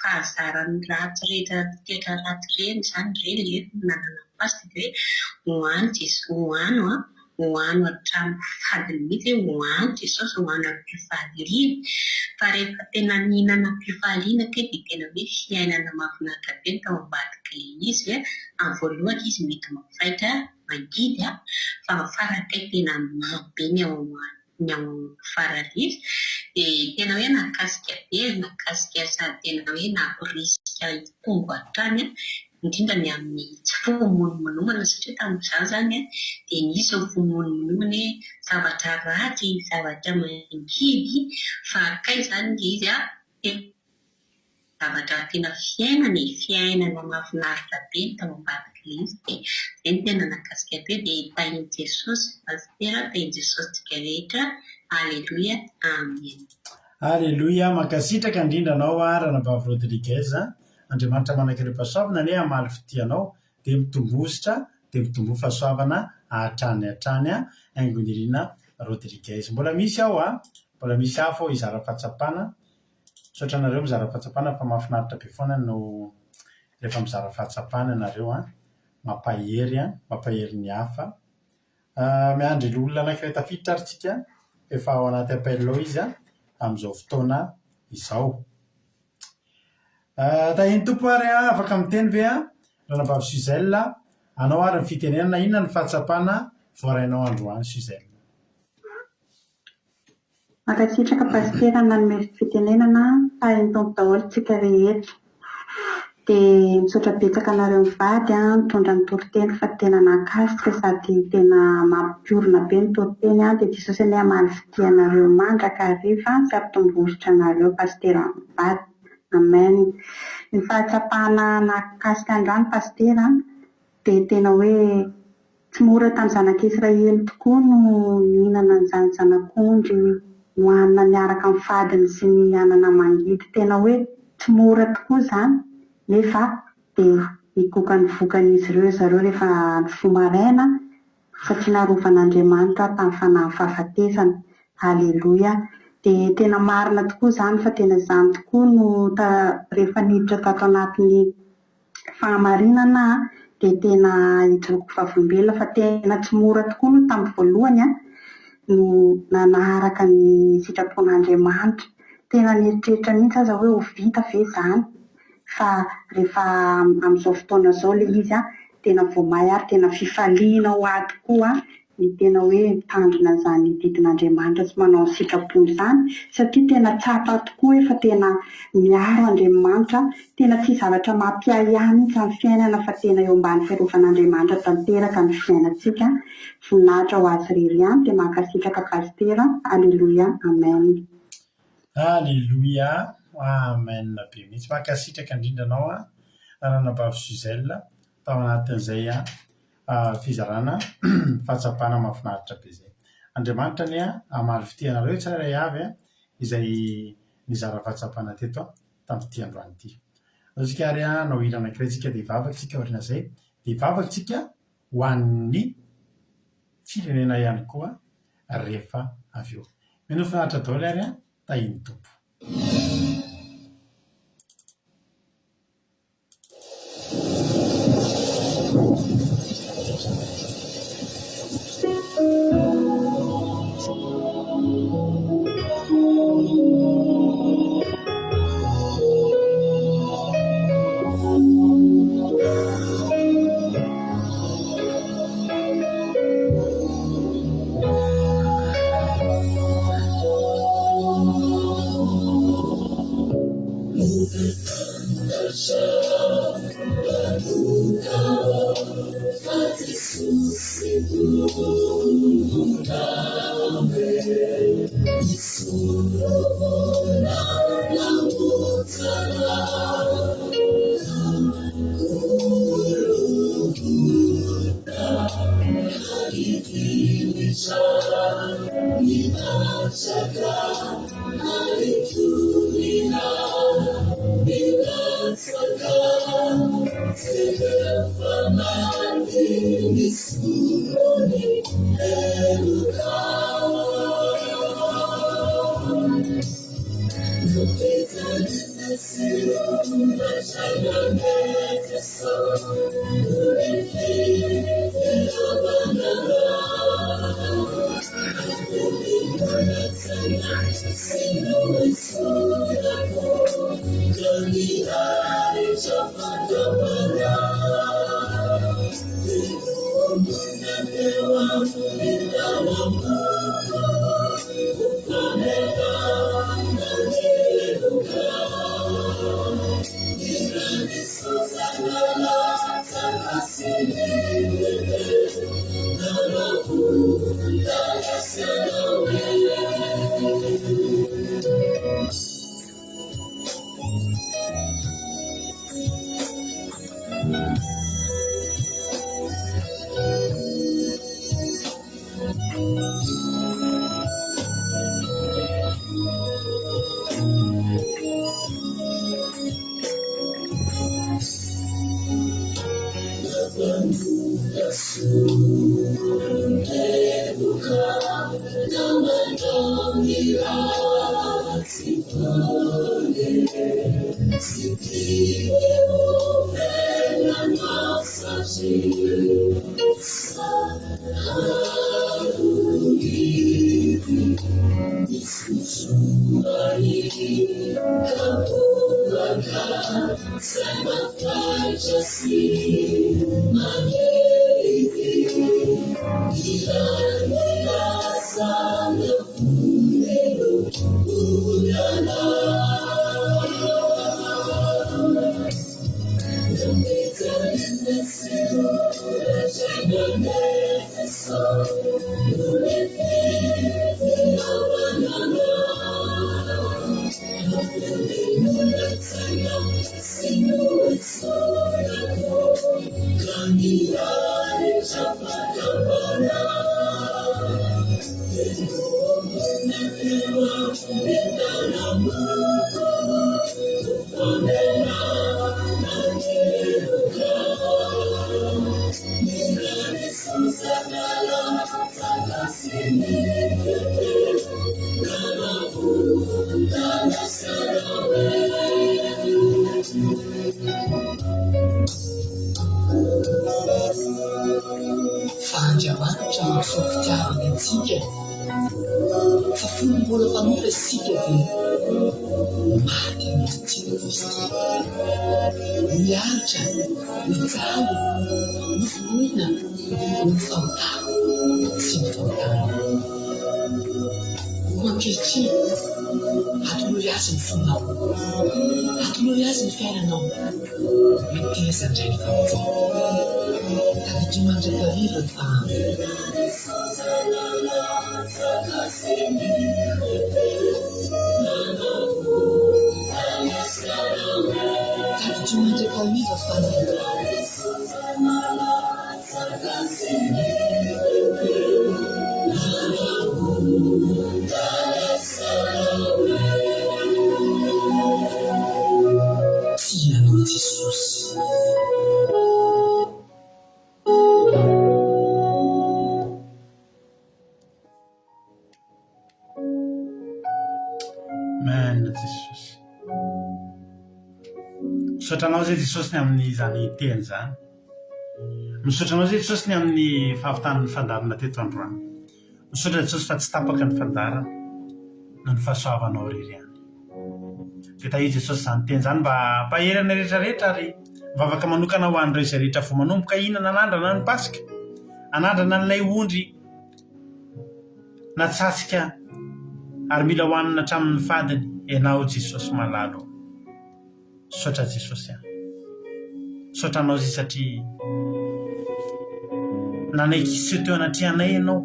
fahazaran'ny ratsy rehetra toetra ratsy reny zany reny le fihinanana Paska dia hoano hatramin'ny fadiny mihitsy hoe hoano Jesosy hoano amin'ny fifaliana. Fa rehefa tena nihinana fifaliana ke dia tena hoe fiainana mahafinaritra be ny tao ambadika izy amin'ny voalohany izy mety mahafaitra mangidy fa farakay tena mabe ny ao faralizy dia tena hoe nakasika sady tena hoe nampirisika hitombo hatrany indrindra ny amin'ny tsy fomonomonomana satria tamin'izao zany dia nisy ao fomonomonomana zavatra ratsy, zavatra mangidy, fa kay zany izy zavatra tena fiainana mahafinaritra be ny tao ambadika izy. Dia zay ny tena nakasika be dia tain'i Jesosy pastera, tain'i Jesosy tsika rehetra. Alleluia, amen. Alleluia, mankasitraka indrindra anao Ranabavy Rodriguez. Andriamanitra manaiky ireo mpahasoavana ne hamaly fitianao dia mitombositra dia mitombo fahasoavana hatrany Angonirina Rodriguez. Mbola misy ao mbola misy hafa ao izara fahatsapana. Misaotra anareo mizara fahatsapana fa mahafinaritra be foana no rehefa mizara fahatsapana ianareo mampahery ny hafa. Miandry olona anankiray tafiditra ary tsika efa ao anaty appel izy amin'izao fotoana izao. Tahiny tompo ary afaka miteny ve Ranabavy Suzelle, anao ary ny fitenenana inona ny fahatsapana voarainao androany Suzelle? Mankasitraka pastera nanome fitenenana tahiny tompo daholo tsika rehetra. Dia misaotra betsaka anareo mivady mitondra ny toriteny fa tena nakasika sady tena mampiorina be ny toriteny dia Jesosy ny hamaly fitianareo mandraka hariva sy ampitombosotra anareo pastera mivady. Amen. Ny fahatsapana nakasika androany pastera dia tena hoe tsy mora tamin'ny zanak'Israely tokoa no mihinana an'izany zanak'ondry hohanina miaraka amin'ny fadiny sy ny anana mangidy. Tena hoe tsy mora tokoa izany nefa dia ikoka ny vokan'izy ireo zareo rehefa ny fomaraina satria narovan'Andriamanitra tamin'ny fanahy fahafatesana. Halleluia. Dia tena marina tokoa izany fa tena izany tokoa no rehefa niditra tato anatin'ny fahamarinana dia tena hijoroko vavolombelona fa tena tsy mora tokoa no tamin'ny voalohany no naharaka ny sitrapon'Andriamanitra. Tena nieritreritra mihitsy aza hoe ho vita ve izany fa rehefa amin'izao fotoana izao ilay izy tena voamay ary tena fifaliana ho ahy tokoa ny tena hoe mitandrina izany didin'Andriamanitra sy manao sitrapony izany satria tena tsapa tokoa efa tena miaro Andriamanitra, tena tsy zavatra mampiayana izany fiainana fa tena eo ambany fiarovan'Andriamanitra tanteraka ny fiainantsika. Voninahitra ho azy irery ihany dia mankasitraka pastera. Alleluia, amen. Alleluia, amen be mihitsy. Mankasitraka indrindra anao Ranabavy Suzelle tao anatin'izay fizarana fahatsapana mahafinaritra be izay. Andriamanitra ny hamaly fitianareo tsirairay avy izay nizara fahatsapana teto tamin'ity androany ity. Tsika ary nao hira anankiray tsika dia hivavaka tsika aoriana izay dia hivavaka tsika ho an'ny firenena ihany koa rehefa avy eo. Mino finaritra daholo ary tahiny tompo. Fandiamanitra mampiseho fitiavana antsika fa fony mbola mpanompo isika dia maty amin'ity Kristy miaritra mijaly mifinoina mifahotana sy mifahotana ho ankehitriny atoloy azy ny fonao atoloy azy ny fiainanao miteza indray ny famonjena tadidry mandrakariva fa tadidry mandrakariva fa tianao Jesosy. Amen Jesosy. Misotranao zay Jesosy ny amin'ny zany teny zany. Misotranao zay Jesosy ny amin'ny fahavitan'ny fandarana teto androany. Misotra Jesosy fa tsy tapaka ny fandarana no ny fahasoavanao rery ihany. Dia tahiry Jesosy zany teny zany mba paherana rehetrarehetra ary mivavaka manokana ho an'ireo izay rehetra vao manomboka hihinana anandrana ny Pasika, anandrana n'ilay ondry natsatsika ary mila hohanina hatramin'ny fadiny. Ianao Jesosy malalo. Sotra Jesosy ihany. Sotranao zay satria nanaiky sy teo anatrehanay ianao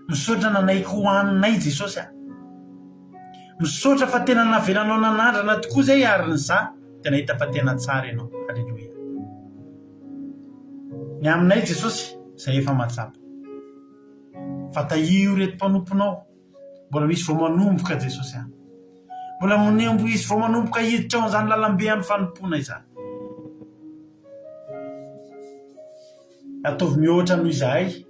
misaotra nanaiky ho aninay Jesosy misaotra fa tena navelanao nanandrana tokoa zay ariny za tena hita fa tena tsara ianao. Halleloia. Ny aminay Jesosy zay efa matsapa fa tahio reto mpanomponao mbola misy vao manomboka Jesosy mbola monembo izy vao manomboka hiditra ao zany lalambe amin'ny fanompona izany. Ataovy mihoatra noho izahay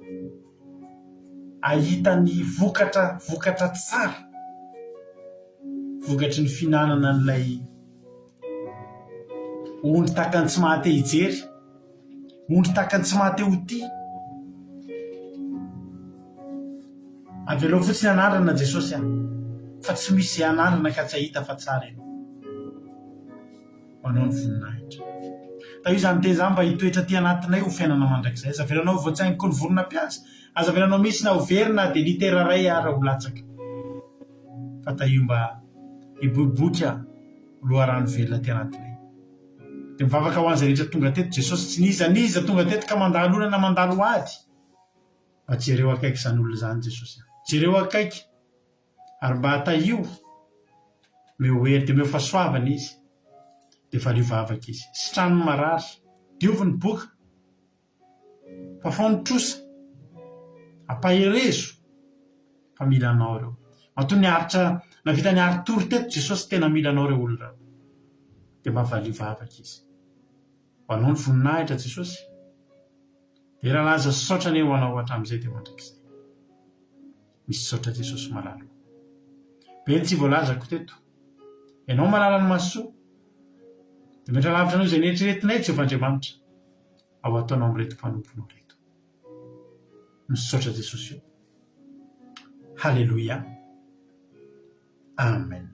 ahita ny vokatra tsara, vokatry ny finanana n'ilay ondry takany tsy mahate hijery, ondry takany tsy mahate ho tia. Avelao fotsiny anandrana Jesosy fa tsy misy anandrana ka tsy ahita fa tsara ianao. Manao ny voninahitra. Ta io zany teny zany mba hitoetra ty anatinay ho fiainana mandrakizay. Aza velanao voatsaingy ny vorona-piasa, aza velanao misy na overina dia litera ray ara ho latsaka. Fa ta io mba hiboboka loharano velona ty anatinay. Dia mivavaka ho an'izay rehetra tonga teto Jesosy tsy nizaniza tonga teto ka mandalo olana mandalo ady. Mba jereo akaiky izany olona zany Jesosy. Jereo akaiky ary mba hata io meo hery dia meo fahasoavana izy dia valio vavaka izy. Sy trano marary diovy ny boka fafaonitrosa ampaherezo fa mila anao reo. Matoa ny aritra navita ny aritory teto Jesosy tena mila anao reo olona reo dia mba valio vavaka izy. Ho anao ny voninahitra Jesosy dia raha laza saotra ny ho anao hatramin'izay dia mandrakizay. Misy saotra Jesosy malalo. Be ny tsy voalazako teto. Ianao malala ny masoa dia metra lavitra anao izay neritreretinay Jehovandriamanitra ao ataonao amin'reto mpanomponao reto. Misy saotra Jesosy io. Halleluia. Amen.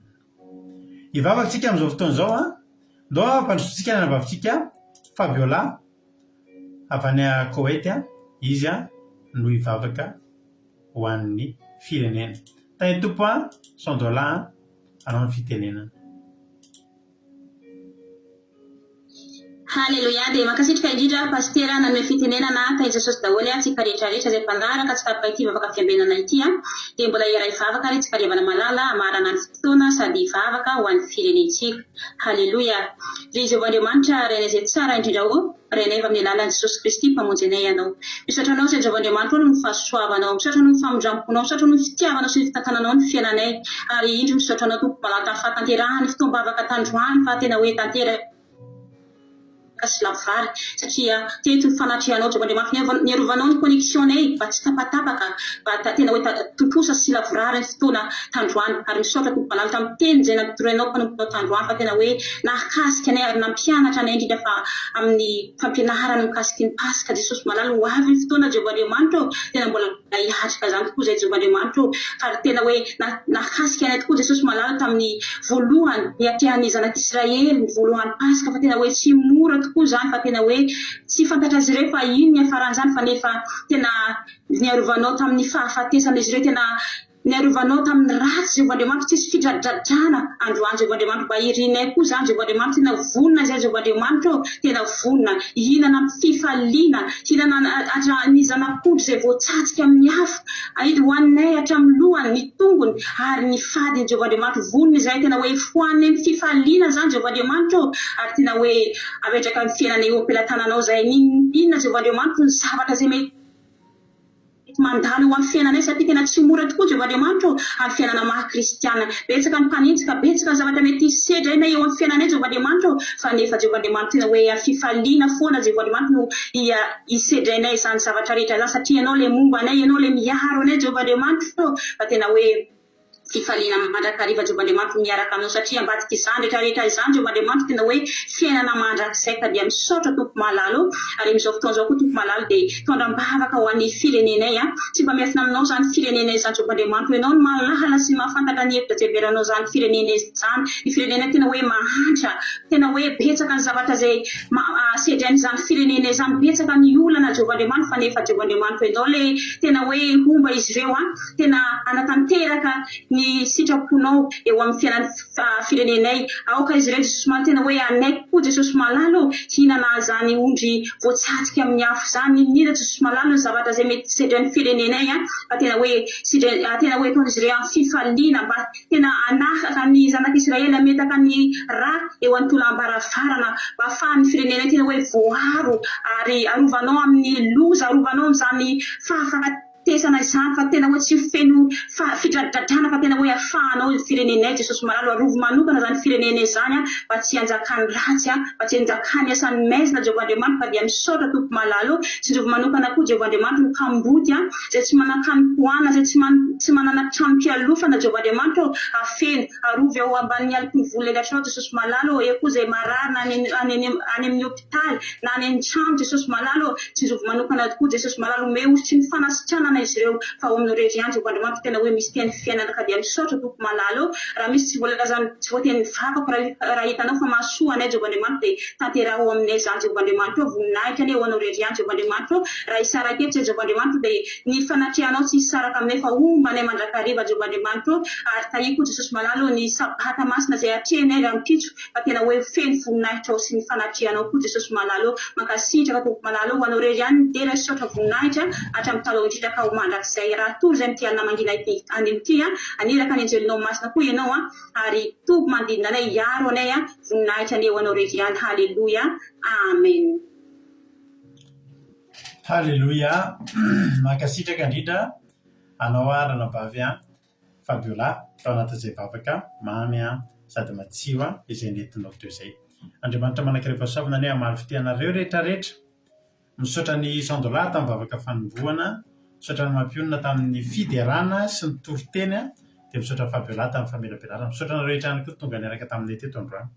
Hivavakantsika amin'izao fotoana izao ndao mpandrosotsika ny anabavitsika Fabiola avy any Koweït izy no hivavaka ho an'ny firenena. Tany tompo $100 anao ny fitenenana. Halleluia. Dia mankasitrika indrindra pastera nanome fitenenana ka Jesosy daholo tsika rehetrarehetra izay mpanaraka tsika ity vavaka fiambenana ity dia mbola iray vavaka ary tsika riavana malala amarana ny fotoana sady vavaka ho an'ny firenentsika. Halleluia. Ry Jehovandriamanitra rena izay tsara indrindra ho reneva amin'ny alalan'i Jesosy Kristy mpamonjy anay ianao. Misaotra anao izay Jehovandriamanitra no fahasoavanao, misaotra anao ny famondramponao, misaotra anao ny fitiavanao sy ny fitantananao ny fiainanay ary indro misaotra anao tompo malaka fahatanterahany fotoam-bavaka tandroany fa tena hoe tanteraka sy lavary satria teto fanatrianao Jehovandriamanitra niarovanao ny connexionnay mba tsy tapatapaka mba tena hoe totosa sy lavorary ny fotoana tandroany ary misaotra tompo malala tamin'ny teny izay natoroanao mpanomponao tandroany fa tena hoe nahakasika anay ary nampianatra anay indrindra fa amin'ny fampianarana mikasiky ny Pasika Jesosy malala ho avy ny fotoana Jehovandriamanitra tena mbola hiatrika zany tokoa izay Jehovandriamanitra ary tena hoe nahakasika anay tokoa Jesosy malala tamin'ny voalohany niatrehan'ny zanak'Israely ny voalohany Pasika fa tena hoe tsy mora tokoa zany fa tena hoe tsy fantatra azy ireo fa ino ny hafaran'izany fa nefa tena niarovanao tamin'ny fahafatesana izy ireo tena niarovanao tamin'ny ratsy Jehovandriamanitra tsisy fidradradrana androany Jehovandriamanitra mba irinay koa zany Jehovandriamanitra tena vonona izay Jehovandriamanitra tena vonona hihinana fifaliana hihinana ny zanak'ondry izay voatsatsika amin'ny afo aidy hoaninay hatramin'ny lohany ny tongony ary ny fadiny Jehovandriamanitra vonona izay tena hoe foaniny amin'ny fifaliana zany Jehovandriamanitra ary tena hoe apetraka ny fiainanay eo am-pelatananao izay inona Jehovandriamanitra ny zavatra izay mety mandalo eo amin'ny fiainanay satria tena tsy mora tokoa Jehovandriamanitra amin'ny fiainana maha-kristiana. Betsaka ny mpanenjika, betsaka ny zavatra mety hisedra ina eo amin'ny fiainanay Jehovandriamanitra fa nefa Jehovandriamanitra tena hoe fifaliana foana Jehovandriamanitra no hisedrainay izany zavatra rehetra izany satria ianao le momba anay, ianao le miaro anay Jehovandriamanitra fa tena hoe fifaliana mandrakariva Jehovandriamanitra miaraka aminao satria ambadika izany rehetrarehetra izany Jehovandriamanitra tena hoe fiainana mandrakizay ka dia misaotra tompo malalo ary amin'izao fotoana izao koa tompo malalo dia tondram-bavaka ho an'ny firenenay tsy mba miafina aminao zany firenenay izany Jehovandriamanitra ianao no mahalala sy mahafantatra ny hevitra izay beranao zany firenenay izany ny firenenay tena hoe mahantra tena hoe betsaka ny zavatra izay sedrain'izany firenenay izany betsaka ny olana Jehovandriamanitra fa nefa Jehovandriamanitra ianao le tena hoe homba izy ireo tena anatanteraka ny ny sitraponao eo amin'ny fiainan'ny firenenay. Aoka izy ireny Jesosy malalo tena hoe anaiky koa Jesosy malalo hinana zany ondry voatsatsika amin'ny afo zany indrindra Jesosy malalo ny zavatra zay mety sedran'ny firenenay fa tena hoe tena hoe ataon'izy ireo amin'ny fifaliana mba tena anafaka ny zanak'Israely ametaka ny ra eo antolam-baravarana mba ahafahan'ny firenenay tena hoe voaro ary arovanao amin'ny loza, arovanao amin'izany fahafatesana izany fa tena hoe tsy feno fidradradrana fa tena hoe ahafahanao firenenay Jesosy malalo arovo manokana zany firenenay zany mba tsy hanjakany ratsy mba tsy hanjakany asan'ny maizina Jehovah Andriamanitra fa dia misaotra tompo malalo sy ndrovo manokana koa Jehovah Andriamanitra ny kamboty zay tsy manakany poana zay tsy manana trano-pialofana Jehovah Andriamanitra afeno arovo eo ambanin'ny alokony vola elatrao Jesosy malalo eo koa zay mararina any amin'ny hôpitaly na any amin'ny trano Jesosy malalo sy ndrovo manokana koa Jesosy malalo meo sy ny fanasitrana izy ireo fa ao amin'ny regian Jehovah Andriamanitra tena hoe misy tian'ny fiainana ka dia misaotra tompo malalo raha misy tsy voalazany tsy voateny vakako raha hitanao fa mahasoa anay Jehovah Andriamanitra dia tanteraho aminay zany Jehovah Andriamanitra voninahitra any eo anao regian Jehovah Andriamanitra raha isaraketsy Jehovah Andriamanitra dia ny fanatrianao tsy hisaraka aminay fa ombanay mandrakariva Jehovah Andriamanitra ary tahiko Jesosy malalo ny sabata masina zay atrehanay raha mipitso fa tena hoe feno voninahitra sy ny fanatrianao koa Jesosy malalo mankasitraka tompo malalo ho anao regian dera misaotra voninahitra hatramin'ny taloha indrindra ka ho mandrakizay raha toy zay mitianina mangina ity an'ity aniraka ny anjelinao masina koa ianao ary tobo mandinina anay iaro anay voninahitra ny eo anao regian. Halleluja, amen. Halleluja. Mankasitraka indrindra anao arana bavy Fabiola tao anatin'izay vavaka mamy sady matsio izay nentinao teo izay. Andriamanitra manankirepa-savina ny amary fitianareo rehetrarehetra misaotra ny $100 tamin'ny vavaka fanombohana, misaotra ny mampionana tamin'ny fiderana sy ny toriteny dia misaotra Fabiola tamin'ny famelabelana, misaotra ny rehetra ihany koa tonga niaraka taminay teto androany.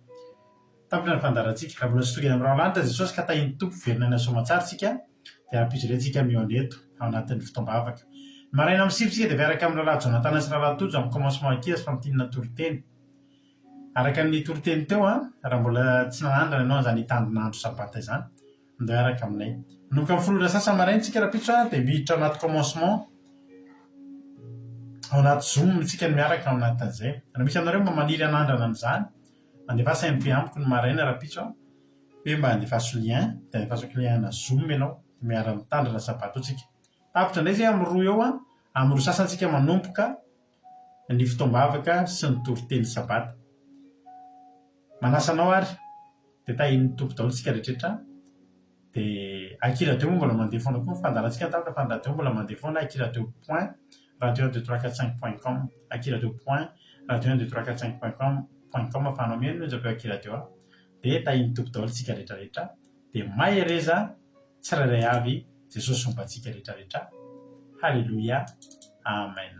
Tampitra ny fandarantsika raha mbola tsy tonga eny amin'ny rahalanitra Jesosy ka tahiny tompo verina ny asoamantsaritsika dia rahampitsorentsika mioneto ao anatin'ny fotoam-bavaka. Maraina amin'ny sivitsika dia miaraka amin'ny rahalahy Jonathan sy rahalahy Tojo amin'ny commencement akiasy fampitinana toriteny. Araka ny toriteny teo raha mbola tsy nanandrana ianao an'izany hitandinandro sabata izany mba miaraka aminay. Manomboka amin'ny folora sasany maraintsika raha pitso dia miditra ao anaty commencement ao anaty Zoom tsika ny miaraka ao anatin'izay. Raha misy aminareo mba maniry hanandrana amin'izany mandevasa MP amiko ny maraina raha pitso hoe mba andefaso lien dia andefasako lien na Zoom ianao miara mitandrina sabata tsika. Tapitra indray zay amin'ny roa eo amin'ny roa sasantsika manomboka ny fotoam-bavaka sy ny toriteny sabata. Manasanao ary dia tahin'ny tompo daholo tsika rehetrarehetra dia akiradio mbola mandeha foana koa fandarantsika tapitra fandaradio mbola mandeha foana akiradio.radio12345.com akiradio.radio12345.com afahanao mihaino no japeo akiradio dia tahin'ny tompo daholo tsika rehetrarehetra dia mahereza tsirairay avy Jesosy ombantsika rehetrarehetra. Halleluja, amen.